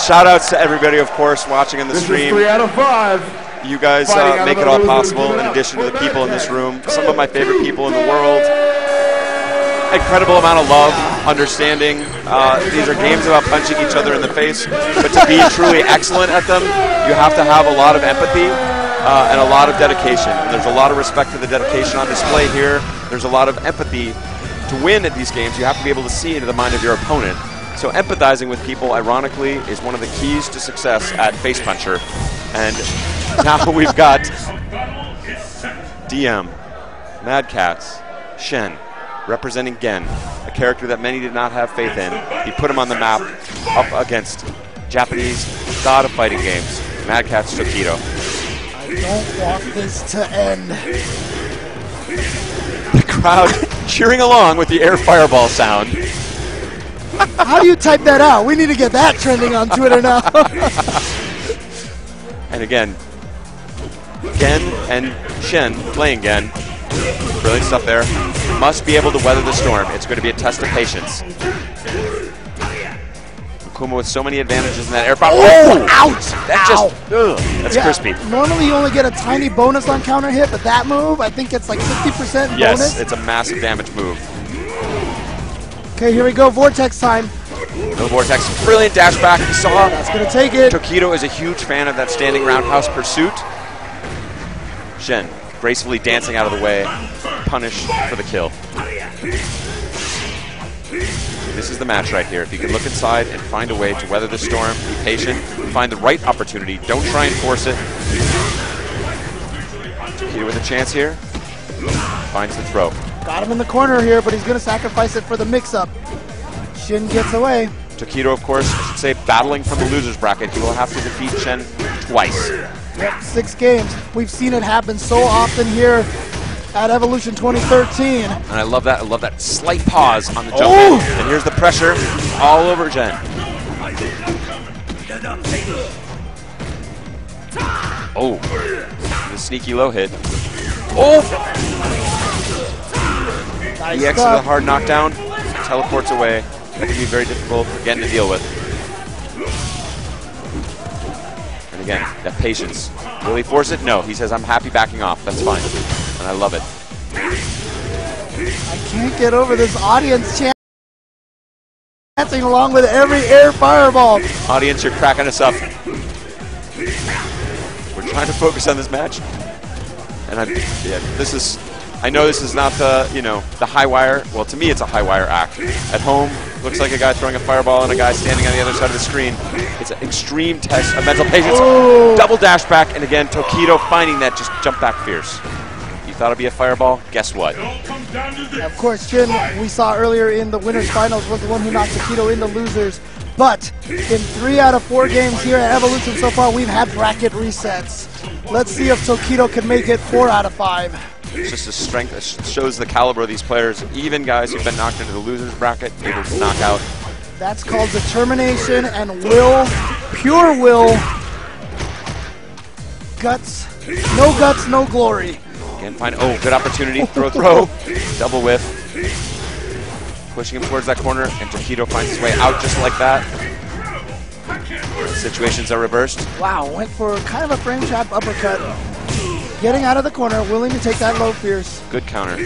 Shout outs to everybody, of course, watching on the stream. 3 out of 5. You guys make it all possible, in addition to the people in this room. Some of my favorite people in the world. Incredible amount of love, understanding. These are games about punching each other in the face, but to be truly excellent at them, you have to have a lot of empathy and a lot of dedication. And there's a lot of respect for the dedication on display here. There's a lot of empathy. To win at these games, you have to be able to see into the mind of your opponent. So empathizing with people, ironically, is one of the keys to success at Face Puncher. And now we've got DM, Mad Cats, Shen, representing Gen, a character that many did not have faith in. He put him on the map up against Japanese god of fighting games, Mad Cat's Tokido. I don't want this to end. The crowd cheering along with the air fireball sound. How do you type that out? We need to get that trending on Twitter now. And again, Gen and Shen playing Gen. Brilliant stuff there. Must be able to weather the storm. It's going to be a test of patience. Kuma with so many advantages in that air fireball. Oh, ouch! That's crispy. Normally you only get a tiny bonus on counter hit, but that move, I think it's like 50% bonus. Yes, it's a massive damage move. Okay, here we go, Vortex time. No Vortex, brilliant dash back. You saw. That's gonna take it. Tokido is a huge fan of that standing roundhouse pursuit. Shen gracefully dancing out of the way, punished for the kill. This is the match right here. If you can look inside and find a way to weather the storm, be patient, find the right opportunity, don't try and force it. Tokido with a chance here, finds the throw. Got him in the corner here, but he's going to sacrifice it for the mix-up. Shin gets away. Tokido, of course, should say, battling from the losers bracket. He will have to defeat Shen twice. Yep, 6 games. We've seen it happen so often here at Evolution 2013. And I love that. I love that slight pause on the jump in. And here's the pressure all over Jen. Oh, the sneaky low hit. Oh! Nice EX stuff. with a hard knockdown, teleports away. That can be very difficult for Gen to deal with. And again, that patience. Will he force it? No. He says, I'm happy backing off. That's fine. And I love it. I can't get over this audience chanting along with every air fireball. Audience, you're cracking us up. We're trying to focus on this match. And I know this is not the, the high wire. Well, to me, it's a high wire act. At home, looks like a guy throwing a fireball and a guy standing on the other side of the screen. It's an extreme test of mental patience. Ooh. Double dash back, and again, Tokido finding that just jump back fierce. You thought it'd be a fireball? Guess what? Of course, Shin, we saw earlier in the winners finals, was the one who knocked Tokido in the losers. But in 3 out of 4 games here at Evolution so far, we've had bracket resets. Let's see if Tokido can make it 4 out of 5. It's just a strength that shows the caliber of these players. Even guys who've been knocked into the losers bracket, able to knock out. That's called determination and will, pure will. Guts, no glory. Again, good opportunity, throw, double whiff. Pushing him towards that corner, and Tokido finds his way out just like that. Situations are reversed. Wow, went for kind of a frame trap uppercut. Getting out of the corner, willing to take that low fierce. Good counter.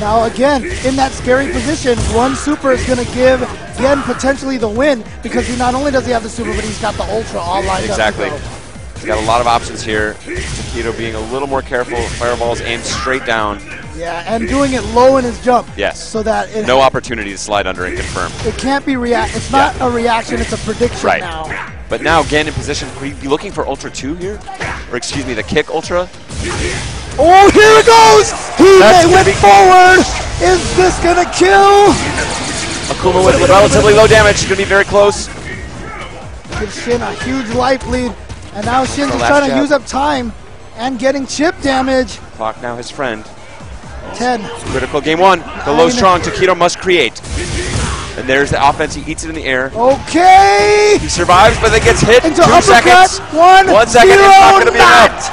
Now again, in that scary position, one super is going to give Gen potentially the win because he not only does he have the super, but he's got the ultra all lined up. Exactly. He's got a lot of options here. Tokido being a little more careful. Fireballs aimed straight down. Yeah, and doing it low in his jump. Yes. So that it no opportunity to slide under and confirm. It can't be it's not a reaction, it's a prediction now. But now Gen in position. Are you looking for Ultra 2 here? Or excuse me, the kick Ultra? Oh, here it goes! He went forward! Is this gonna kill? Akuma with relatively low damage. It's gonna be very close. Gives Shin a huge life lead. And now Shin's just last trying to jab. use up time and getting chip damage. Clock now his friend. 10. Critical game 1. The low strong Tokido must create. And there's the offense. He eats it in the air. Okay! He survives, but then gets hit. Into 2 uppercut. seconds. 1 second. Zero, It's not going to be enough.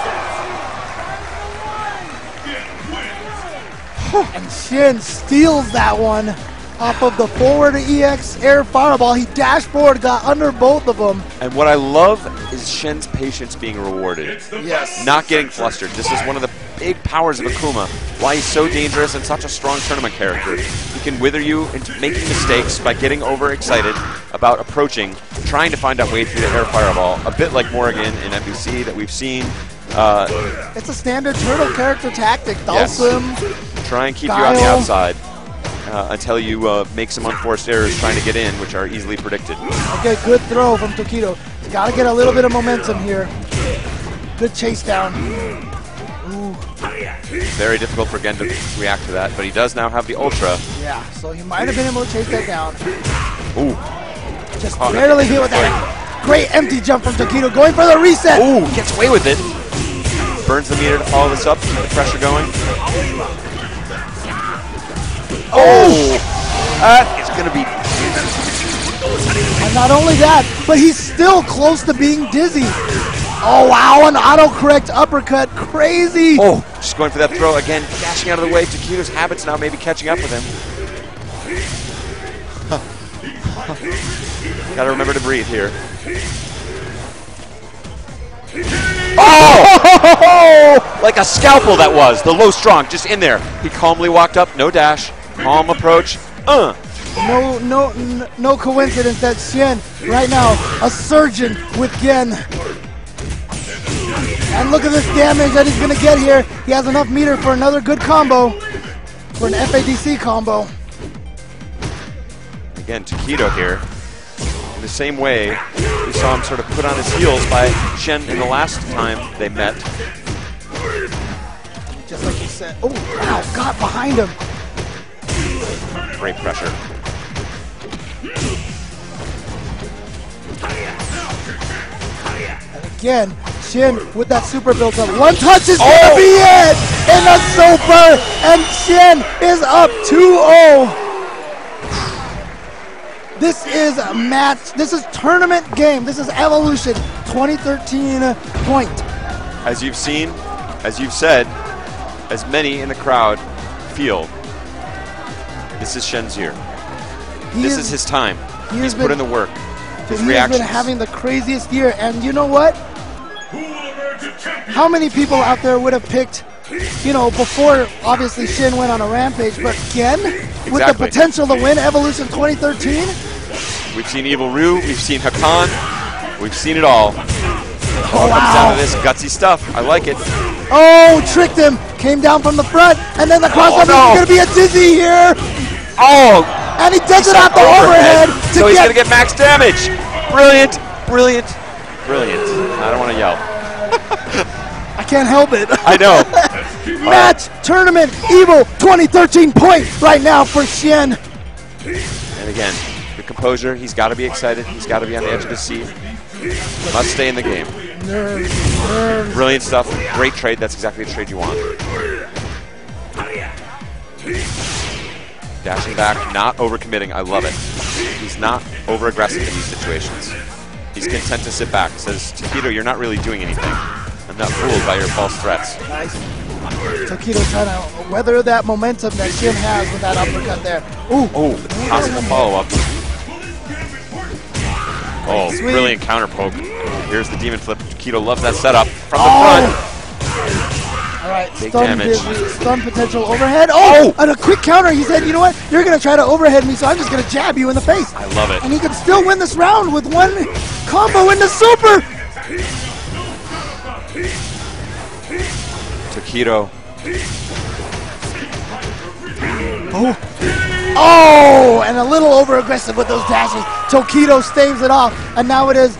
And Shin steals that one off of the forward EX air fireball. He dashed forward, got under both of them. And what I love is Shen's patience being rewarded. Yes. Not getting flustered. This is one of the big powers of Akuma. Why he's so dangerous and such a strong tournament character. He can wither you into making mistakes by getting overexcited about approaching, trying to find a way through the air fireball. A bit like Morrigan in MVC that we've seen. It's a standard turtle character tactic. Dhalsim. Try and keep you on the outside until you make some unforced errors trying to get in, which are easily predicted. Okay, good throw from Tokido. Got to get a little bit of momentum here. Good chase down. Ooh. Very difficult for Gen to react to that, but he does now have the Ultra. Yeah, so he might have been able to chase that down. Ooh. Just barely hit with that. Great empty jump from Tokido, going for the reset. Ooh, gets away with it. Burns the meter to follow this up, keep the pressure going. Oh! That is going to be... And not only that, but he's still close to being dizzy. Oh, wow, an autocorrect uppercut. Crazy. Oh, just going for that throw again, dashing out of the way. Tokido's habits now maybe catching up with him. Gotta remember to breathe here. Oh! Like a scalpel that was. The low strong, just in there. He calmly walked up, no dash, calm approach. No coincidence that Shen, right now, a surgeon with Gen. And look at this damage that he's going to get here. He has enough meter for another good combo, for an FADC combo. Again, Tokido here. In the same way, we saw him sort of put on his heels by Shen in the last time they met. Just like he said. Oh, wow, got behind him. Great pressure. And again, Shin with that super built up. One touch is gonna be it in the super, and Shin is up 2-0. This is a match. This is tournament game. This is Evolution 2013 point. As you've seen, as you've said, as many in the crowd feel, this is Shen's year. This is his time. He's put in the work. His reactions. He's been having the craziest year, and you know what? How many people out there would have picked, you know, before obviously Shin went on a rampage, but Gen with the potential to win Evolution 2013? We've seen Evil Ryu, we've seen Hakan, we've seen it all. It all comes down to this gutsy stuff. I like it. Oh, tricked him. Came down from the front, and then the crossover is going to be a dizzy here. Oh! And he does it off the overhead. So he's going to get max damage. Brilliant, brilliant, brilliant. I don't want to yell. I can't help it. I know. Match, tournament, Evo 2013 point right now for Shin. And again, the composure, he's got to be excited. He's got to be on the edge of his seat. Must stay in the game. Nerves. Brilliant stuff. Great trade. That's exactly the trade you want. Dashing back, not overcommitting. I love it. He's not over-aggressive in these situations. He's content to sit back. Says, Takedo, you're not really doing anything. I'm not fooled by your false threats. Nice. Takedo trying to weather that momentum that Shin has with that uppercut there. Ooh. Oh, possible follow-up. Oh, Sweet. Brilliant counter poke. Here's the demon flip. Takedo loves that setup from the front. All right, Big stun damage. Stun potential overhead. Oh, and a quick counter. He said, you know what? You're going to try to overhead me, so I'm just going to jab you in the face. I love it. And he can still win this round with one combo in the super. Takedo. Oh, and a little over-aggressive with those dashes. Takedo staves it off, and now it is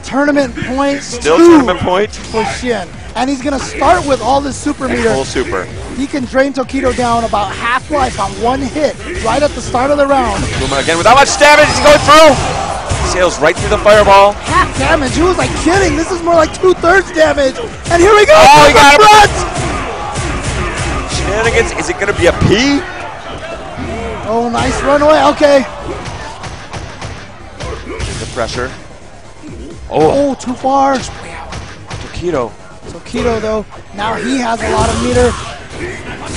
tournament point. Still 2 tournament point. for Shin. And he's going to start with all this super meter. Full super. He can drain Takedo down about half life on one hit right at the start of the round. Boomer again without much damage. He's going through. Sails right through the fireball. Half damage? Who was like kidding? This is more like 2/3 damage. And here we go. Oh, he got him. front. Shenanigans. Is it going to be a P? Oh, nice runaway. Okay. The pressure. Oh, too far. Takedo. Takedo, though, now he has a lot of meter.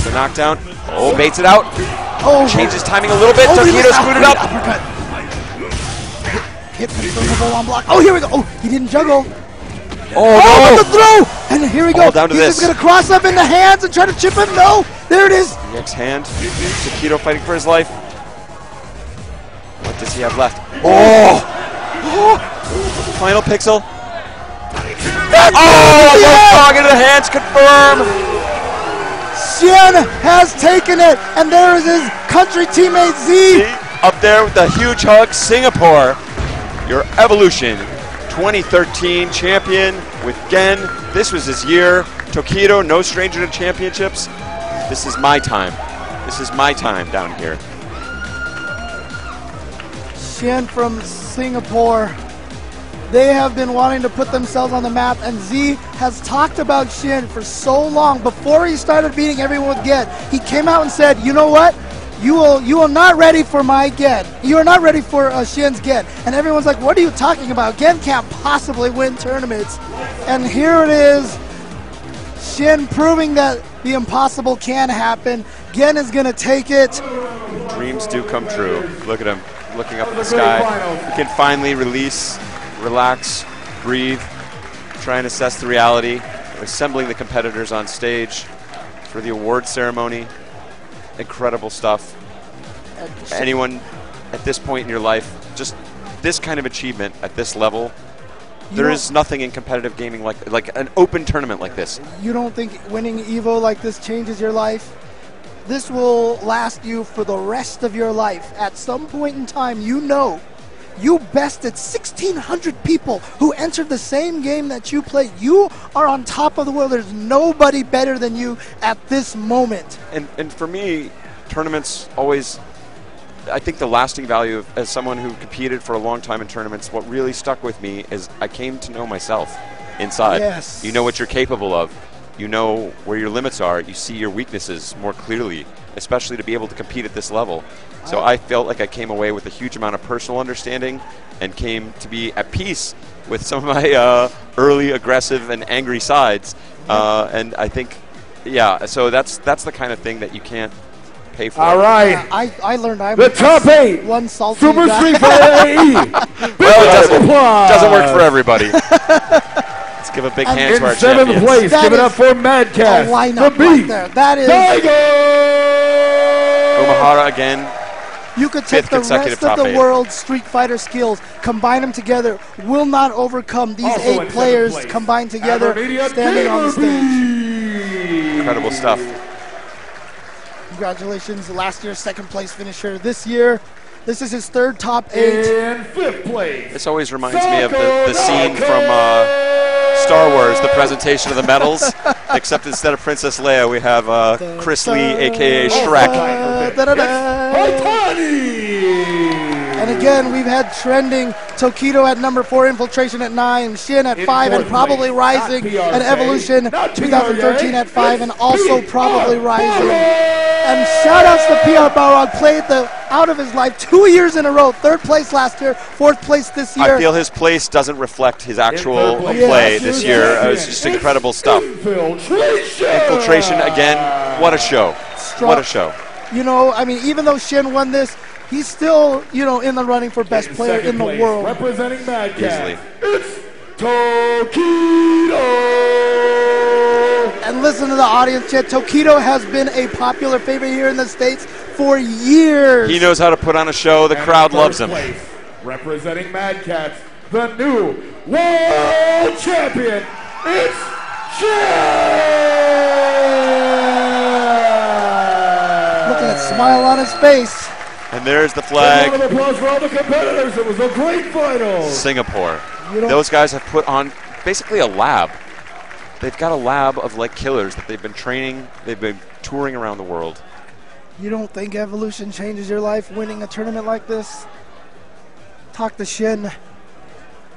The knockdown. Oh, baits it out. Oh, Changes timing a little bit. he Takedo missed screwed it out. up. Uppercut. Hit confirmable on block. Oh, here we go. Oh, he didn't juggle. Oh, no. The throw. And here we go. All down to He's this. just going to cross up in the hands and try to chip him. No. There it is. Next hand. Takedo fighting for his life. What does he have left? Oh! Final pixel. Oh! Dog into the hands. Confirm. Shin has taken it. And there is his country teammate Z. Up there with the huge hug. Singapore. Your Evolution 2013 champion with Gen. This was his year. Takedo, no stranger to championships. This is my time. This is my time down here. Shin from Singapore. They have been wanting to put themselves on the map, and Z has talked about Shin for so long. Before he started beating everyone with Gen, he came out and said, you know what? You are not ready for my Gen. You are not ready for Shin's Gen. And everyone's like, what are you talking about? Gen can't possibly win tournaments. And here it is. Shin proving that the impossible can happen. Gen is going to take it. Dreams do come true. Look at him looking up at the sky. He can finally release, relax, breathe, try and assess the reality. Assembling the competitors on stage for the award ceremony. Incredible stuff. Anyone at this point in your life, just this kind of achievement at this level, there is nothing in competitive gaming like an open tournament like this. You don't think winning Evo like this changes your life? This will last you for the rest of your life. At some point in time, you know, you bested 1,600 people who entered the same game that you played. You are on top of the world. There's nobody better than you at this moment. And for me, tournaments always I think the lasting value of, as someone who competed for a long time in tournaments, what really stuck with me is I came to know myself inside. Yes. You know what you're capable of. You know where your limits are. You see your weaknesses more clearly, especially to be able to compete at this level. So I felt like I came away with a huge amount of personal understanding and came to be at peace with some of my early aggressive and angry sides. And I think, yeah, so that's the kind of thing that you can't pay for. All right. I learned I'm The top 8. one salty Super guy. Street Fighter AE. Well, it Applause. doesn't work for everybody. Let's give a big hand In to our 7th champions. place, That give it up is for Mad A Cat. The lineup right Beast. there. That is. Umahara again. You could take Fifth the consecutive rest of top the 8. world's Street Fighter skills, combine them together, will not overcome these Also in 8 seventh players place, combined together, Avermedia standing on the stage. Incredible stuff. Congratulations, last year's 2nd place finisher. This year, this is his 3rd top 8. In 5th place. This always reminds me of the scene from Star Wars, the presentation of the medals, except instead of Princess Leia, we have Chris Lee, a.k.a. Shrek. And again, we've had trending Tokido at number 4, Infiltration at 9, Shin at 5, and probably rising, and Evolution 2013 at 5, and also probably rising. And shout outs to PR Balrog, played out of his life 2 years in a row, 3rd place last year, 4th place this year. I feel his place doesn't reflect his actual play this year. It was just incredible stuff. Infiltration again, what a show. What a show. You know, I mean, even though Shin won this, he's still, you know, in the running for best player in the world. Representing Mad Cat. Easily. It's Tokido. And listen to the audience chat. Tokido has been a popular favorite here in the States for years. He knows how to put on a show. The crowd loves him. Place, representing Mad Cats, the new world champion. It's Look at that smile on his face. And there's the A flag. round of applause for all the competitors. It was a great final. Singapore. You don't- Those guys have put on basically a lab. They've got a lab of like killers that they've been training. They've been touring around the world. You don't think Evolution changes your life winning a tournament like this? Talk to Shin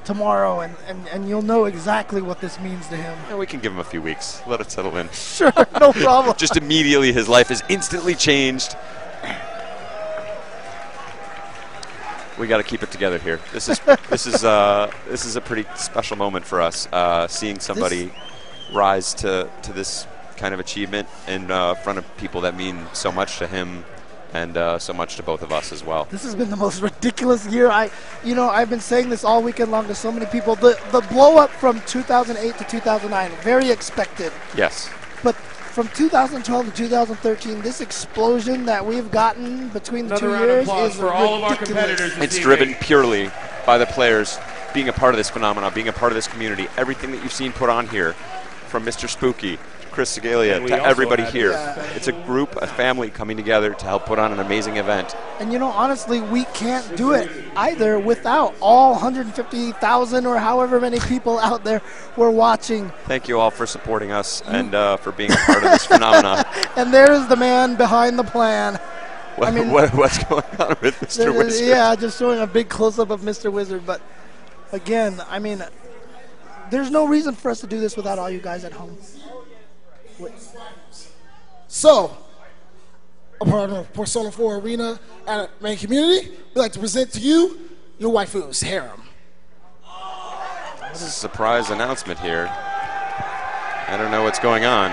tomorrow and you'll know exactly what this means to him. And we can give him a few weeks. Let it settle in. Sure, no problem. Just immediately his life is instantly changed. We got to keep it together here. This is a pretty special moment for us, seeing somebody rise to this kind of achievement in front of people that mean so much to him and so much to both of us as well. This has been the most ridiculous year. I've been saying this all weekend long to so many people. The blow up from 2008 to 2009, very expected. Yes. But from 2012 to 2013, this explosion that we've gotten between the 2 years is for all of our ridiculous. competitors. It's driven purely by the players being a part of this phenomenon, being a part of this community. Everything that you've seen put on here, from Mr. Spooky, Chris Segalia, And we to also everybody had here. Yeah. It's a group, a family coming together to help put on an amazing event. And you know, honestly, we can't do it either without all 150,000 or however many people out there who are watching. Thank you all for supporting us and for being a part of this phenomenon. And there's the man behind the plan. What's going on with Mr. Wizard? Yeah, just showing a big close-up of Mr. Wizard. But again, I mean, there's no reason for us to do this without all you guys at home. So, a part of Persona 4 Arena and main community, we'd like to present to you your waifus, harem. This is a surprise announcement here. I don't know what's going on.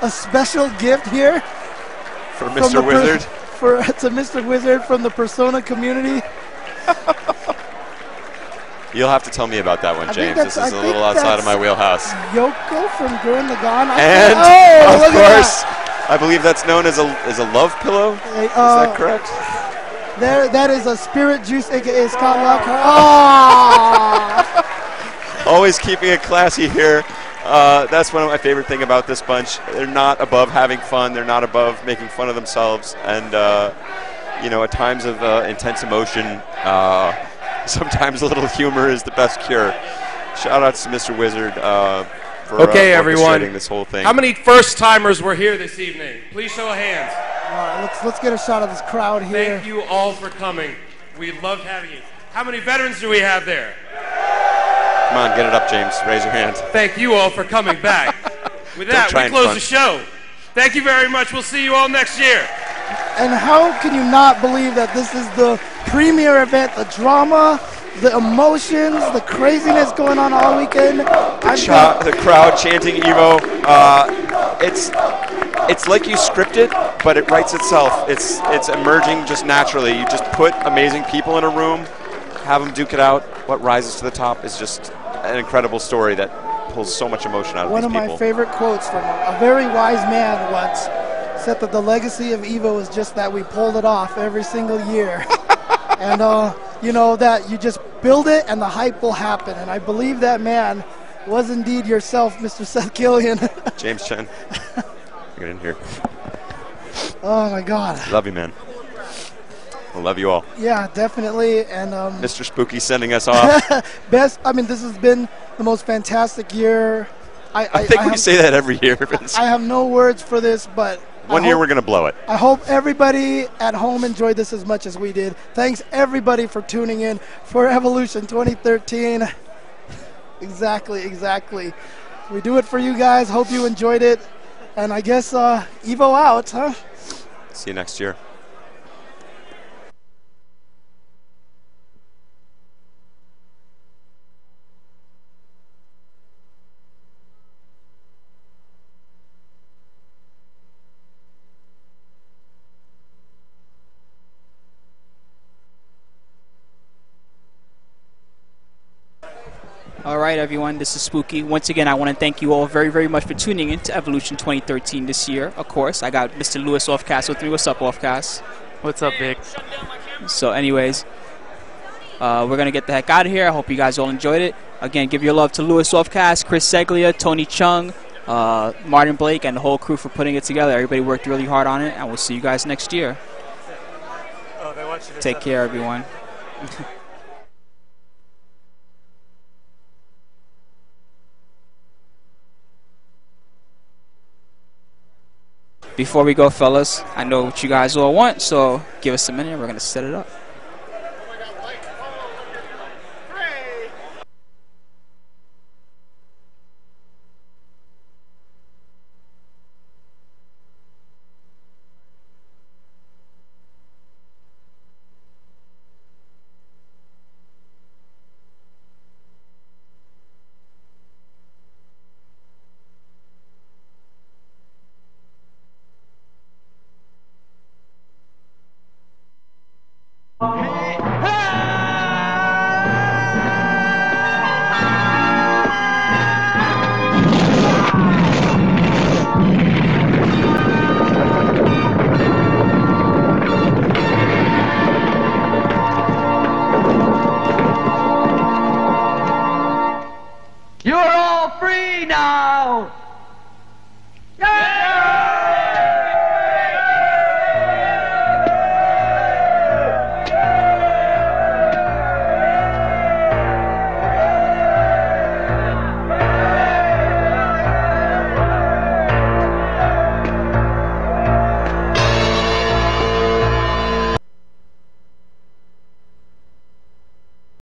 A special gift here For from Mr. the Wizard. to Mr. Wizard from the Persona community. You'll have to tell me about that one, I think James. This that's- is I a little think outside of my that's- wheelhouse. Yoko from Gurren Lagann. And, oh, of look at course, I believe that's known as a love pillow. that. Is that correct? That is a Spirit Juice, a.k.a. Scott Lockhart. Oh! Always keeping it classy here. That's one of my favorite things about this bunch. They're not above having fun. They're not above making fun of themselves. And, you know, at times of intense emotion, sometimes a little humor is the best cure. Shout outs to Mr. Wizard. for Okay, everyone. orchestrating this whole thing. How many first-timers were here this evening? Please show of hands. All right, let's get a shot of this crowd here. Thank you all for coming. We loved having you. How many veterans do we have there? Come on, get it up, James. Raise your hand. Thank you all for coming back. With that, we close the show. Thank you very much. We'll see you all next year. And how can you not believe that this is the premier event, the drama, the emotions, the craziness going on all weekend? The crowd chanting Evo. It's like you script it, but it writes itself. It's emerging just naturally. You just put amazing people in a room, have them duke it out. What rises to the top is just an incredible story that pulls so much emotion out of these people. One of my favorite quotes from a very wise man once said that the legacy of Evo is just that we pulled it off every single year. And you know that you just build it and the hype will happen. And I believe that man was indeed yourself, Mr. Seth Killian. James Chen. Get in here. Oh my God. Love you, man. I love you all. Yeah, definitely. And Mr. Spooky sending us off. I mean, this has been the most fantastic year. I think we say that every year. I have no words for this, but one year we're going to blow it. I hope everybody at home enjoyed this as much as we did. Thanks everybody for tuning in for Evolution 2013. Exactly. We do it for you guys. Hope you enjoyed it. And I guess Evo out, huh? See you next year. All right, everyone, this is Spooky. Once again, I want to thank you all very, very much for tuning in to Evolution 2013 this year. Of course, I got Mr. Lewis Offcast with me. What's up, Offcast? What's up, Big? So anyways, we're going to get the heck out of here. I hope you guys all enjoyed it. Again, give your love to Lewis Offcast, Chris Seglia, Tony Chung, Martin Blake, and the whole crew for putting it together. Everybody worked really hard on it, and we'll see you guys next year. Take care, everyone. Before we go, fellas, I know what you guys all want, so give us a minute and we're going to set it up. You're all free now!